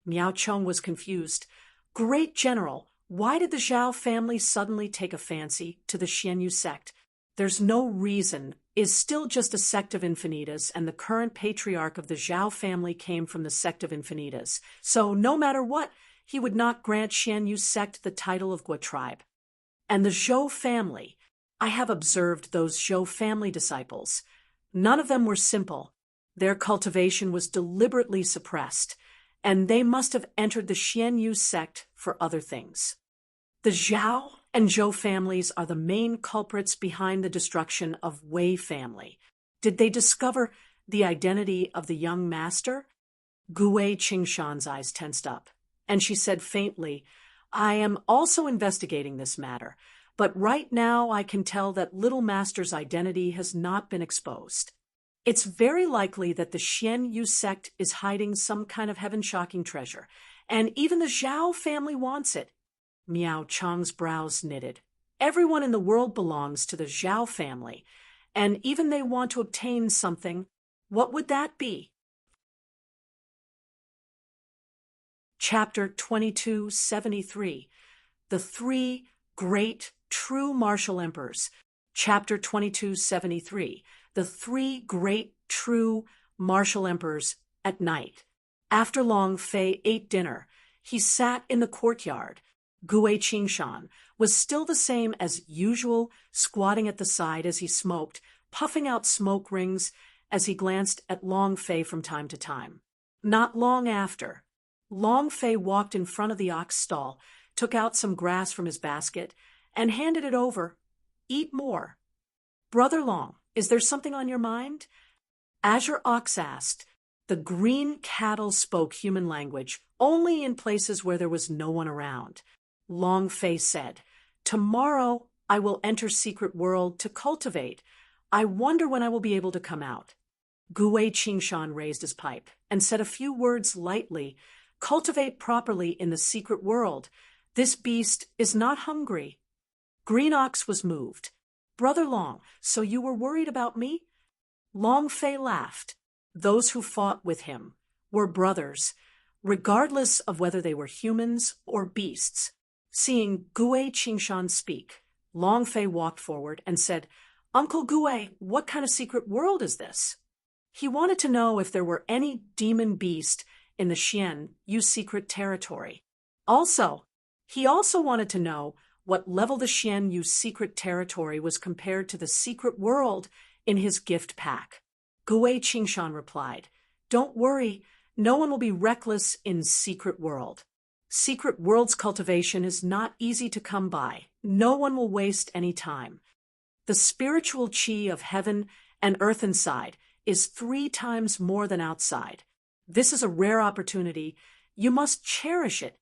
Miao Chong was confused. Great General, why did the Zhao family suddenly take a fancy to the Xianyu sect? There's no reason. Is still just a sect of Infinitas, and the current patriarch of the Zhao family came from the sect of Infinitas. So no matter what, he would not grant Xianyu sect the title of Gue tribe. And the Zhou family, I have observed those Zhou family disciples. None of them were simple. Their cultivation was deliberately suppressed, and they must have entered the Xianyu sect for other things. The Zhao and Zhou families are the main culprits behind the destruction of Wei family. Did they discover the identity of the young master? Gue Qingshan's eyes tensed up, and she said faintly, I am also investigating this matter, but right now I can tell that Little Master's identity has not been exposed. It's very likely that the Xianyu sect is hiding some kind of heaven-shocking treasure, and even the Zhao family wants it. Miao Chong's brows knitted. Everyone in the world belongs to the Zhao family, and even they want to obtain something, what would that be? Chapter 2273, The Three Great True Martial Emperors. Chapter 2273, The Three Great True Martial Emperors at night. After Long Fei ate dinner, he sat in the courtyard. Gue Qingshan was still the same as usual, squatting at the side as he smoked, puffing out smoke rings as he glanced at Long Fei from time to time. Not long after, Long Fei walked in front of the ox stall, took out some grass from his basket, and handed it over. Eat more. Brother Long, is there something on your mind? Azure Ox asked. The green cattle spoke human language, only in places where there was no one around. Long Fei said, Tomorrow I will enter Secret World to cultivate. I wonder when I will be able to come out. Gue Qingshan raised his pipe and said a few words lightly. Cultivate properly in the secret world. This beast is not hungry. Green Ox was moved. Brother Long, so you were worried about me? Long Fei laughed. Those who fought with him were brothers, regardless of whether they were humans or beasts. Seeing Gue Qingshan speak, Long Fei walked forward and said, Uncle Gue, what kind of secret world is this? He wanted to know if there were any demon beast in the Xian Yu secret territory. He also wanted to know what level the Xian Yu secret territory was compared to the secret world in his gift pack. Gue Qingshan replied, Don't worry, no one will be reckless in Secret World. Secret World's cultivation is not easy to come by. No one will waste any time. The spiritual chi of heaven and earth inside is 3 times more than outside. This is a rare opportunity. You must cherish it.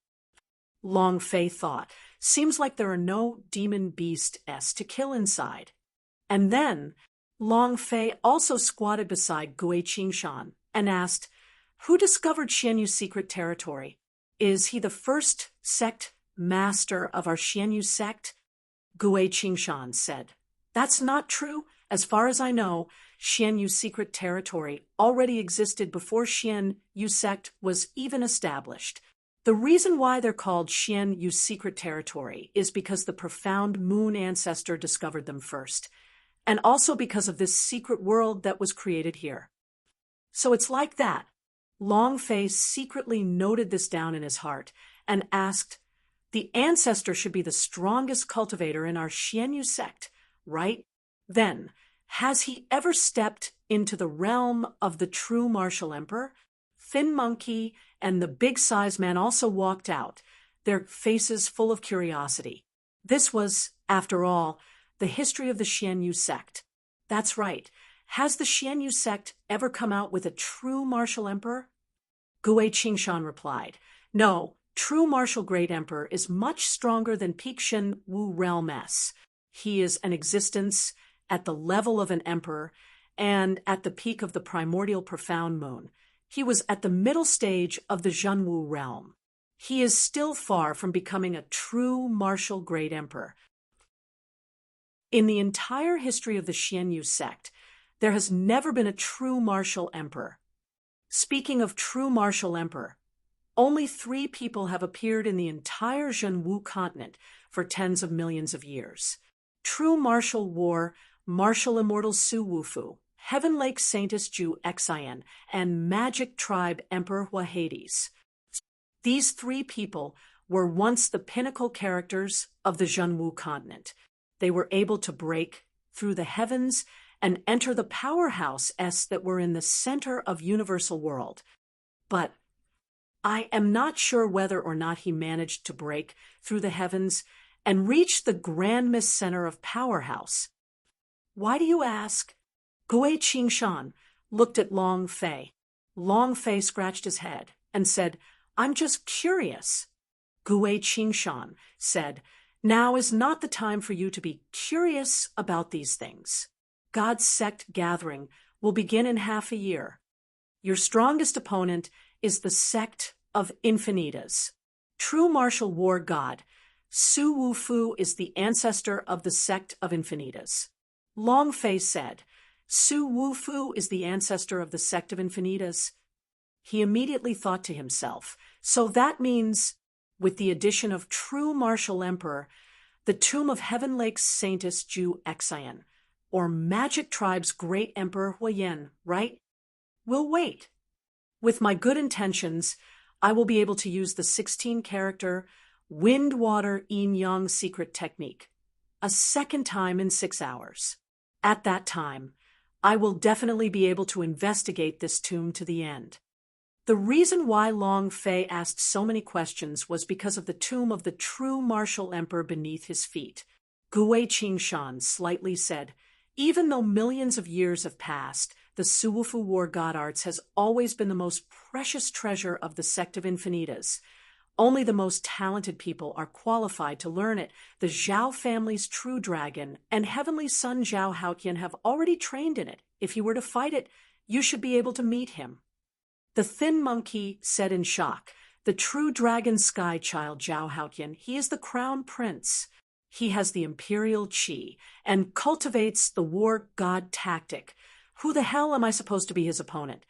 Long Fei thought, seems like there are no demon beasts to kill inside. And then Long Fei also squatted beside Gue Qingshan and asked, Who discovered Xianyu secret territory? Is he the first sect master of our Xianyu sect? Gue Qingshan said, That's not true. As far as I know, Xianyu secret territory already existed before Xianyu sect was even established. The reason why they're called Xianyu secret territory is because the profound moon ancestor discovered them first, and also because of this secret world that was created here. So it's like that. Long Fei secretly noted this down in his heart and asked, The ancestor should be the strongest cultivator in our Xianyu sect, right? Then, has he ever stepped into the realm of the true martial emperor? Thin Monkey and the big-sized man also walked out, their faces full of curiosity. This was, after all, the history of the Xianyu sect. That's right. Has the Xianyu sect ever come out with a true martial emperor? Gue Qingshan replied, No, true martial great emperor is much stronger than Pixin Wu Realm S. He is an existence at the level of an emperor and at the peak of the primordial profound moon. He was at the middle stage of the Zhenwu realm. He is still far from becoming a true martial great emperor. In the entire history of the Xianyu sect, there has never been a true martial emperor. Speaking of true martial emperor, only 3 people have appeared in the entire Zhenwu continent for tens of millions of years. True martial war, martial immortal Su Wufu, Heaven Lake Saintess Ju Xian, and Magic Tribe Emperor Hua Hades. These 3 people were once the pinnacle characters of the Zhenwu continent. They were able to break through the heavens and enter the powerhouses that were in the center of universal world. But I am not sure whether or not he managed to break through the heavens and reach the grand mist center of powerhouse. Why do you ask? Gue Qingshan looked at Long Fei. Long Fei scratched his head and said, I'm just curious. Gue Qingshan said, Now is not the time for you to be curious about these things. God's sect gathering will begin in half a year. Your strongest opponent is the sect of Infinitas. True martial war god, Su Wufu is the ancestor of the sect of Infinitas. Long Fei said, Su Wufu is the ancestor of the sect of Infinitas. He immediately thought to himself, so that means, with the addition of true martial emperor, the tomb of Heaven Lake's Saintess Ju Xian, or Magic Tribe's great emperor Huayan, right? We'll wait. With my good intentions, I will be able to use the 16-character Wind Water Yin Yang secret technique a second time in 6 hours. At that time, I will definitely be able to investigate this tomb to the end. The reason why Long Fei asked so many questions was because of the tomb of the true martial emperor beneath his feet. Gui Qingshan slightly said, even though millions of years have passed, the Suwufu War God Arts has always been the most precious treasure of the sect of Infinitas. Only the most talented people are qualified to learn it. The Zhao family's true dragon and heavenly son Zhao Haotian have already trained in it. If you were to fight it, you should be able to meet him. The thin monkey said in shock, the true dragon sky child Zhao Haotian, he is the crown prince. He has the imperial chi and cultivates the war god tactic. Who the hell am I supposed to be his opponent?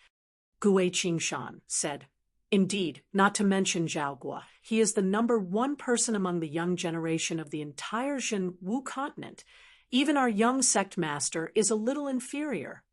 Gui Qingshan said, indeed, not to mention Zhao Guo. He is the #1 person among the young generation of the entire Jin Wu continent. Even our young sect master is a little inferior.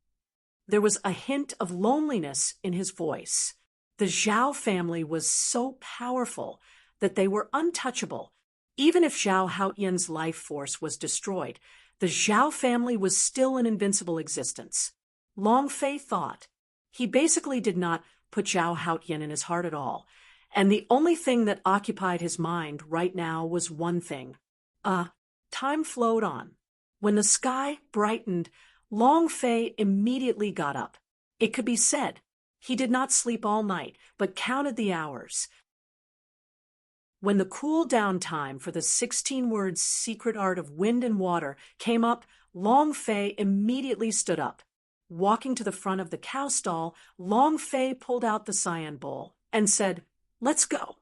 There was a hint of loneliness in his voice. The Zhao family was so powerful that they were untouchable. Even if Zhao Haotian's life force was destroyed, the Zhao family was still an invincible existence. Long Fei thought. He basically did not put Zhao Haotian in his heart at all, and the only thing that occupied his mind right now was one thing. Time flowed on. When the sky brightened, Long Fei immediately got up. It could be said, he did not sleep all night, but counted the hours. When the cool-down time for the 16-word secret art of wind and water came up, Long Fei immediately stood up. Walking to the front of the cow stall, Long Fei pulled out the cyan bowl and said, let's go.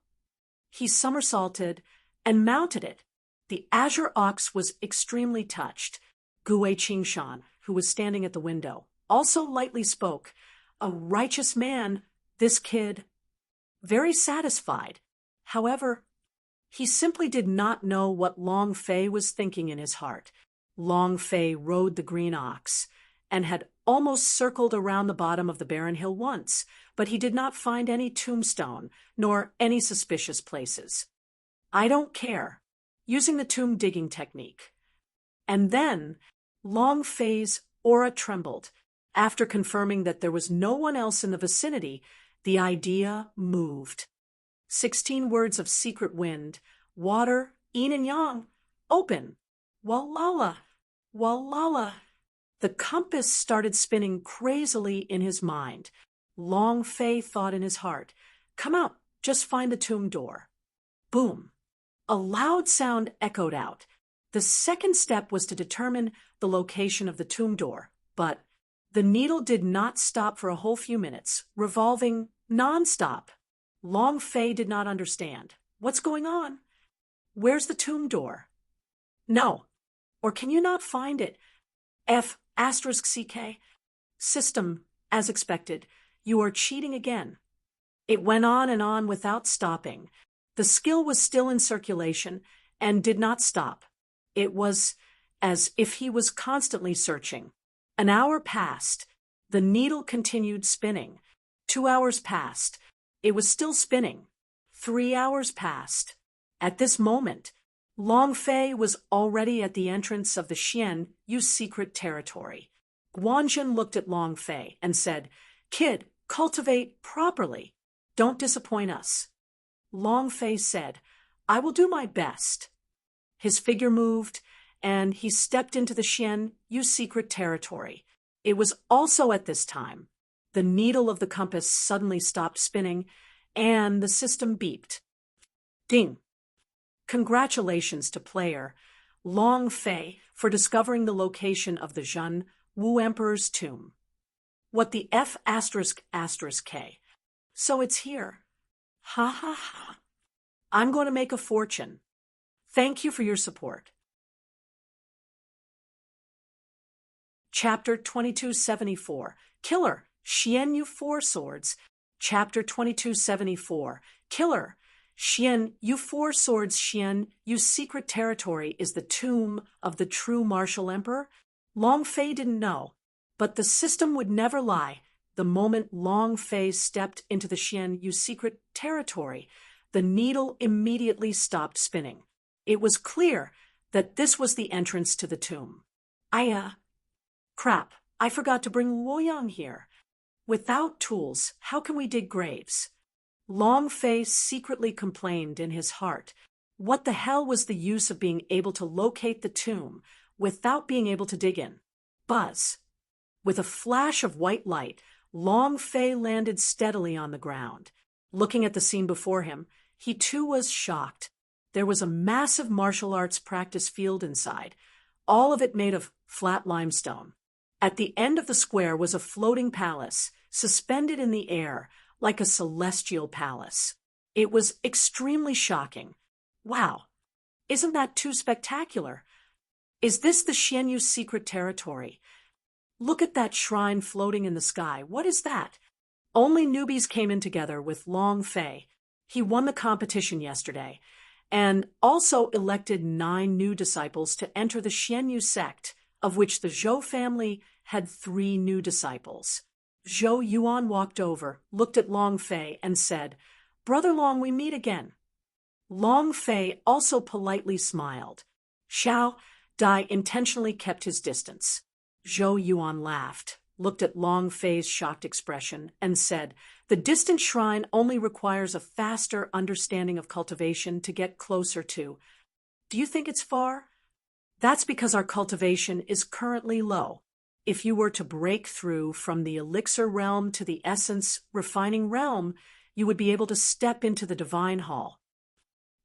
He somersaulted and mounted it. The azure ox was extremely touched. Gui Qingshan, who was standing at the window, also lightly spoke. A righteous man, this kid. Very satisfied. However, he simply did not know what Long Fei was thinking in his heart. Long Fei rode the green ox and had almost circled around the bottom of the barren hill once, but he did not find any tombstone nor any suspicious places. I don't care. Using the tomb digging technique. And then Long Fei's aura trembled. After confirming that there was no one else in the vicinity, the idea moved. 16 words of secret wind, water, yin and yang, open. Walala, walala. The compass started spinning crazily in his mind. Long Fei thought in his heart, come out, just find the tomb door. Boom. A loud sound echoed out. The second step was to determine the location of the tomb door, but the needle did not stop for a whole few minutes, revolving non-stop. Long Fei did not understand. What's going on? Where's the tomb door? No. Or can you not find it? F***CK. System, as expected. You are cheating again. It went on and on without stopping. The skill was still in circulation and did not stop. It was as if he was constantly searching. An hour passed. The needle continued spinning. 2 hours passed. It was still spinning. 3 hours passed. At this moment, Long Fei was already at the entrance of the Xian Yu's secret territory. Guanjin looked at Long Fei and said, kid, cultivate properly. Don't disappoint us. Long Fei said, I will do my best. His figure moved, and he stepped into the Xian Yu's secret territory. It was also at this time. The needle of the compass suddenly stopped spinning, and the system beeped. Ding! Congratulations to player Long Fei for discovering the location of the Jin Wu Emperor's tomb. What the F***K. So it's here. Ha ha ha. I'm going to make a fortune. Thank you for your support. Chapter 2274, Killer, Xian Yu Four Swords. Chapter 2274, Killer, Xian Yu Four Swords. Xian Yu's secret territory is the tomb of the true martial emperor. Long Fei didn't know, but the system would never lie. The moment Long Fei stepped into the Xian Yu's secret territory, the needle immediately stopped spinning. It was clear that this was the entrance to the tomb. Crap, I forgot to bring Luoyang here. Without tools, how can we dig graves? Long Fei secretly complained in his heart. What the hell was the use of being able to locate the tomb without being able to dig in? Buzz. With a flash of white light, Long Fei landed steadily on the ground. Looking at the scene before him, he too was shocked. There was a massive martial arts practice field inside, all of it made of flat limestone. At the end of the square was a floating palace, suspended in the air, like a celestial palace. It was extremely shocking. Wow, isn't that too spectacular? Is this the Xian Yu's secret territory? Look at that shrine floating in the sky. What is that? Only newbies came in together with Long Fei. He won the competition yesterday, and also elected 9 new disciples to enter the Xian Yu sect, of which the Zhou family had 3 new disciples. Zhou Yuan walked over, looked at Long Fei, and said, "Brother Long, we meet again." Long Fei also politely smiled. Xiao Dai intentionally kept his distance. Zhou Yuan laughed, looked at Long Fei's shocked expression, and said, "The distant shrine only requires a faster understanding of cultivation to get closer to. Do you think it's far? That's because our cultivation is currently low. If you were to break through from the elixir realm to the essence refining realm, you would be able to step into the divine hall.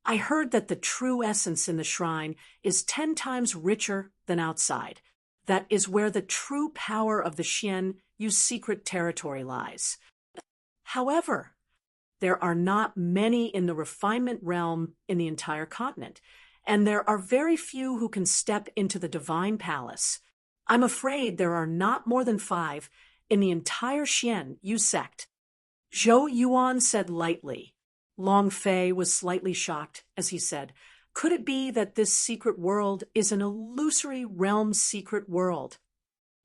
I heard that the true essence in the shrine is 10 times richer than outside. That is where the true power of the Xian Yu's secret territory lies. However, there are not many in the refinement realm in the entire continent, and there are very few who can step into the divine palace. I'm afraid there are not more than 5 in the entire Xian Yu sect." Zhou Yuan said lightly. Long Fei was slightly shocked as he said, "Could it be that this secret world is an illusory realm secret world?"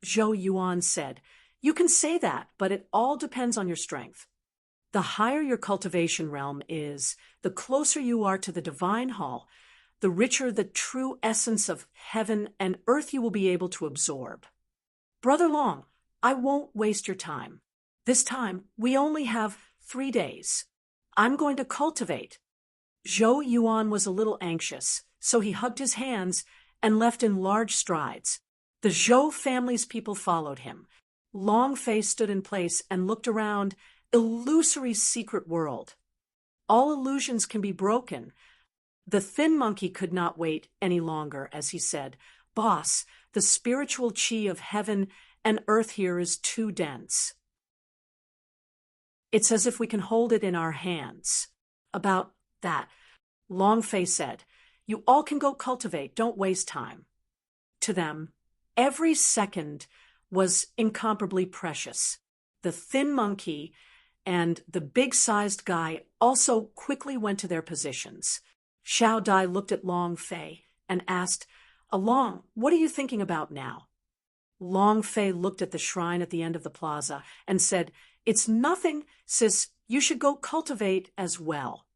Zhou Yuan said, "You can say that, but it all depends on your strength. The higher your cultivation realm is, the closer you are to the divine hall, the richer the true essence of heaven and earth you will be able to absorb. Brother Long, I won't waste your time. This time, we only have 3 days. I'm going to cultivate." Zhou Yuan was a little anxious, so he hugged his hands and left in large strides. The Zhou family's people followed him. Long Fei stood in place and looked around. Illusory secret world. All illusions can be broken. The thin monkey could not wait any longer as he said, "Boss, the spiritual chi of heaven and earth here is too dense. It's as if we can hold it in our hands." "About that," Long Fei said, "you all can go cultivate, don't waste time." To them, every second was incomparably precious. The thin monkey and the big-sized guy also quickly went to their positions. Xiao Dai looked at Long Fei and asked, "Long, what are you thinking about now?" Long Fei looked at the shrine at the end of the plaza and said, "It's nothing, sis, you should go cultivate as well."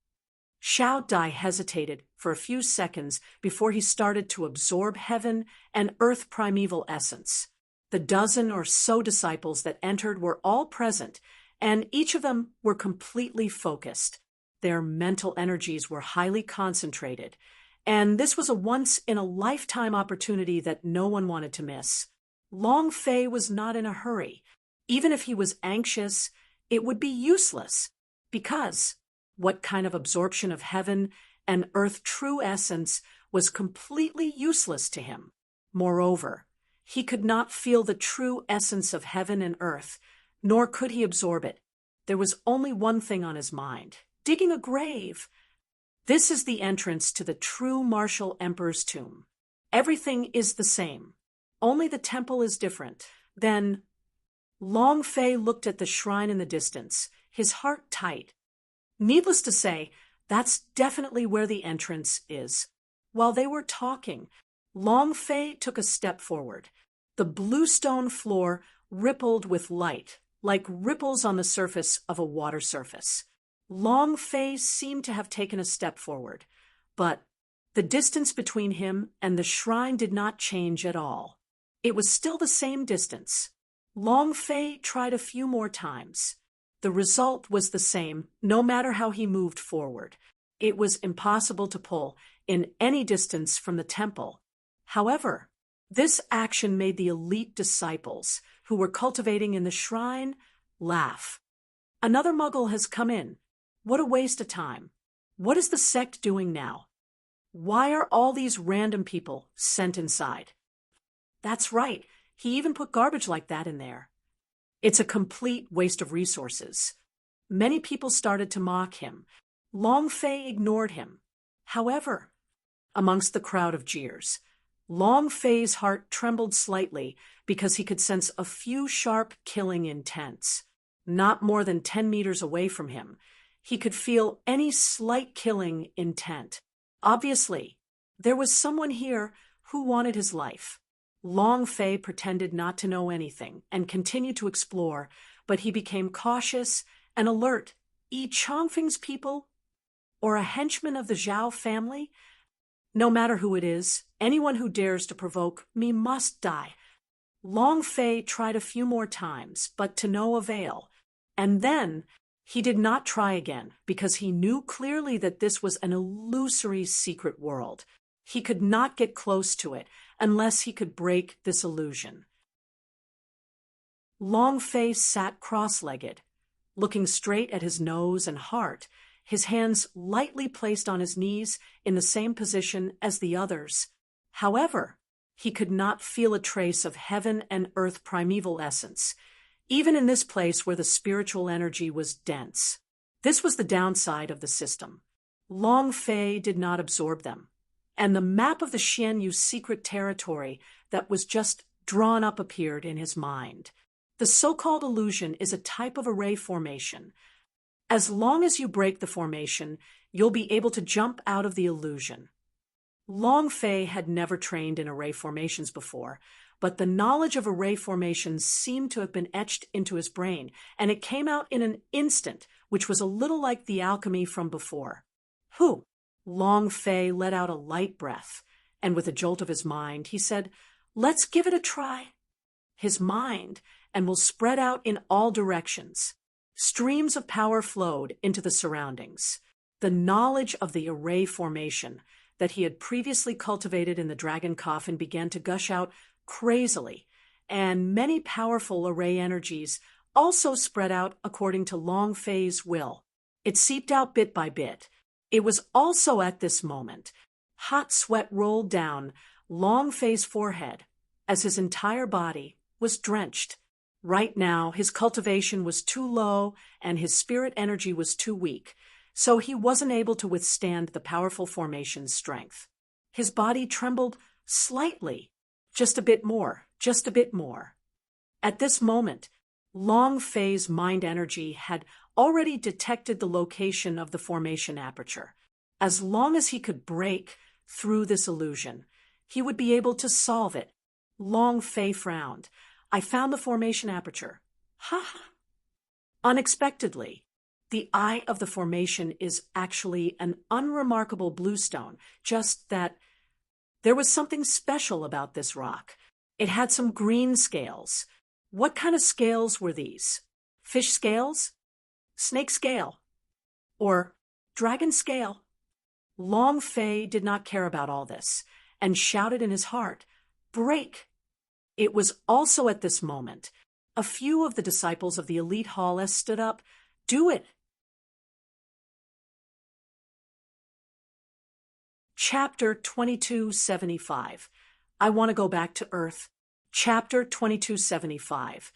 Xiao Dai hesitated for a few seconds before he started to absorb heaven and earth primeval essence. The dozen or so disciples that entered were all present, and each of them were completely focused. Their mental energies were highly concentrated, and this was a once-in-a-lifetime opportunity that no one wanted to miss. Long Fei was not in a hurry. Even if he was anxious, it would be useless, because what kind of absorption of heaven and earth true essence was completely useless to him? Moreover, he could not feel the true essence of heaven and earth, nor could he absorb it. There was only one thing on his mind: digging a grave. This is the entrance to the true martial emperor's tomb. Everything is the same. Only the temple is different. Then Long Fei looked at the shrine in the distance, his heart tight. Needless to say, that's definitely where the entrance is. While they were talking, Long Fei took a step forward. The blue stone floor rippled with light, like ripples on the surface of a water surface. Long Fei seemed to have taken a step forward, but the distance between him and the shrine did not change at all. It was still the same distance. Long Fei tried a few more times. The result was the same, no matter how he moved forward. It was impossible to pull in any distance from the temple. However, this action made the elite disciples, who were cultivating in the shrine, laugh. Another Muggle has come in. What a waste of time. What is the sect doing now? Why are all these random people sent inside? That's right, he even put garbage like that in there. It's a complete waste of resources. Many people started to mock him. Long Fei ignored him. However, amongst the crowd of jeers, Long Fei's heart trembled slightly because he could sense a few sharp killing intents. Not more than 10 meters away from him, he could feel any slight killing intent. Obviously, there was someone here who wanted his life. Long Fei pretended not to know anything and continued to explore, but he became cautious and alert. Yi Chongfeng's people? Or a henchman of the Zhao family? No matter who it is, anyone who dares to provoke me must die. Long Fei tried a few more times, but to no avail. And then he did not try again, because he knew clearly that this was an illusory secret world. He could not get close to it unless he could break this illusion. Long Fei sat cross-legged, looking straight at his nose and heart, his hands lightly placed on his knees in the same position as the others. However, he could not feel a trace of heaven and earth primeval essence, even in this place where the spiritual energy was dense. This was the downside of the system. Long Fei did not absorb them, and the map of the Xianyu's secret territory that was just drawn up appeared in his mind. The so-called illusion is a type of array formation. As long as you break the formation, you'll be able to jump out of the illusion. Long Fei had never trained in array formations before, but the knowledge of array formations seemed to have been etched into his brain, and it came out in an instant, which was a little like the alchemy from before. Whew! Long Fei let out a light breath, and with a jolt of his mind, he said, "Let's give it a try." His mind, and will spread out in all directions. Streams of power flowed into the surroundings. The knowledge of the array formation that he had previously cultivated in the dragon coffin began to gush out crazily, and many powerful array energies also spread out according to Long Fei's will. It seeped out bit by bit. It was also at this moment hot sweat rolled down Long Fei's forehead as his entire body was drenched. Right now, his cultivation was too low and his spirit energy was too weak, so he wasn't able to withstand the powerful formation's strength. His body trembled slightly, just a bit more, just a bit more. At this moment, Long Fei's mind energy had already detected the location of the formation aperture. As long as he could break through this illusion, he would be able to solve it. Long Fei frowned. "I found the formation aperture." Ha ha! Unexpectedly, the eye of the formation is actually an unremarkable bluestone, just that there was something special about this rock. It had some green scales. What kind of scales were these? Fish scales? Snake scale? Or dragon scale? Long Fei did not care about all this, and shouted in his heart, "Break!" It was also at this moment a few of the disciples of the elite hall stood up. "Do it!" Chapter 2275. I want to go back to Earth. Chapter 2275.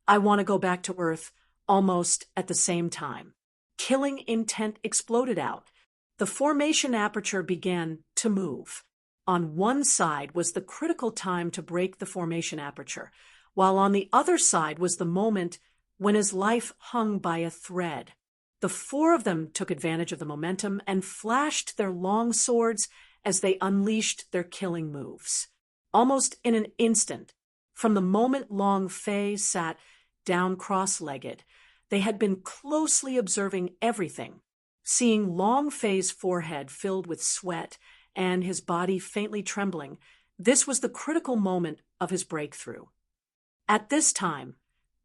I want to go back to Earth almost at the same time. Killing intent exploded out. The formation aperture began to move. On one side was the critical time to break the formation aperture, while on the other side was the moment when his life hung by a thread. The four of them took advantage of the momentum and flashed their long swords as they unleashed their killing moves. Almost in an instant, from the moment Long Fei sat down cross-legged, they had been closely observing everything, seeing Long Fei's forehead filled with sweat and his body faintly trembling. This was the critical moment of his breakthrough. At this time,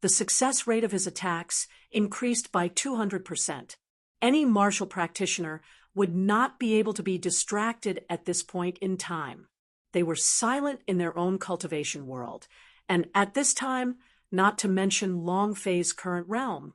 the success rate of his attacks increased by 200%. Any martial practitioner would not be able to be distracted at this point in time. They were silent in their own cultivation world, and at this time, not to mention Long Fei's current realm,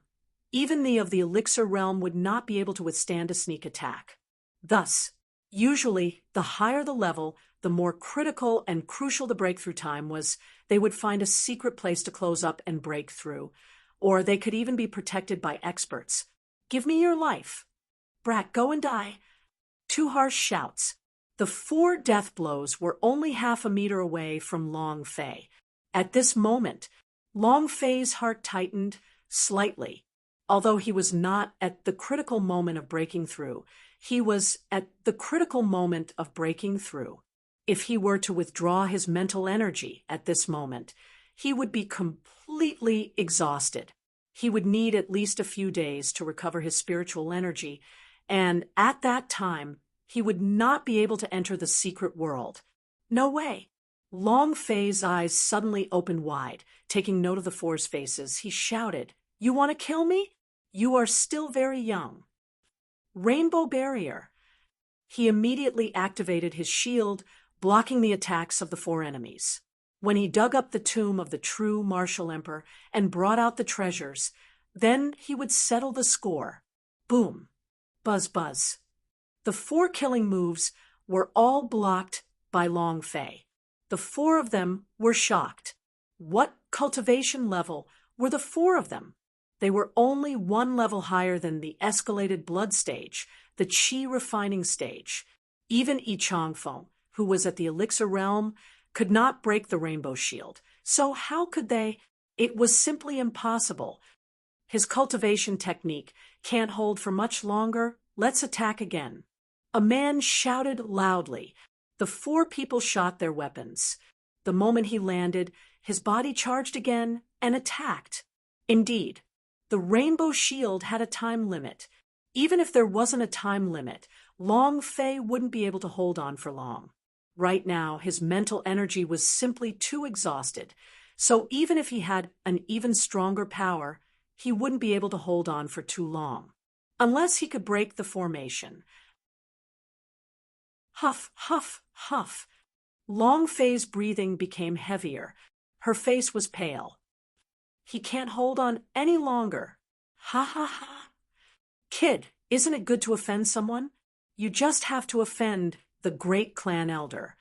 even the of the elixir realm would not be able to withstand a sneak attack. Thus, usually, the higher the level, the more critical and crucial the breakthrough time was. They would find a secret place to close up and break through, or they could even be protected by experts. "Give me your life. Brat, go and die." Two harsh shouts. The four death blows were only half a meter away from Long Fei. At this moment, Long Fei's heart tightened slightly. Although he was not at the critical moment of breaking through, he was at the critical moment of breaking through. If he were to withdraw his mental energy at this moment, he would be completely exhausted. He would need at least a few days to recover his spiritual energy, and at that time, he would not be able to enter the secret world. No way. Long Fei's eyes suddenly opened wide. Taking note of the four's faces, he shouted, "You want to kill me? You are still very young." Rainbow Barrier. He immediately activated his shield, blocking the attacks of the four enemies. When he dug up the tomb of the true martial emperor and brought out the treasures, then he would settle the score. Boom. Buzz buzz. The four killing moves were all blocked by Long Fei. The four of them were shocked. What cultivation level were the four of them? They were only one level higher than the escalated blood stage, the qi refining stage. Even Yi Changfeng, who was at the elixir realm, could not break the rainbow shield. So how could they? It was simply impossible. His cultivation technique can't hold for much longer. Let's attack again. A man shouted loudly. The four people shot their weapons. The moment he landed, his body charged again and attacked. Indeed, the rainbow shield had a time limit. Even if there wasn't a time limit, Long Fei wouldn't be able to hold on for long. Right now, his mental energy was simply too exhausted. So even if he had an even stronger power, he wouldn't be able to hold on for too long. Unless he could break the formation. Huff, huff, huff. Long Fei's breathing became heavier. Her face was pale. He can't hold on any longer. Ha ha ha. Kid, isn't it good to offend someone? You just have to offend the great clan elder.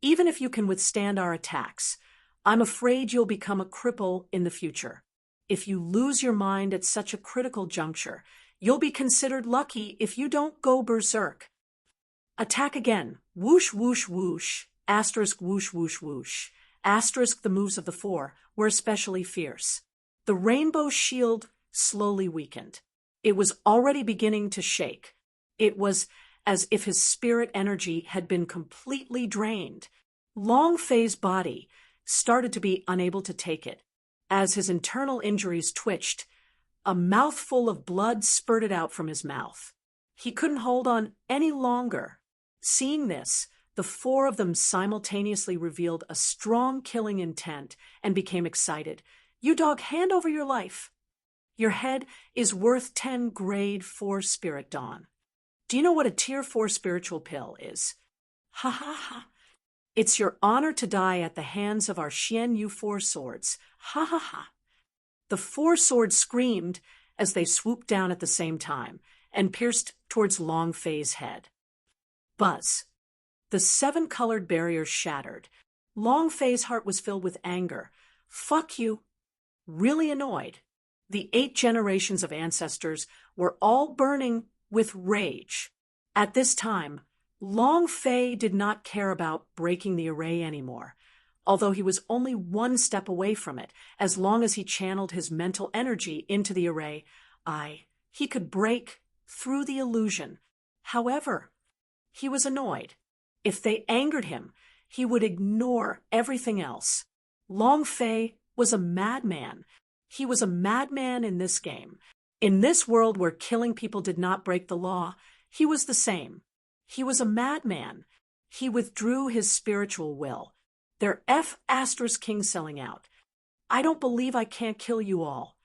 Even if you can withstand our attacks, I'm afraid you'll become a cripple in the future. If you lose your mind at such a critical juncture, you'll be considered lucky if you don't go berserk. Attack again. Whoosh, whoosh, whoosh. Asterisk, whoosh, whoosh, whoosh. Asterisk, the moves of the four were especially fierce. The rainbow shield slowly weakened. It was already beginning to shake. It was as if his spirit energy had been completely drained. Long Fei's body started to be unable to take it. As his internal injuries twitched, a mouthful of blood spurted out from his mouth. He couldn't hold on any longer. Seeing this, the four of them simultaneously revealed a strong killing intent and became excited. "You dog, hand over your life. Your head is worth 10 grade 4 spirit dawn. Do you know what a tier 4 spiritual pill is? Ha ha ha. It's your honor to die at the hands of our Xian Yu 4 swords. Ha ha ha." The four swords screamed as they swooped down at the same time and pierced towards Long Fei's head. Buzz. The 7-colored barrier shattered. Long Fei's heart was filled with anger. Fuck you. Really annoyed. The 8 generations of ancestors were all burning with rage. At this time, Long Fei did not care about breaking the array anymore, although he was only one step away from it. As long as he channeled his mental energy into the array, he could break through the illusion. However, he was annoyed. If they angered him, he would ignore everything else. Long Fei was a madman. He was a madman in this game. In this world where killing people did not break the law, he was the same. He was a madman. He withdrew his spiritual will. They're King selling out. I don't believe I can't kill you all.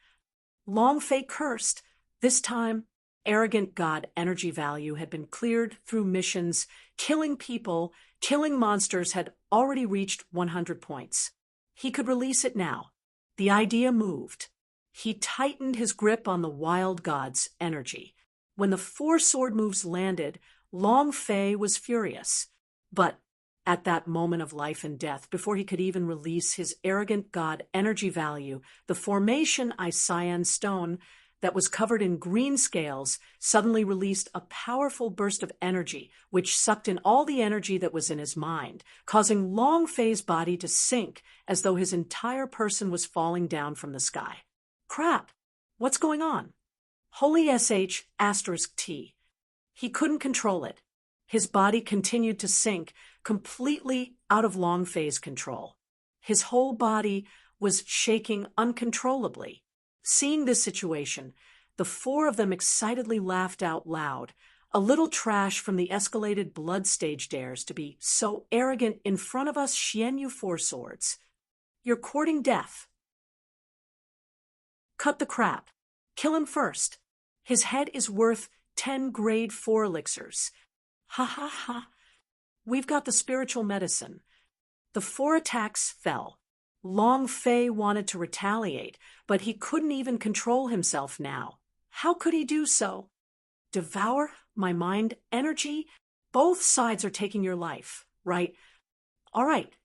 Long Fei cursed. This time, arrogant god energy value had been cleared through missions. Killing people, killing monsters had already reached 100 points. He could release it now. The idea moved. He tightened his grip on the wild god's energy. When the 4 sword moves landed, Long Fei was furious. But at that moment of life and death, before he could even release his arrogant god energy value, the formation Cyan stone that was covered in green scales suddenly released a powerful burst of energy, which sucked in all the energy that was in his mind, causing Long Fei's body to sink as though his entire person was falling down from the sky. Crap! What's going on? Holy *T. He couldn't control it. His body continued to sink, completely out of Long Fei's control. His whole body was shaking uncontrollably. Seeing this situation, the 4 of them excitedly laughed out loud. A little trash from the escalated blood stage dares to be so arrogant in front of us Xianyu 4 swords. You're courting death. Cut the crap. Kill him first. His head is worth 10 grade 4 elixirs. Ha ha ha. We've got the spiritual medicine. The 4 attacks fell. Long Fei wanted to retaliate, but he couldn't even control himself now. How could he do so? Devour my mind energy? Both sides are taking your life, right? All right.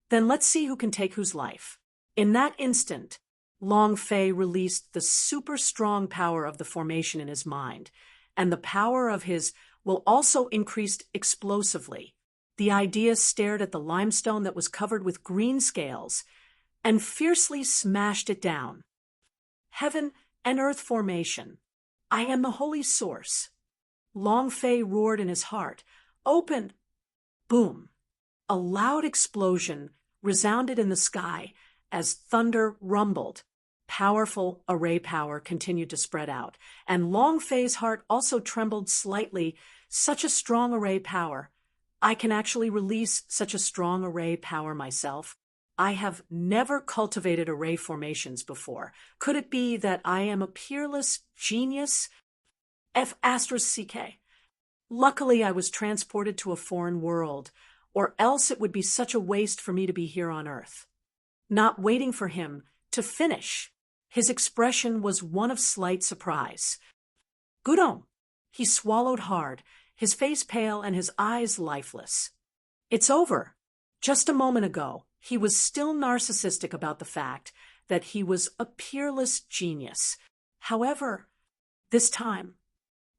Then let's see who can take whose life. In that instant, Long Fei released the super strong power of the formation in his mind, and the power of his will also increased explosively. The idea stared at the limestone that was covered with green scales and fiercely smashed it down. Heaven and earth formation. I am the holy source. Long Fei roared in his heart. Open! Boom! A loud explosion resounded in the sky as thunder rumbled. Powerful array power continued to spread out, and Long Fei's heart also trembled slightly. Such a strong array power. I can actually release such a strong array power myself. I have never cultivated array formations before. Could it be that I am a peerless genius? *CK. Luckily, I was transported to a foreign world, or else it would be such a waste for me to be here on Earth. Not waiting for him to finish. His expression was one of slight surprise. Gudong. He swallowed hard, his face pale and his eyes lifeless. It's over. Just a moment ago, he was still narcissistic about the fact that he was a peerless genius. However, this time,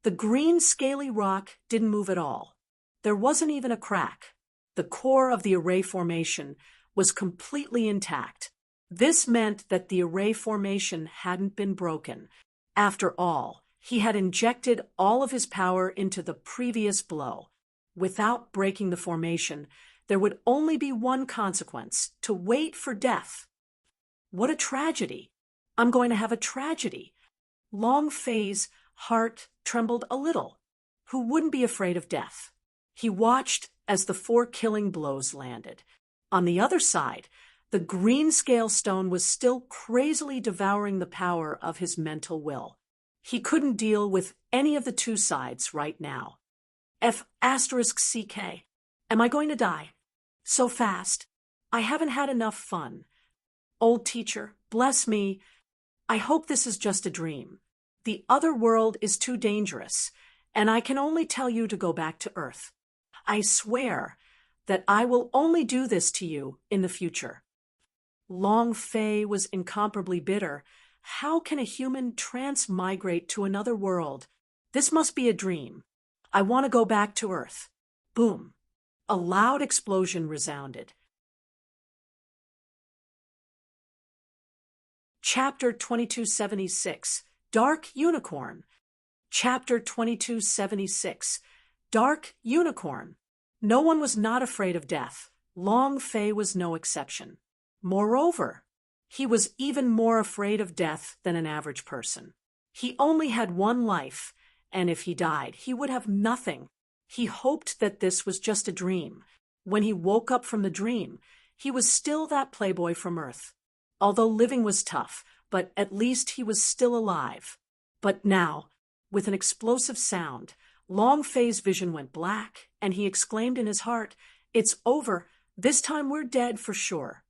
the green scaly rock didn't move at all. There wasn't even a crack. The core of the array formation was completely intact. This meant that the array formation hadn't been broken. After all, he had injected all of his power into the previous blow. Without breaking the formation, there would only be one consequence: to wait for death. What a tragedy! I'm going to have a tragedy. Long Fei's heart trembled a little. Who wouldn't be afraid of death? He watched as the 4 killing blows landed. On the other side, the green scale stone was still crazily devouring the power of his mental will. He couldn't deal with any of the 2 sides right now. *CK. Am I going to die? So fast. I haven't had enough fun. Old teacher, bless me. I hope this is just a dream. The other world is too dangerous, and I can only tell you to go back to Earth. I swear that I will only do this to you in the future. Long Fei was incomparably bitter. How can a human transmigrate to another world? This must be a dream. I want to go back to Earth. Boom! A loud explosion resounded. Chapter 2276, Dark Unicorn. Chapter 2276, Dark Unicorn. No one was not afraid of death. Long Fei was no exception. Moreover, he was even more afraid of death than an average person. He only had one life, and if he died, he would have nothing. He hoped that this was just a dream. When he woke up from the dream, he was still that playboy from Earth. Although living was tough, but at least he was still alive. But now, with an explosive sound, Long Fei's vision went black, and he exclaimed in his heart, "It's over. This time we're dead for sure."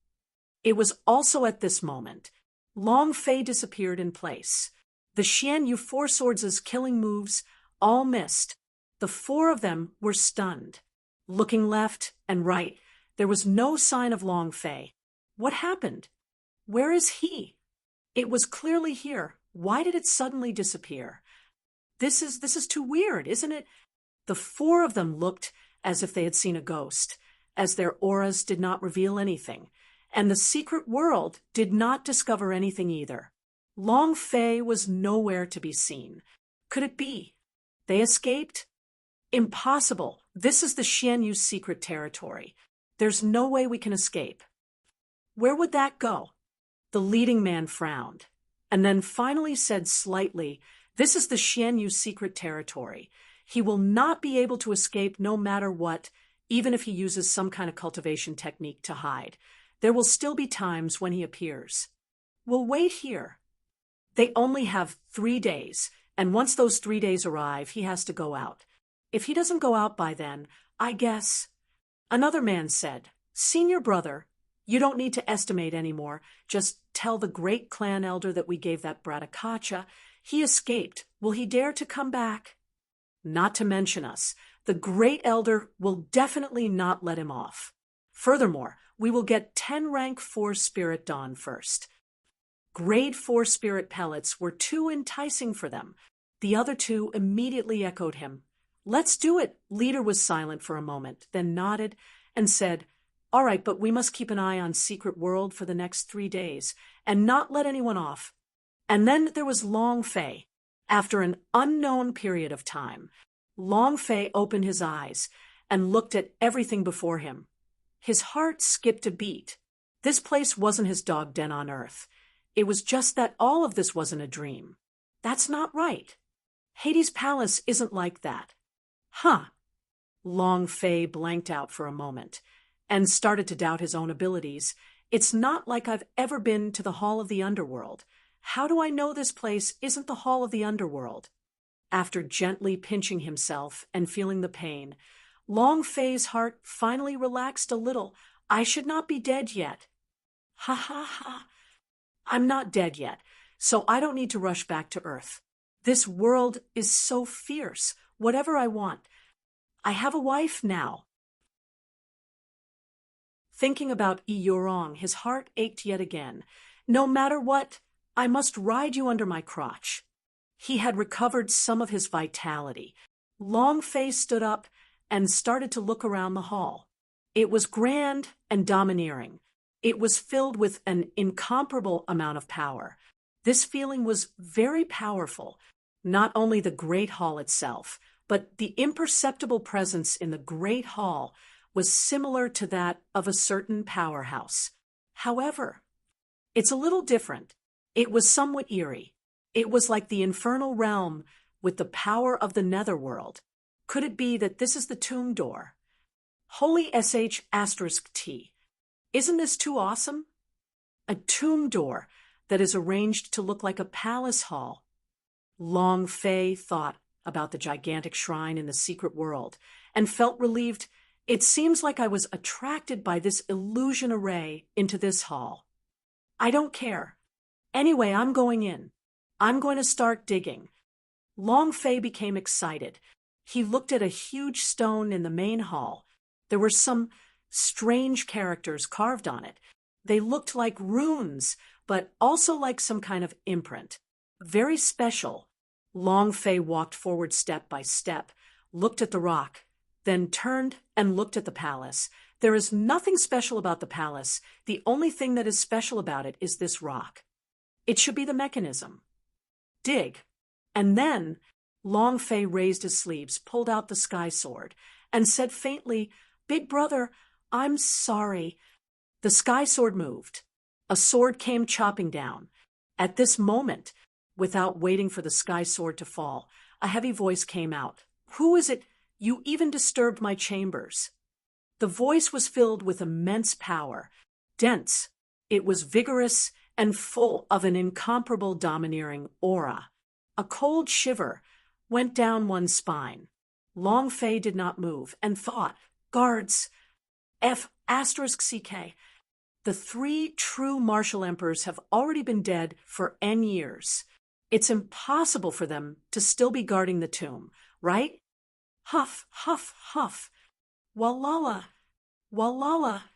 It was also at this moment Long Fei disappeared in place. The Xian Yu Four Swords' killing moves all missed. The four of them were stunned. Looking left and right, there was no sign of Long Fei. What happened? Where is he? It was clearly here. Why did it suddenly disappear? This is too weird, isn't it? The four of them looked as if they had seen a ghost, as their auras did not reveal anything, and the secret world did not discover anything either. Long Fei was nowhere to be seen. Could it be? They escaped? Impossible. This is the Xian Yu secret territory. There's no way we can escape. Where would that go? The leading man frowned, and then finally said slightly, "This is the Xian Yu secret territory. He will not be able to escape no matter what, even if he uses some kind of cultivation technique to hide. There will still be times when he appears. We'll wait here." They only have 3 days, and once those 3 days arrive, he has to go out. If he doesn't go out by then, I guess. Another man said, "Senior brother, you don't need to estimate anymore. Just tell the great clan elder that we gave that brat a kacha. He escaped. Will he dare to come back? Not to mention us. The great elder will definitely not let him off. Furthermore, we will get 10 rank 4 spirit dawn first." Grade 4 spirit pellets were too enticing for them. The other two immediately echoed him. "Let's do it." Leader was silent for a moment, then nodded and said, "All right, but we must keep an eye on Secret World for the next 3 days and not let anyone off." And then there was Long Fei. After an unknown period of time, Long Fei opened his eyes and looked at everything before him. His heart skipped a beat. This place wasn't his dog den on Earth. It was just that all of this wasn't a dream. That's not right. Hades' palace isn't like that. Huh. Long Fei blanked out for a moment and started to doubt his own abilities. It's not like I've ever been to the Hall of the Underworld. How do I know this place isn't the Hall of the Underworld? After gently pinching himself and feeling the pain, Long Fei's heart finally relaxed a little. I should not be dead yet. Ha ha ha. I'm not dead yet, so I don't need to rush back to Earth. This world is so fierce. Whatever I want. I have a wife now. Thinking about Yi Yurong, his heart ached yet again. No matter what, I must ride you under my crotch. He had recovered some of his vitality. Long Fei stood up and started to look around the hall. It was grand and domineering. It was filled with an incomparable amount of power. This feeling was very powerful. Not only the Great Hall itself, but the imperceptible presence in the Great Hall was similar to that of a certain powerhouse. However, it's a little different. It was somewhat eerie. It was like the infernal realm with the power of the netherworld. Could it be that this is the tomb door? Holy **T. Isn't this too awesome? A tomb door that is arranged to look like a palace hall. Long Fei thought about the gigantic shrine in the secret world and felt relieved. It seems like I was attracted by this illusion array into this hall. I don't care. Anyway, I'm going in. I'm going to start digging. Long Fei became excited. He looked at a huge stone in the main hall. There were some strange characters carved on it. They looked like runes, but also like some kind of imprint. Very special. Long Fei walked forward step by step, looked at the rock, then turned and looked at the palace. There is nothing special about the palace. The only thing that is special about it is this rock. It should be the mechanism. Dig. And then Long Fei raised his sleeves, pulled out the sky sword, and said faintly, "Big brother, I'm sorry." The sky sword moved. A sword came chopping down. At this moment, without waiting for the sky sword to fall, a heavy voice came out. "Who is it? You even disturbed my chambers." The voice was filled with immense power, dense. It was vigorous and full of an incomparable domineering aura. A cold shiver went down one's spine. Long Fei did not move and thought, "Guards, F***CK. The 3 true martial emperors have already been dead for N years. It's impossible for them to still be guarding the tomb, right? Huff, huff, huff. Walala, walala."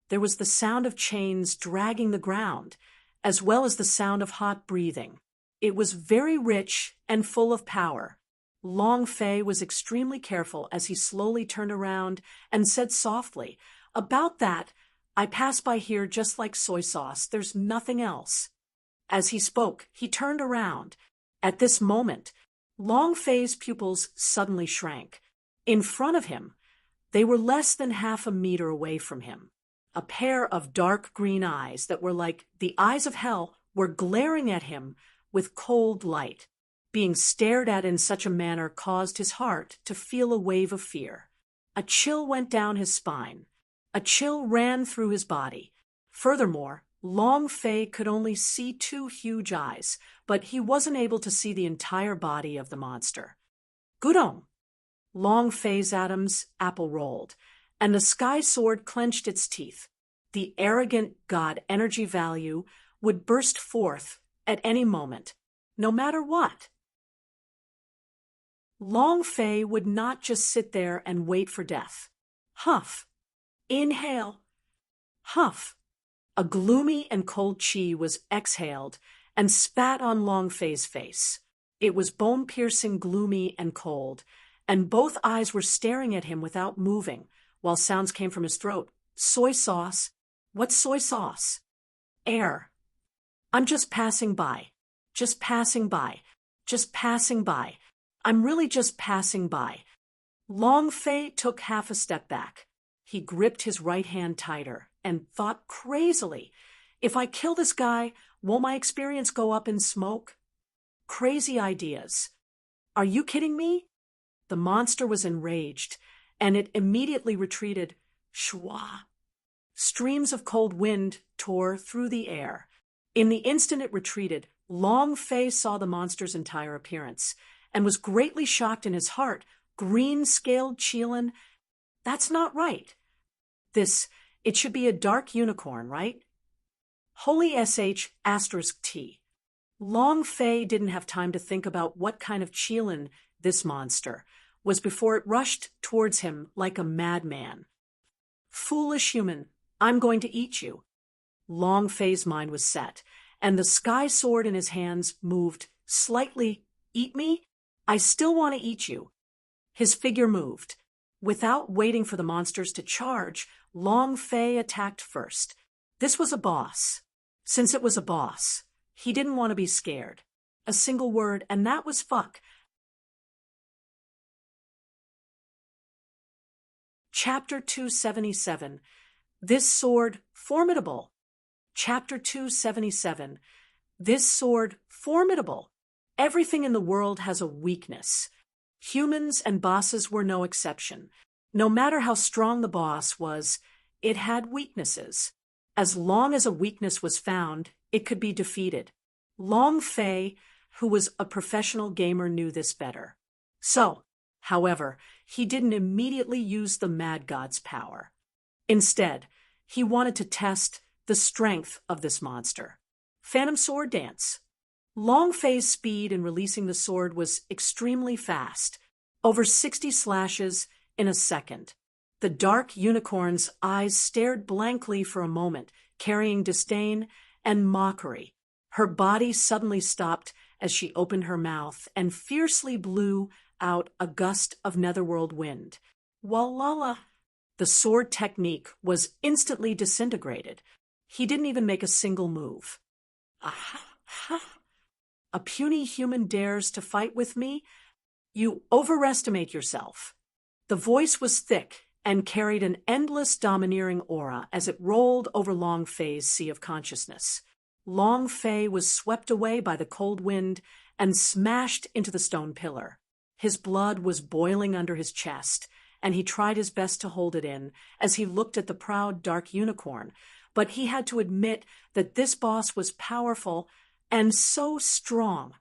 There was the sound of chains dragging the ground, as well as the sound of hot breathing. It was very rich and full of power. Long Fei was extremely careful as he slowly turned around and said softly, "About that, I pass by here just like soy sauce. There's nothing else." As he spoke, he turned around. At this moment, Long Fei's pupils suddenly shrank. In front of him, they were less than half a meter away from him. A pair of dark green eyes that were like the eyes of hell were glaring at him with cold light. Being stared at in such a manner caused his heart to feel a wave of fear. A chill went down his spine. A chill ran through his body. Furthermore, Long Fei could only see 2 huge eyes, but he wasn't able to see the entire body of the monster. Gudong! Long Fei's atoms apple rolled, and the sky sword clenched its teeth. The arrogant god energy value would burst forth at any moment, no matter what. Long Fei would not just sit there and wait for death. Huff. Inhale. Huff. A gloomy and cold chi was exhaled and spat on Long Fei's face. It was bone-piercing, gloomy, and cold, and both eyes were staring at him without moving, while sounds came from his throat. "Soy sauce? What's soy sauce?" "Air. I'm just passing by. Just passing by. Just passing by. I'm really just passing by." Long Fei took half a step back. He gripped his right hand tighter and thought crazily, "If I kill this guy, won't my experience go up in smoke?" Crazy ideas. Are you kidding me? The monster was enraged, and it immediately retreated. Shwa! Streams of cold wind tore through the air. In the instant it retreated, Long Fei saw the monster's entire appearance, and was greatly shocked in his heart. Green-scaled Qilin? That's not right. It should be a dark unicorn, right? Holy **T. Long Fei didn't have time to think about what kind of Qilin this monster was before it rushed towards him like a madman. "Foolish human, I'm going to eat you." Long Fei's mind was set, and the sky sword in his hands moved slightly. "Eat me? I still want to eat you." His figure moved. Without waiting for the monsters to charge, Long Fei attacked first. This was a boss. Since it was a boss, he didn't want to be scared. A single word, and that was fuck. Chapter 277. This sword formidable. Chapter 277. This sword formidable. Everything in the world has a weakness. Humans and bosses were no exception. No matter how strong the boss was, it had weaknesses. As long as a weakness was found, it could be defeated. Long Fei, who was a professional gamer, knew this better. So, however, he didn't immediately use the Mad God's power. Instead, he wanted to test the strength of this monster. Phantom Sword Dance. Long Fei's speed in releasing the sword was extremely fast, over 60 slashes in a second. The dark unicorn's eyes stared blankly for a moment, carrying disdain and mockery. Her body suddenly stopped as she opened her mouth and fiercely blew out a gust of netherworld wind. Walala. The sword technique was instantly disintegrated. He didn't even make a single move. Aha! A puny human dares to fight with me? You overestimate yourself. The voice was thick and carried an endless domineering aura as it rolled over Long Fei's sea of consciousness. Long Fei was swept away by the cold wind and smashed into the stone pillar. His blood was boiling under his chest, and he tried his best to hold it in as he looked at the proud dark unicorn, but he had to admit that this boss was powerful and so strong.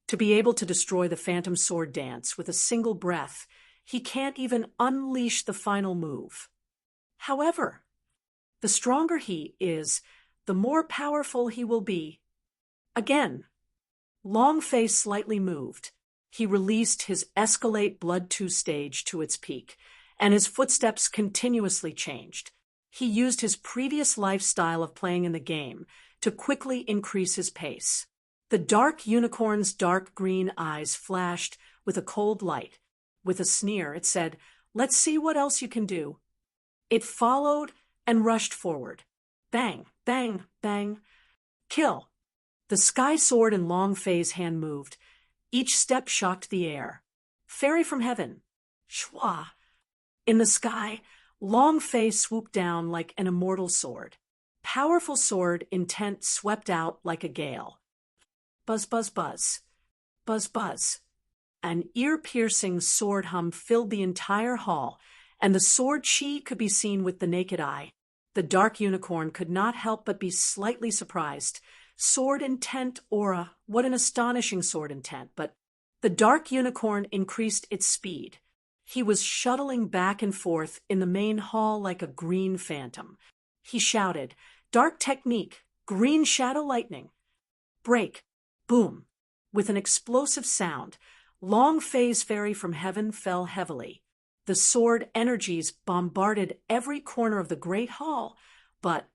To be able to destroy the phantom sword dance with a single breath, he can't even unleash the final move. However, the stronger he is, the more powerful he will be. Again, Long Fei slightly moved. He released his Escalate Blood 2 stage to its peak, and his footsteps continuously changed. He used his previous lifestyle of playing in the game to quickly increase his pace. The dark unicorn's dark green eyes flashed with a cold light. With a sneer, it said, "Let's see what else you can do." It followed and rushed forward. Bang, bang, bang. Kill. The sky sword in Long Fei's hand moved. Each step shocked the air. Fairy from heaven. Shwa. In the sky, Long Fei swooped down like an immortal sword. Powerful sword intent swept out like a gale. Buzz, buzz, buzz. Buzz, buzz. An ear-piercing sword hum filled the entire hall, and the sword chi could be seen with the naked eye. The dark unicorn could not help but be slightly surprised. Sword intent aura, what an astonishing sword intent, but the dark unicorn increased its speed. He was shuttling back and forth in the main hall like a green phantom. He shouted, "Dark technique, green shadow lightning." Break, boom. With an explosive sound, Long Fei's fairy from heaven fell heavily. The sword energies bombarded every corner of the great hall, but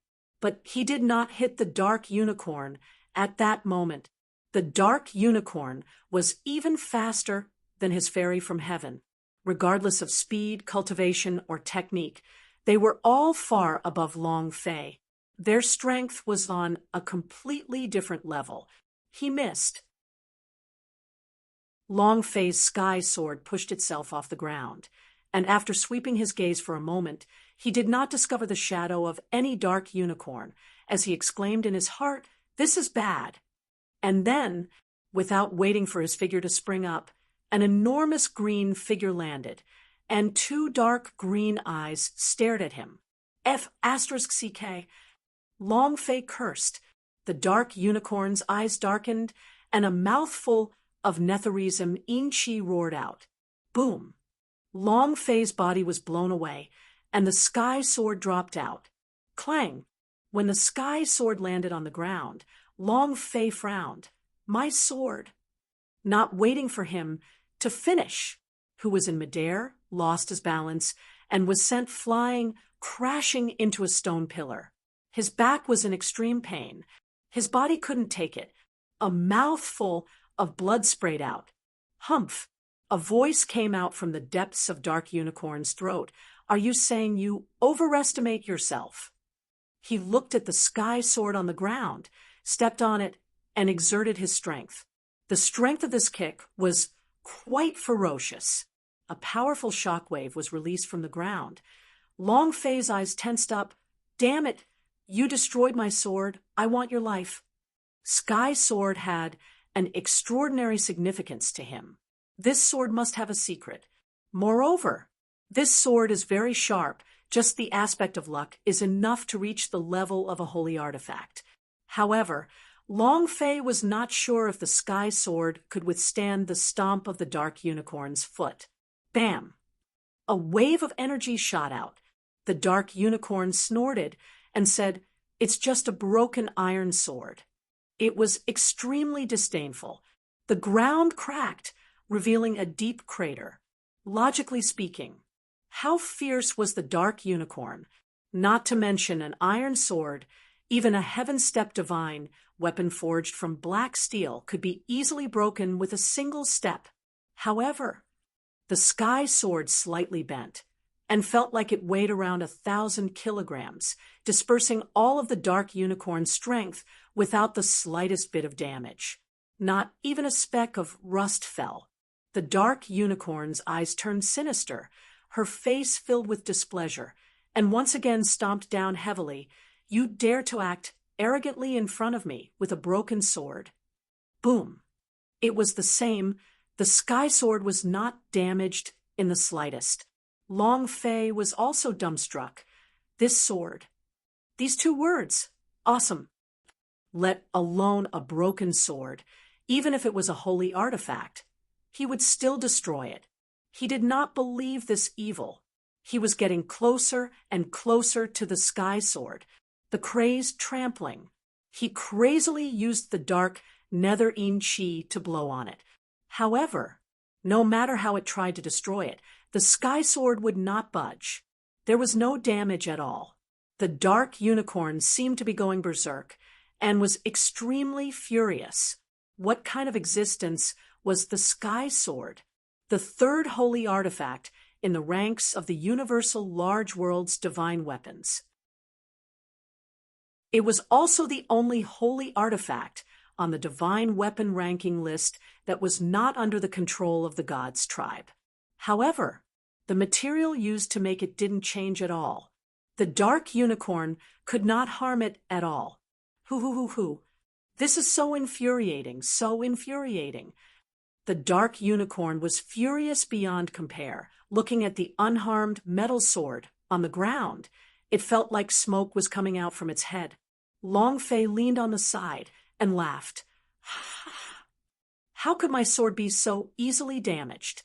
he did not hit the dark unicorn at that moment. The dark unicorn was even faster than his fairy from heaven. Regardless of speed, cultivation, or technique, they were all far above Long Fei. Their strength was on a completely different level. He missed. Long Fei's sky sword pushed itself off the ground, and after sweeping his gaze for a moment, he did not discover the shadow of any dark unicorn, as he exclaimed in his heart, "This is bad." And then, without waiting for his figure to spring up, an enormous green figure landed, and two dark green eyes stared at him. F***CK. Long Fei cursed. The dark unicorn's eyes darkened, and a mouthful of Netherism Inchi roared out. Boom! Long Fei's body was blown away, and the sky sword dropped out. Clang! When the sky sword landed on the ground, Long Fei frowned. My sword! Not waiting for him to finish, who was in midair, lost his balance, and was sent flying, crashing into a stone pillar. His back was in extreme pain. His body couldn't take it. A mouthful of blood sprayed out. Humph! A voice came out from the depths of Dark Unicorn's throat. Are you saying you overestimate yourself? He looked at the sky sword on the ground, stepped on it, and exerted his strength. The strength of this kick was quite ferocious. A powerful shockwave was released from the ground. Long Fei's eyes tensed up. Damn it! You destroyed my sword. I want your life. Sky Sword had an extraordinary significance to him. This sword must have a secret. Moreover, this sword is very sharp. Just the aspect of luck is enough to reach the level of a holy artifact. However, Long Fei was not sure if the Sky Sword could withstand the stomp of the Dark Unicorn's foot. Bam! A wave of energy shot out. The Dark Unicorn snorted and said, "It's just a broken iron sword." It was extremely disdainful. The ground cracked, revealing a deep crater. Logically speaking, how fierce was the Dark Unicorn? Not to mention an iron sword, even a heaven-step divine weapon forged from black steel could be easily broken with a single step. However, the Sky Sword slightly bent. and felt like it weighed around 1,000 kilograms, dispersing all of the dark unicorn's strength without the slightest bit of damage. Not even a speck of rust fell. The dark unicorn's eyes turned sinister, her face filled with displeasure, and once again stomped down heavily. "You dare to act arrogantly in front of me with a broken sword." Boom. It was the same. The sky sword was not damaged in the slightest. Long Fei was also dumbstruck. This sword. These two words. Awesome. Let alone a broken sword. Even if it was a holy artifact, he would still destroy it. He did not believe this evil. He was getting closer and closer to the sky sword, the crazed trampling. He crazily used the dark netherine chi to blow on it. However, no matter how it tried to destroy it, the sky sword would not budge. There was no damage at all. The dark unicorn seemed to be going berserk and was extremely furious. What kind of existence was the sky sword? The third holy artifact in the ranks of the universal large world's divine weapons. It was also the only holy artifact on the divine weapon ranking list that was not under the control of the gods' tribe. However, the material used to make it didn't change at all. The dark unicorn could not harm it at all. Hoo. This is so infuriating, so infuriating. The dark unicorn was furious beyond compare, looking at the unharmed metal sword on the ground. It felt like smoke was coming out from its head. Long Fei leaned on the side and laughed. How could my sword be so easily damaged?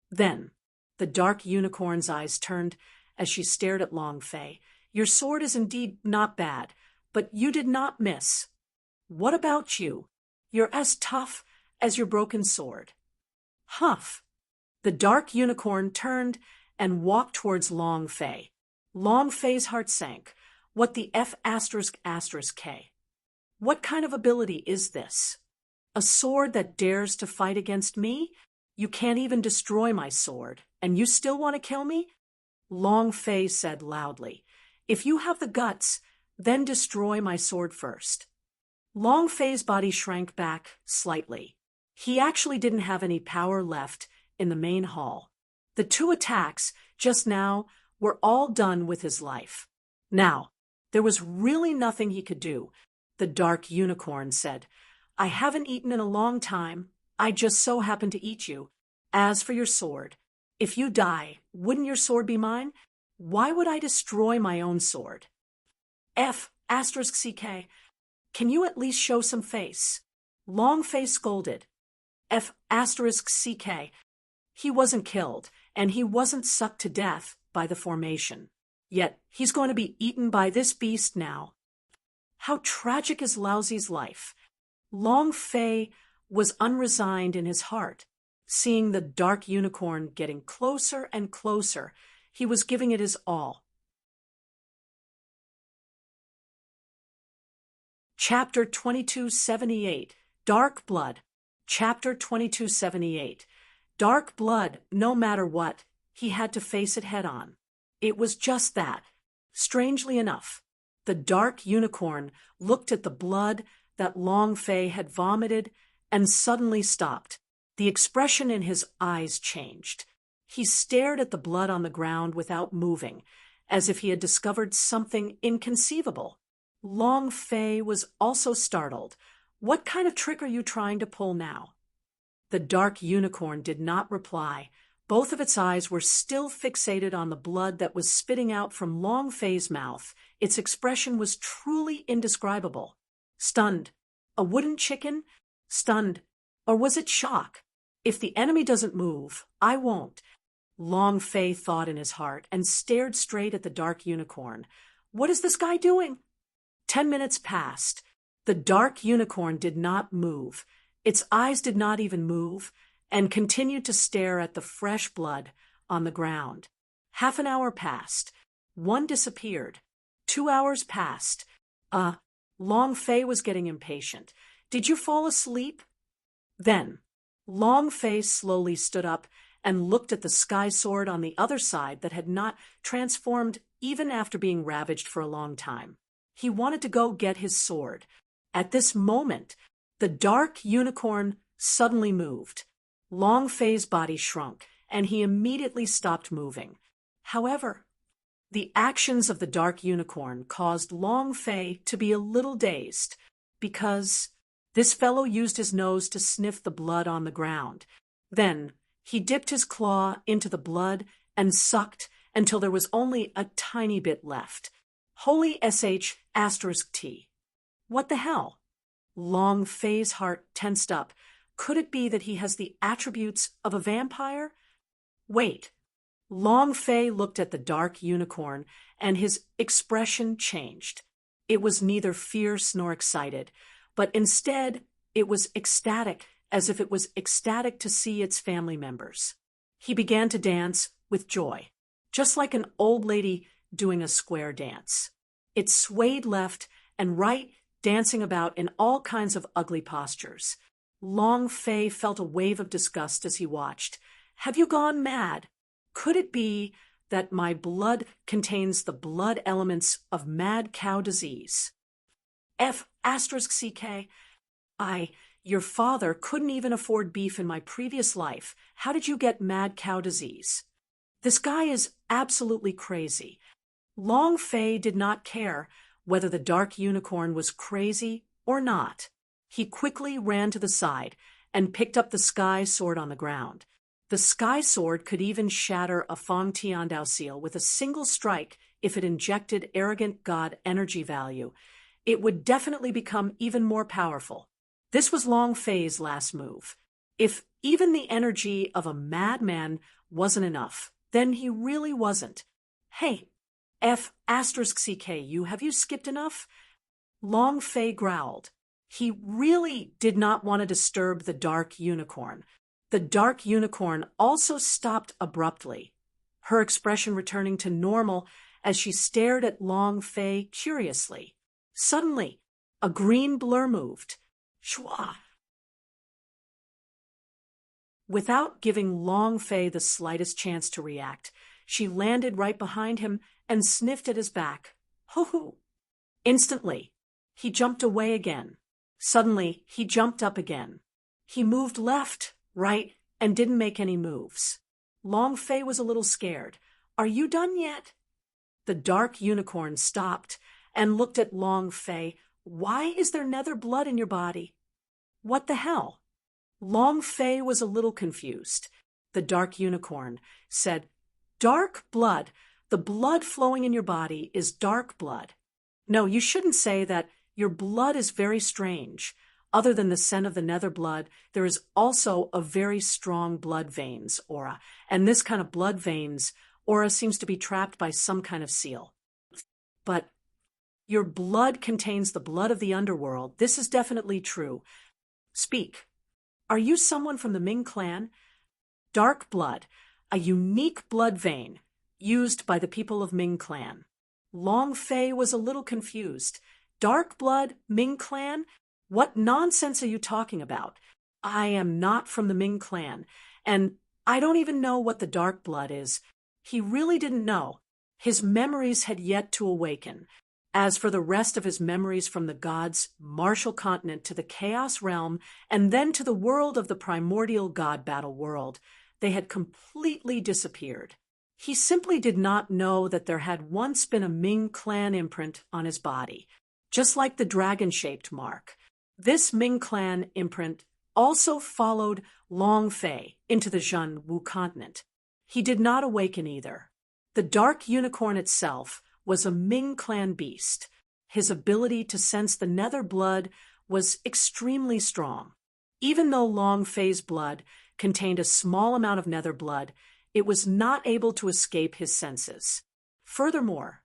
Then, the dark unicorn's eyes turned as she stared at Long Fei. Your sword is indeed not bad, but you did not miss. What about you? You're as tough as your broken sword. Huff. The dark unicorn turned and walked towards Long Fei. Long Fei's heart sank. What the F***K? What kind of ability is this? A sword that dares to fight against me? You can't even destroy my sword, and you still want to kill me? Long Fei said loudly. If you have the guts, then destroy my sword first. Long Fei's body shrank back slightly. He actually didn't have any power left in the main hall. The two attacks just now were all done with his life. Now, there was really nothing he could do. The dark unicorn said, I haven't eaten in a long time. I just so happened to eat you. As for your sword, if you die, wouldn't your sword be mine? Why would I destroy my own sword? F***CK. Can you at least show some face? Long Fei scolded. F***CK. He wasn't killed, and he wasn't sucked to death by the formation. Yet he's going to be eaten by this beast now. How tragic is Laozi's life. Long Fei was unresigned in his heart. Seeing the dark unicorn getting closer and closer, he was giving it his all. Chapter 2278, Dark Blood. Chapter 2278. Dark blood, no matter what, he had to face it head on. It was just that. Strangely enough, the dark unicorn looked at the blood that Long Fei had vomited and suddenly stopped. The expression in his eyes changed. He stared at the blood on the ground without moving, as if he had discovered something inconceivable. Long Fei was also startled. What kind of trick are you trying to pull now? The dark unicorn did not reply. Both of its eyes were still fixated on the blood that was spitting out from Long Fei's mouth. Its expression was truly indescribable. Stunned. A wooden chicken? Stunned. Or was it shock? If the enemy doesn't move, I won't. Long Fei thought in his heart and stared straight at the dark unicorn. What is this guy doing? 10 minutes passed. The dark unicorn did not move. Its eyes did not even move and continued to stare at the fresh blood on the ground. Half an hour passed. One disappeared. 2 hours passed. Long Fei was getting impatient. Did you fall asleep? Then, Long Fei slowly stood up and looked at the sky sword on the other side that had not transformed even after being ravaged for a long time. He wanted to go get his sword. At this moment, the dark unicorn suddenly moved. Long Fei's body shrunk, and he immediately stopped moving. However, the actions of the dark unicorn caused Long Fei to be a little dazed, because this fellow used his nose to sniff the blood on the ground. Then he dipped his claw into the blood and sucked until there was only a tiny bit left. Holy sh**t. What the hell? Long Fei's heart tensed up. Could it be that he has the attributes of a vampire? Wait. Long Fei looked at the dark unicorn, and his expression changed. It was neither fierce nor excited, but instead it was ecstatic, as if it was ecstatic to see its family members. He began to dance with joy, just like an old lady doing a square dance. It swayed left and right, dancing about in all kinds of ugly postures. Long Fei felt a wave of disgust as he watched. Have you gone mad? Could it be that my blood contains the blood elements of mad cow disease? F***ck. Your father couldn't even afford beef in my previous life. How did you get mad cow disease? This guy is absolutely crazy. Long Fei did not care whether the dark unicorn was crazy or not. He quickly ran to the side and picked up the sky sword on the ground. The sky sword could even shatter a Fong Tiandao seal with a single strike if it injected arrogant god energy value. It would definitely become even more powerful. This was Long Fei's last move. If even the energy of a madman wasn't enough, then he really wasn't. Hey, F***ck, have you skipped enough? Long Fei growled. He really did not want to disturb the dark unicorn. The dark unicorn also stopped abruptly, her expression returning to normal as she stared at Long Fei curiously. Suddenly, a green blur moved. Shwa! Without giving Long Fei the slightest chance to react, she landed right behind him and sniffed at his back. Hoo-hoo! Instantly, he jumped away again. Suddenly, he jumped up again. He moved left, right, and didn't make any moves. Long Fei was a little scared. Are you done yet? The dark unicorn stopped and looked at Long Fei. Why is there nether blood in your body? What the hell? Long Fei was a little confused. The dark unicorn said, Dark blood. The blood flowing in your body is dark blood. No, you shouldn't say that. Your blood is very strange. Other than the scent of the nether blood, there is also a very strong blood veins aura, and this kind of blood veins aura seems to be trapped by some kind of seal. But your blood contains the blood of the underworld. This is definitely true. Speak. Are you someone from the Ming clan? Dark blood, a unique blood vein used by the people of Ming clan. Long Fei was a little confused. Dark blood, Ming clan? What nonsense are you talking about? I am not from the Ming clan, and I don't even know what the dark blood is. He really didn't know. His memories had yet to awaken. As for the rest of his memories from the gods' martial continent to the chaos realm, and then to the world of the primordial god battle world, they had completely disappeared. He simply did not know that there had once been a Ming clan imprint on his body, just like the dragon-shaped mark. This Ming clan imprint also followed Long Fei into the Zhen Wu continent. He did not awaken either. The dark unicorn itself was a Ming clan beast. His ability to sense the nether blood was extremely strong. Even though Long Fei's blood contained a small amount of nether blood, it was not able to escape his senses. Furthermore,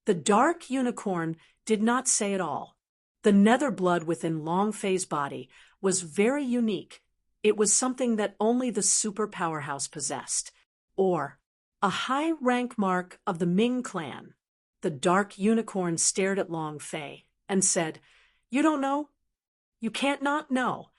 the dark unicorn did not say it all. The nether blood within Long Fei's body was very unique. It was something that only the super powerhouse possessed, or a high rank mark of the Ming clan. The dark unicorn stared at Long Fei and said, You don't know? You can't not know.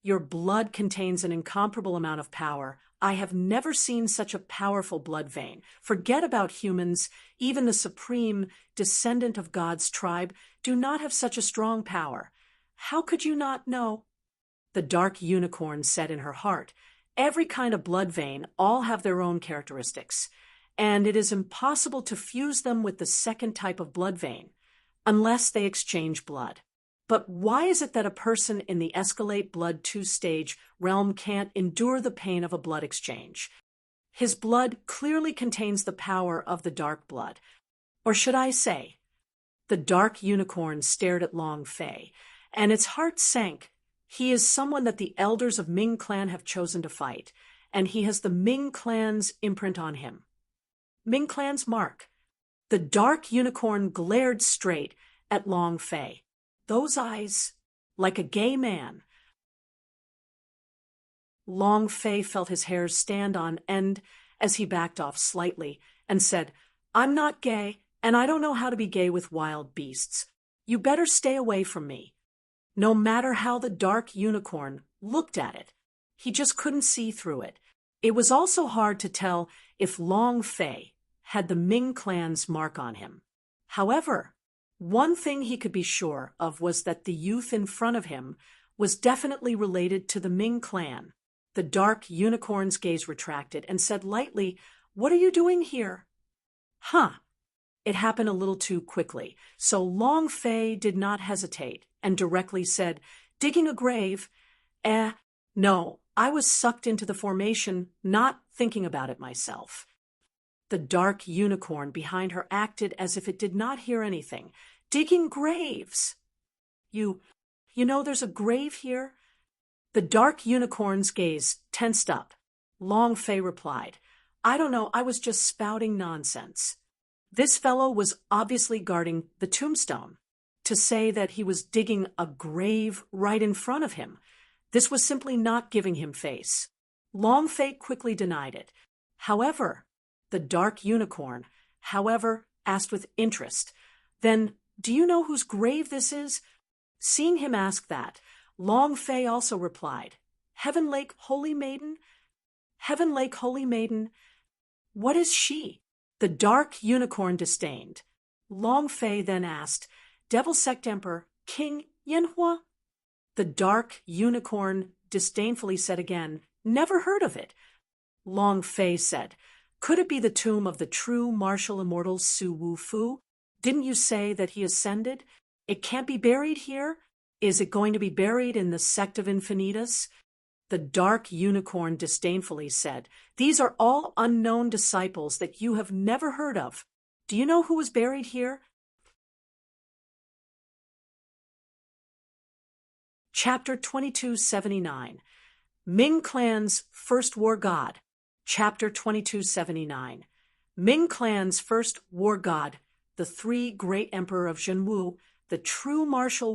Your blood contains an incomparable amount of power. I have never seen such a powerful blood vein. Forget about humans. Even the supreme descendant of God's tribe do not have such a strong power. How could you not know? The dark unicorn said in her heart, every kind of blood vein all have their own characteristics, and it is impossible to fuse them with the second type of blood vein, unless they exchange blood. But why is it that a person in the escalate blood 2 stage realm can't endure the pain of a blood exchange? His blood clearly contains the power of the dark blood. Or should I say, the dark unicorn stared at Long Fei, and its heart sank. He is someone that the elders of Ming clan have chosen to fight, and he has the Ming clan's imprint on him. Ming clan's mark. The dark unicorn glared straight at Long Fei. Those eyes, like a gay man. Long Fei felt his hairs stand on end as he backed off slightly and said, I'm not gay, and I don't know how to be gay with wild beasts. You better stay away from me. No matter how the dark unicorn looked at it, he just couldn't see through it. It was also hard to tell if Long Fei had the Ming clan's mark on him. However, one thing he could be sure of was that the youth in front of him was definitely related to the Ming clan. The dark unicorn's gaze retracted and said lightly, What are you doing here? Huh. It happened a little too quickly, so Long Fei did not hesitate and directly said, Digging a grave? No, I was sucked into the formation, not thinking about it myself. The dark unicorn behind her acted as if it did not hear anything. Digging graves. You know there's a grave here? The dark unicorn's gaze tensed up. Long Fei replied, I don't know, I was just spouting nonsense. This fellow was obviously guarding the tombstone. To say that he was digging a grave right in front of him, this was simply not giving him face. Long Fei quickly denied it. However, the dark unicorn, asked with interest, Then, do you know whose grave this is? Seeing him ask that, Long Fei also replied, Heaven Lake Holy Maiden? Heaven Lake Holy Maiden? What is she? The dark unicorn disdained. Long Fei then asked, Devil Sect Emperor, King Yanhua? The dark unicorn disdainfully said again, Never heard of it. Long Fei said, Could it be the tomb of the true martial immortal Su Wu Fu? Didn't you say that he ascended? It can't be buried here? Is it going to be buried in the sect of Infinitas? The dark unicorn disdainfully said, These are all unknown disciples that you have never heard of. Do you know who was buried here? Chapter 2279. Ming Clan's First War God. Chapter 2279. Ming Clan's First War God, the 3 Great Emperor of Zhenwu, the true martial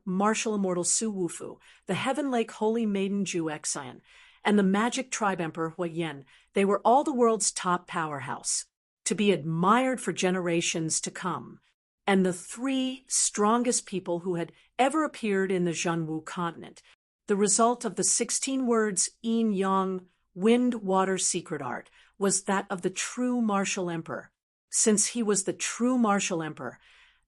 immortal Su Wufu, the Heaven Lake Holy Maiden Ju Xian, and the magic tribe Emperor Huayan. They were all the world's top powerhouse, to be admired for generations to come, and the 3 strongest people who had ever appeared in the Zhenwu continent. The result of the 16 words yin yang, wind, water, secret art, was that of the true martial emperor. Since he was the true martial emperor,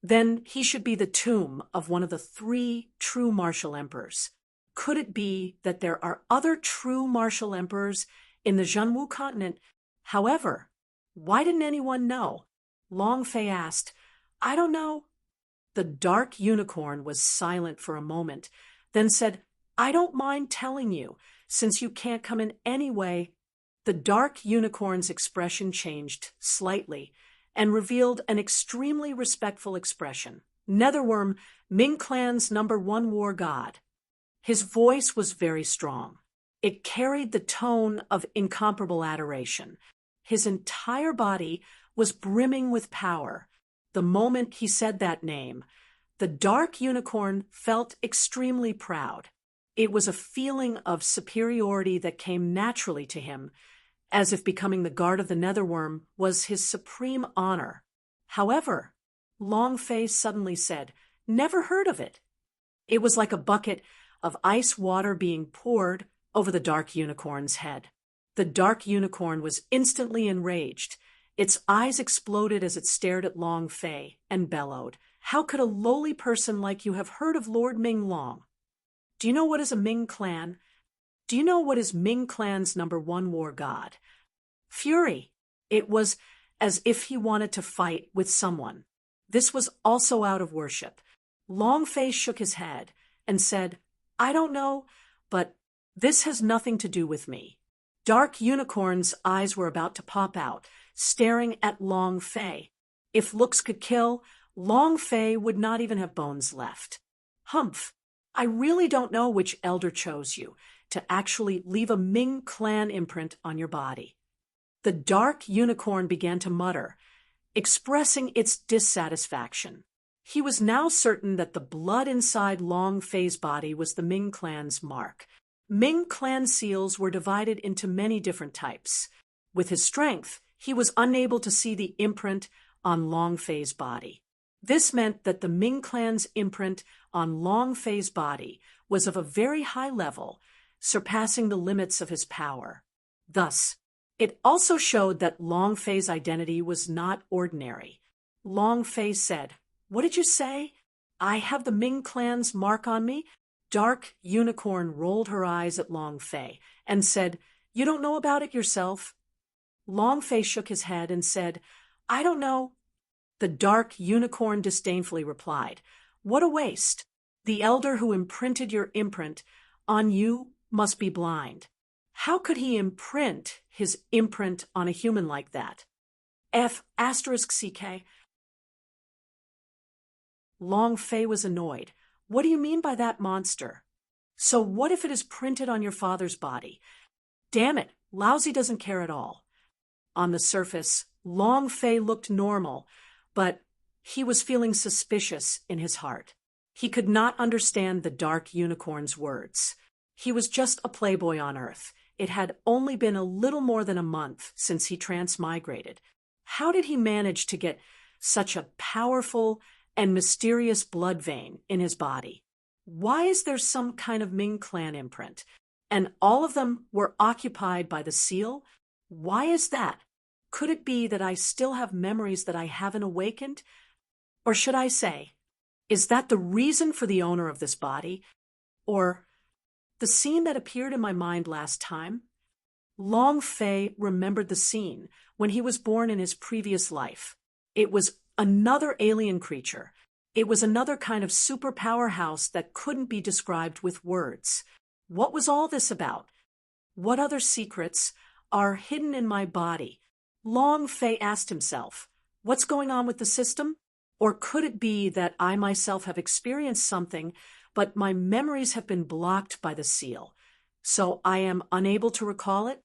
then he should be the tomb of one of the 3 true martial emperors. Could it be that there are other true martial emperors in the Zhenwu continent? However, why didn't anyone know? Long Fei asked, I don't know. The dark unicorn was silent for a moment, then said, I don't mind telling you, since you can't come in anyway. The dark unicorn's expression changed slightly and revealed an extremely respectful expression. Netherworm, Ming Clan's #1 war god. His voice was very strong. It carried the tone of incomparable adoration. His entire body was brimming with power. The moment he said that name, the dark unicorn felt extremely proud. It was a feeling of superiority that came naturally to him, as if becoming the guard of the Netherworm was his supreme honor. However, Long Fei suddenly said, Never heard of it. It was like a bucket of ice water being poured over the dark unicorn's head. The dark unicorn was instantly enraged. Its eyes exploded as it stared at Long Fei and bellowed, "How could a lowly person like you have heard of Lord Ming Long? Do you know what is a Ming clan? Do you know what is Ming clan's #1 war god?" Fury. It was as if he wanted to fight with someone. This was also out of worship. Long Fei shook his head and said, "I don't know, but this has nothing to do with me." Dark Unicorn's eyes were about to pop out, staring at Long Fei. If looks could kill, Long Fei would not even have bones left. "Humph, I really don't know which elder chose you to actually leave a Ming clan imprint on your body." The dark unicorn began to mutter, expressing its dissatisfaction. He was now certain that the blood inside Long Fei's body was the Ming clan's mark. Ming clan seals were divided into many different types. With his strength, he was unable to see the imprint on Long Fei's body. This meant that the Ming clan's imprint on Long Fei's body was of a very high level, surpassing the limits of his power. Thus, it also showed that Long Fei's identity was not ordinary. Long Fei said, "What did you say? I have the Ming clan's mark on me?" Dark Unicorn rolled her eyes at Long Fei and said, "You don't know about it yourself?" Long Fei shook his head and said, "I don't know." The Dark Unicorn disdainfully replied, "What a waste! The elder who imprinted your imprint on you must be blind. How could he imprint his imprint on a human like that?" F***CK. Long Fei was annoyed. "What do you mean by that, monster? So what if it is printed on your father's body? Damn it, Lousy doesn't care at all." On the surface, Long Fei looked normal, but he was feeling suspicious in his heart. He could not understand the Dark Unicorn's words. He was just a playboy on Earth. It had only been a little more than a month since he transmigrated. How did he manage to get such a powerful and mysterious blood vein in his body? Why is there some kind of Ming clan imprint? And all of them were occupied by the seal? Why is that? Could it be that I still have memories that I haven't awakened? Or should I say, is that the reason for the owner of this body? Or the scene that appeared in my mind last time? Long Fei remembered the scene when he was born in his previous life. It was another alien creature. It was another kind of super powerhouse that couldn't be described with words. What was all this about? What other secrets are hidden in my body? Long Fei asked himself, what's going on with the system? Or could it be that I myself have experienced something, but my memories have been blocked by the seal, so I am unable to recall it?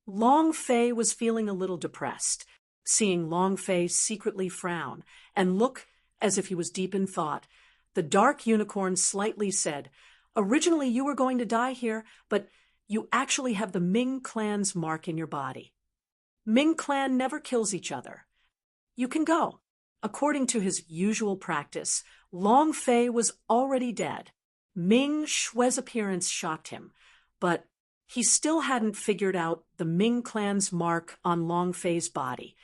Long Fei was feeling a little depressed. Seeing Long Fei secretly frown and look as if he was deep in thought, the Dark Unicorn slightly said, "Originally you were going to die here, but you actually have the Ming clan's mark in your body. Ming clan never kills each other. You can go." According to his usual practice, Long Fei was already dead. Ming Shui's appearance shocked him, but he still hadn't figured out the Ming clan's mark on Long Fei's body,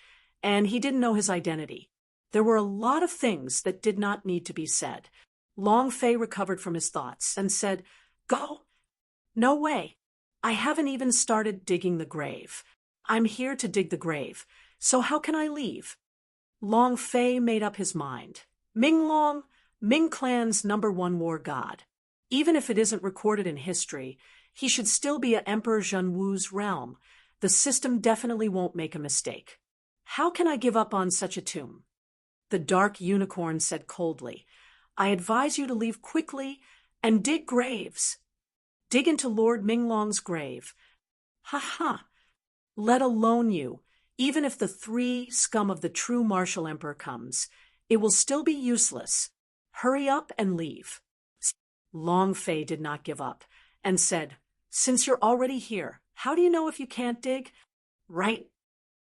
and he didn't know his identity. There were a lot of things that did not need to be said. Long Fei recovered from his thoughts and said, "Go? No way. I haven't even started digging the grave. I'm here to dig the grave, so how can I leave?" Long Fei made up his mind. Ming Long, Ming clan's #1 war god. Even if it isn't recorded in history, he should still be at Emperor Zhenwu's realm. The system definitely won't make a mistake. How can I give up on such a tomb? The Dark Unicorn said coldly, "I advise you to leave quickly and dig graves. Dig into Lord Minglong's grave. Ha ha! Let alone you. Even if the 3 scum of the true martial emperor comes, it will still be useless. Hurry up and leave." Long Fei did not give up and said, "Since you're already here, how do you know if you can't dig?" Right.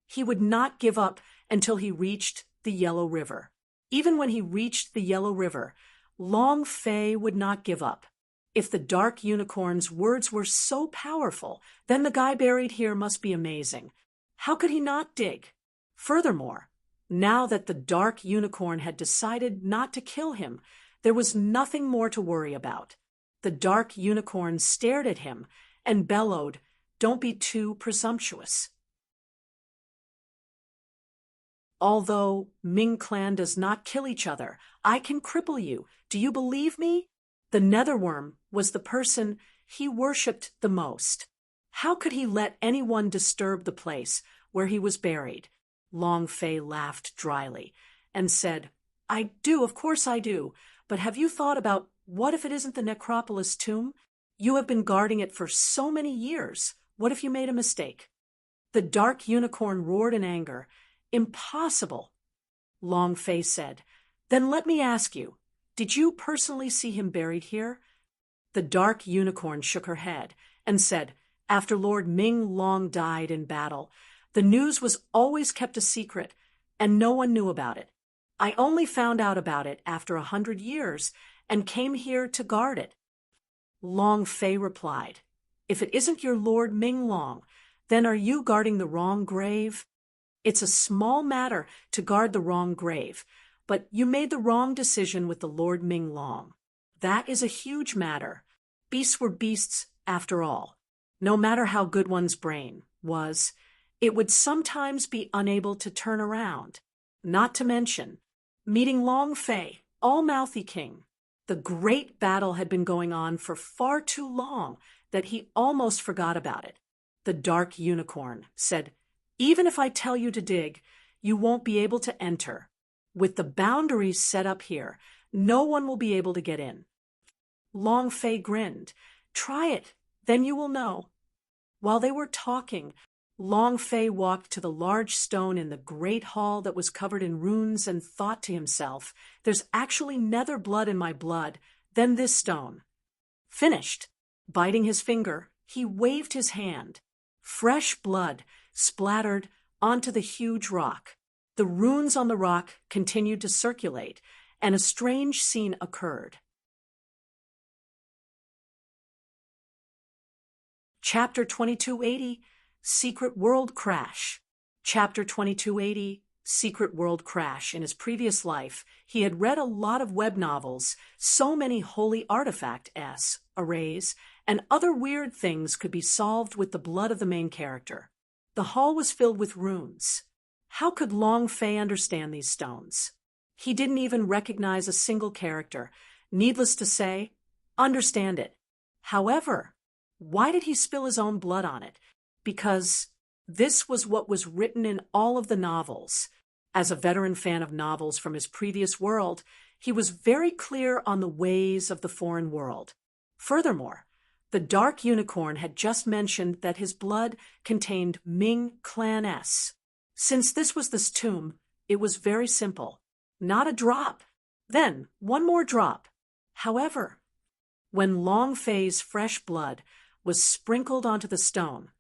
He would not give up until he reached the Yellow River. Even when he reached the Yellow River, Long Fei would not give up. If the dark unicorn's words were so powerful, then the guy buried here must be amazing. How could he not dig? Furthermore, now that the dark unicorn had decided not to kill him, there was nothing more to worry about. The dark unicorn stared at him and bellowed, "Don't be too presumptuous." Although Ming clan does not kill each other, I can cripple you. Do you believe me? The netherworm was the person he worshipped the most. How could he let anyone disturb the place where he was buried? Long Fei laughed dryly and said, "I do, of course I do. But have you thought about what if it isn't the necropolis tomb? You have been guarding it for so many years. What if you made a mistake?" The dark unicorn roared in anger. "Impossible." Long Fei said, "Then let me ask you, did you personally see him buried here?" The dark unicorn shook her head and said, "After Lord Ming Long died in battle, the news was always kept a secret, and no one knew about it. I only found out about it after 100 years and came here to guard it." Long Fei replied, "If it isn't your Lord Ming Long, then are you guarding the wrong grave? It's a small matter to guard the wrong grave, but you made the wrong decision with the Lord Ming Long. That is a huge matter. Beasts were beasts after all. No matter how good one's brain was, it would sometimes be unable to turn around. Not to mention, meeting Long Fei, all-mouthy king. The great battle had been going on for far too long that he almost forgot about it." The dark unicorn said, "Even if I tell you to dig, you won't be able to enter. With the boundaries set up here, no one will be able to get in." Long Fei grinned. "Try it, then you will know." While they were talking, Long Fei walked to the large stone in the great hall that was covered in runes and thought to himself, "There's actually nether blood in my blood than this stone." Finished. Biting his finger, he waved his hand. Fresh blood splattered onto the huge rock. The runes on the rock continued to circulate, and a strange scene occurred. Chapter 2280, Secret World Crash. Chapter 2280, Secret World Crash. In his previous life, he had read a lot of web novels. So many holy artifact-s, arrays, and other weird things could be solved with the blood of the main character. The hall was filled with runes. How could Long Fei understand these stones? He didn't even recognize a single character. Needless to say, understand it. However, why did he spill his own blood on it? Because this was what was written in all of the novels. As a veteran fan of novels from his previous world, he was very clear on the ways of the foreign world. Furthermore, the dark unicorn had just mentioned that his blood contained Ming Clan S. Since this was this tomb, it was very simple. Not a drop. Then, one more drop. However, when Long Fei's fresh blood was sprinkled onto the stone,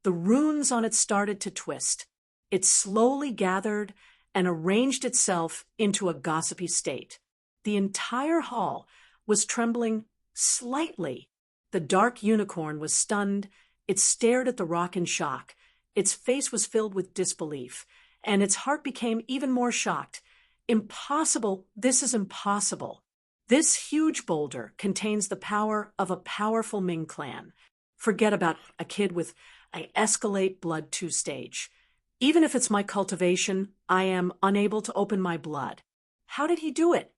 the runes on it started to twist. It slowly gathered and arranged itself into a gossipy state. The entire hall was trembling slightly. The dark unicorn was stunned. It stared at the rock in shock. Its face was filled with disbelief, and its heart became even more shocked. "Impossible! This is impossible. This huge boulder contains the power of a powerful Ming clan. Forget about a kid with an escalate blood 2 stage. Even if it's my cultivation, I am unable to open my blood. How did he do it?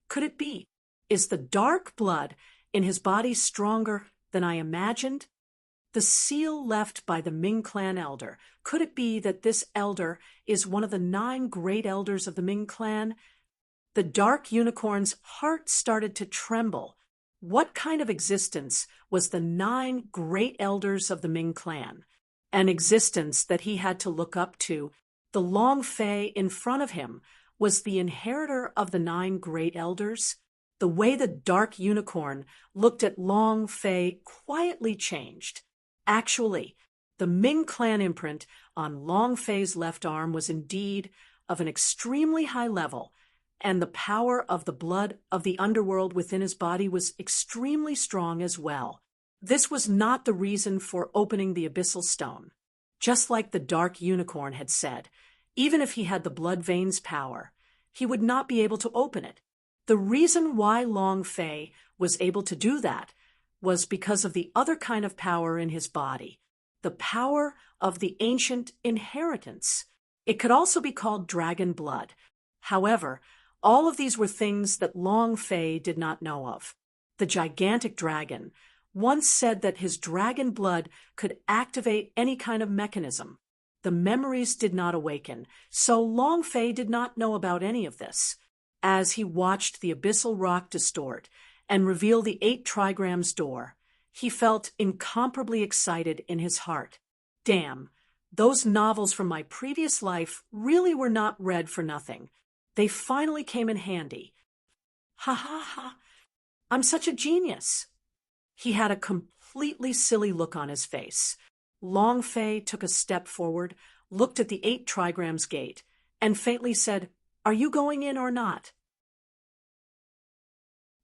Could it be? Is the dark blood in his body stronger than I imagined? The seal left by the Ming clan elder. Could it be that this elder is one of the 9 great elders of the Ming clan?" The dark unicorn's heart started to tremble. What kind of existence was the 9 great elders of the Ming clan? An existence that he had to look up to. The Long Fei in front of him was the inheritor of the 9 great elders. The way the dark unicorn looked at Long Fei quietly changed. Actually, the Ming clan imprint on Long Fei's left arm was indeed of an extremely high level, and the power of the blood of the underworld within his body was extremely strong as well. This was not the reason for opening the abyssal stone. Just like the dark unicorn had said, even if he had the blood veins power, he would not be able to open it. The reason why Long Fei was able to do that was because of the other kind of power in his body, the power of the ancient inheritance. It could also be called dragon blood. However, all of these were things that Long Fei did not know of. The gigantic dragon once said that his dragon blood could activate any kind of mechanism. The memories did not awaken, so Long Fei did not know about any of this. As he watched the abyssal rock distort and reveal the 8 trigrams door, he felt incomparably excited in his heart. Damn, those novels from my previous life really were not read for nothing. They finally came in handy. Ha ha ha, I'm such a genius. He had a completely silly look on his face. Long Fei took a step forward, looked at the 8 trigrams gate, and faintly said, "Are you going in or not?"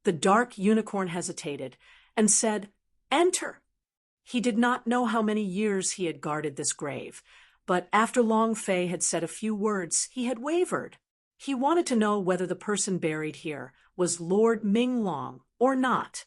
The dark unicorn hesitated and said, "Enter." He did not know how many years he had guarded this grave, but after Long Fei had said a few words, he had wavered. He wanted to know whether the person buried here was Lord Ming Long or not.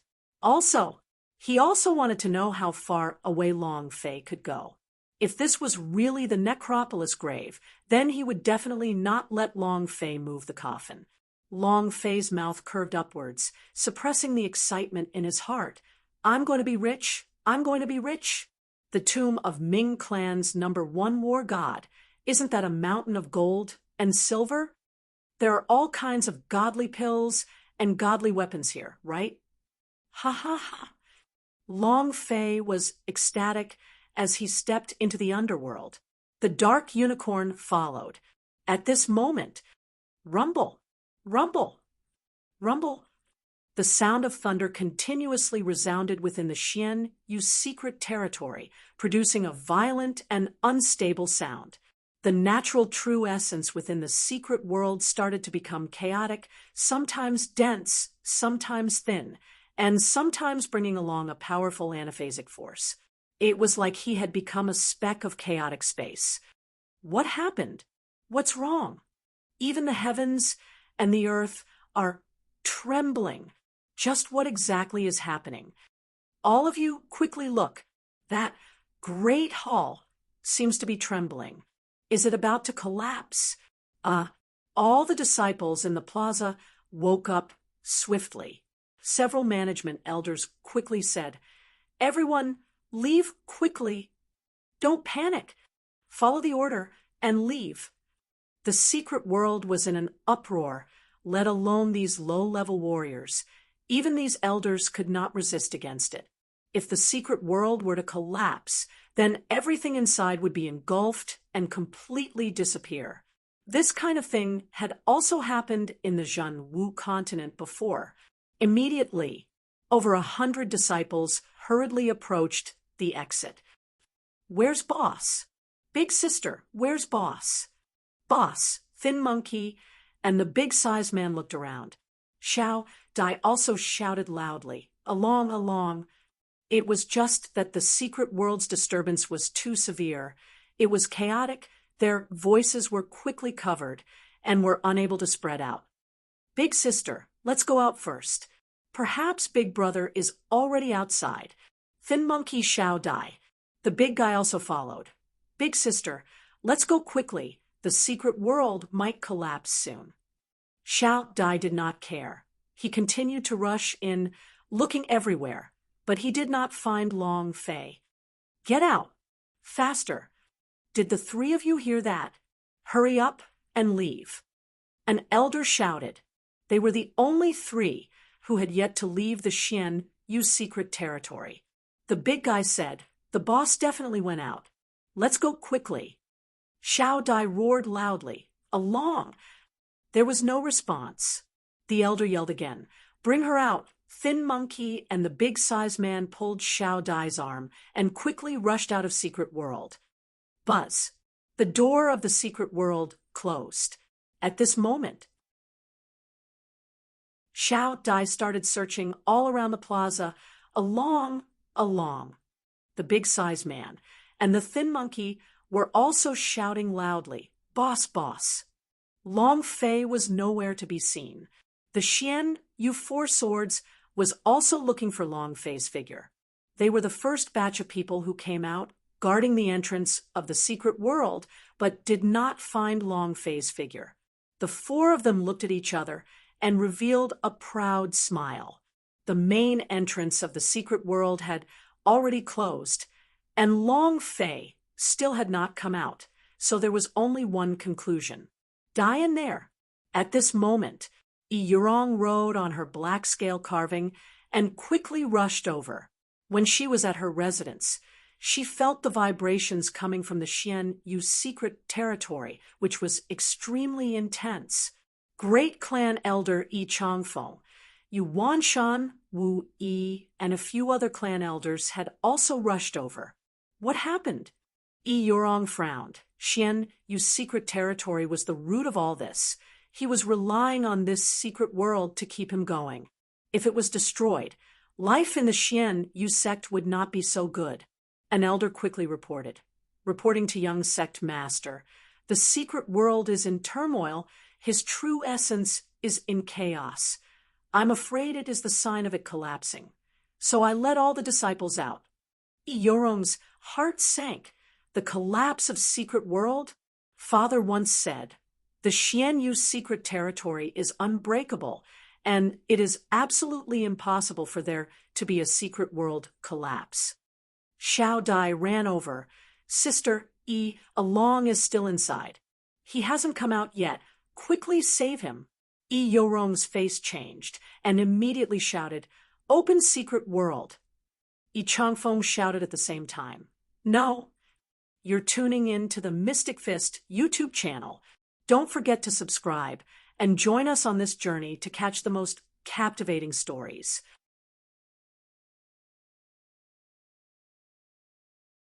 He also wanted to know how far away Long Fei could go. If this was really the necropolis grave, then he would definitely not let Long Fei move the coffin. Long Fei's mouth curved upwards, suppressing the excitement in his heart. I'm going to be rich. I'm going to be rich. The tomb of Ming Clan's #1 war god. Isn't that a mountain of gold and silver? There are all kinds of godly pills and godly weapons here, right? Ha ha ha. Long Fei was ecstatic as he stepped into the underworld. The dark unicorn followed. At this moment, rumble, rumble, rumble. The sound of thunder continuously resounded within the Xian Yu's secret territory, producing a violent and unstable sound. The natural true essence within the secret world started to become chaotic, sometimes dense, sometimes thin, and sometimes bringing along a powerful anaphasic force. It was like he had become a speck of chaotic space. What happened? What's wrong? Even the heavens and the earth are trembling. Just what exactly is happening? All of you quickly look. That great hall seems to be trembling. Is it about to collapse? All the disciples in the plaza woke up swiftly. Several management elders quickly said, "Everyone, leave quickly. Don't panic. Follow the order and leave." The secret world was in an uproar, let alone these low-level warriors. Even these elders could not resist against it. If the secret world were to collapse, then everything inside would be engulfed and completely disappear. This kind of thing had also happened in the Zhenwu continent before. Immediately, over 100 disciples hurriedly approached the exit. "Where's boss? Big sister, where's boss?" Boss, Thin Monkey, and the big-sized man looked around. Xiao Dai also shouted loudly, along. It was just that the secret world's disturbance was too severe. It was chaotic, their voices were quickly covered, and were unable to spread out. "Big sister, let's go out first. Perhaps Big Brother is already outside." Thin Monkey Xiao Dai. The big guy also followed. "Big sister, let's go quickly. The secret world might collapse soon." Xiao Dai did not care. He continued to rush in, looking everywhere, but he did not find Long Fei. "Get out! Faster! Did the 3 of you hear that? Hurry up and leave." An elder shouted. They were the only 3 who had yet to leave the Xian Yu's secret territory. The big guy said, "The boss definitely went out. Let's go quickly." Xiao Dai roared loudly, "Along!" There was no response. The elder yelled again, "Bring her out!" Thin Monkey and the big-sized man pulled Xiao Dai's arm and quickly rushed out of secret world. Buzz. The door of the secret world closed. At this moment, Xiao Dai started searching all around the plaza, along, the big size man, and the thin monkey were also shouting loudly, "Boss, boss!" Long Fei was nowhere to be seen. The Xian Yu Four Swords was also looking for Long Fei's figure. They were the first batch of people who came out, guarding the entrance of the secret world, but did not find Long Fei's figure. The four of them looked at each other and revealed a proud smile. The main entrance of the secret world had already closed, and Long Fei still had not come out, so there was only one conclusion. Die in there. At this moment, Yurong rode on her black scale carving and quickly rushed over. When she was at her residence, she felt the vibrations coming from the Xian Yu's secret territory, which was extremely intense. Great clan elder Yi Changfeng, Yu Wanshan, Wu Yi, and a few other clan elders had also rushed over. What happened? Yi Yurong frowned. Xian Yu's secret territory was the root of all this. He was relying on this secret world to keep him going. If it was destroyed, life in the Xian Yu sect would not be so good. An elder quickly reporting to young sect master, "The secret world is in turmoil. His true essence is in chaos. I'm afraid it is the sign of it collapsing." So I let all the disciples out. Yorong's heart sank. The collapse of secret world? Father once said, the Xian Yu's secret territory is unbreakable, and it is absolutely impossible for there to be a secret world collapse. Xiao Dai ran over. "Sister Yi, Along is still inside. He hasn't come out yet. Quickly save him." Yi Yorong's face changed and immediately shouted, "Open secret world." Yi Changfeng shouted at the same time, "No." You're tuning in to the Mystic Fist YouTube channel. Don't forget to subscribe and join us on this journey to catch the most captivating stories.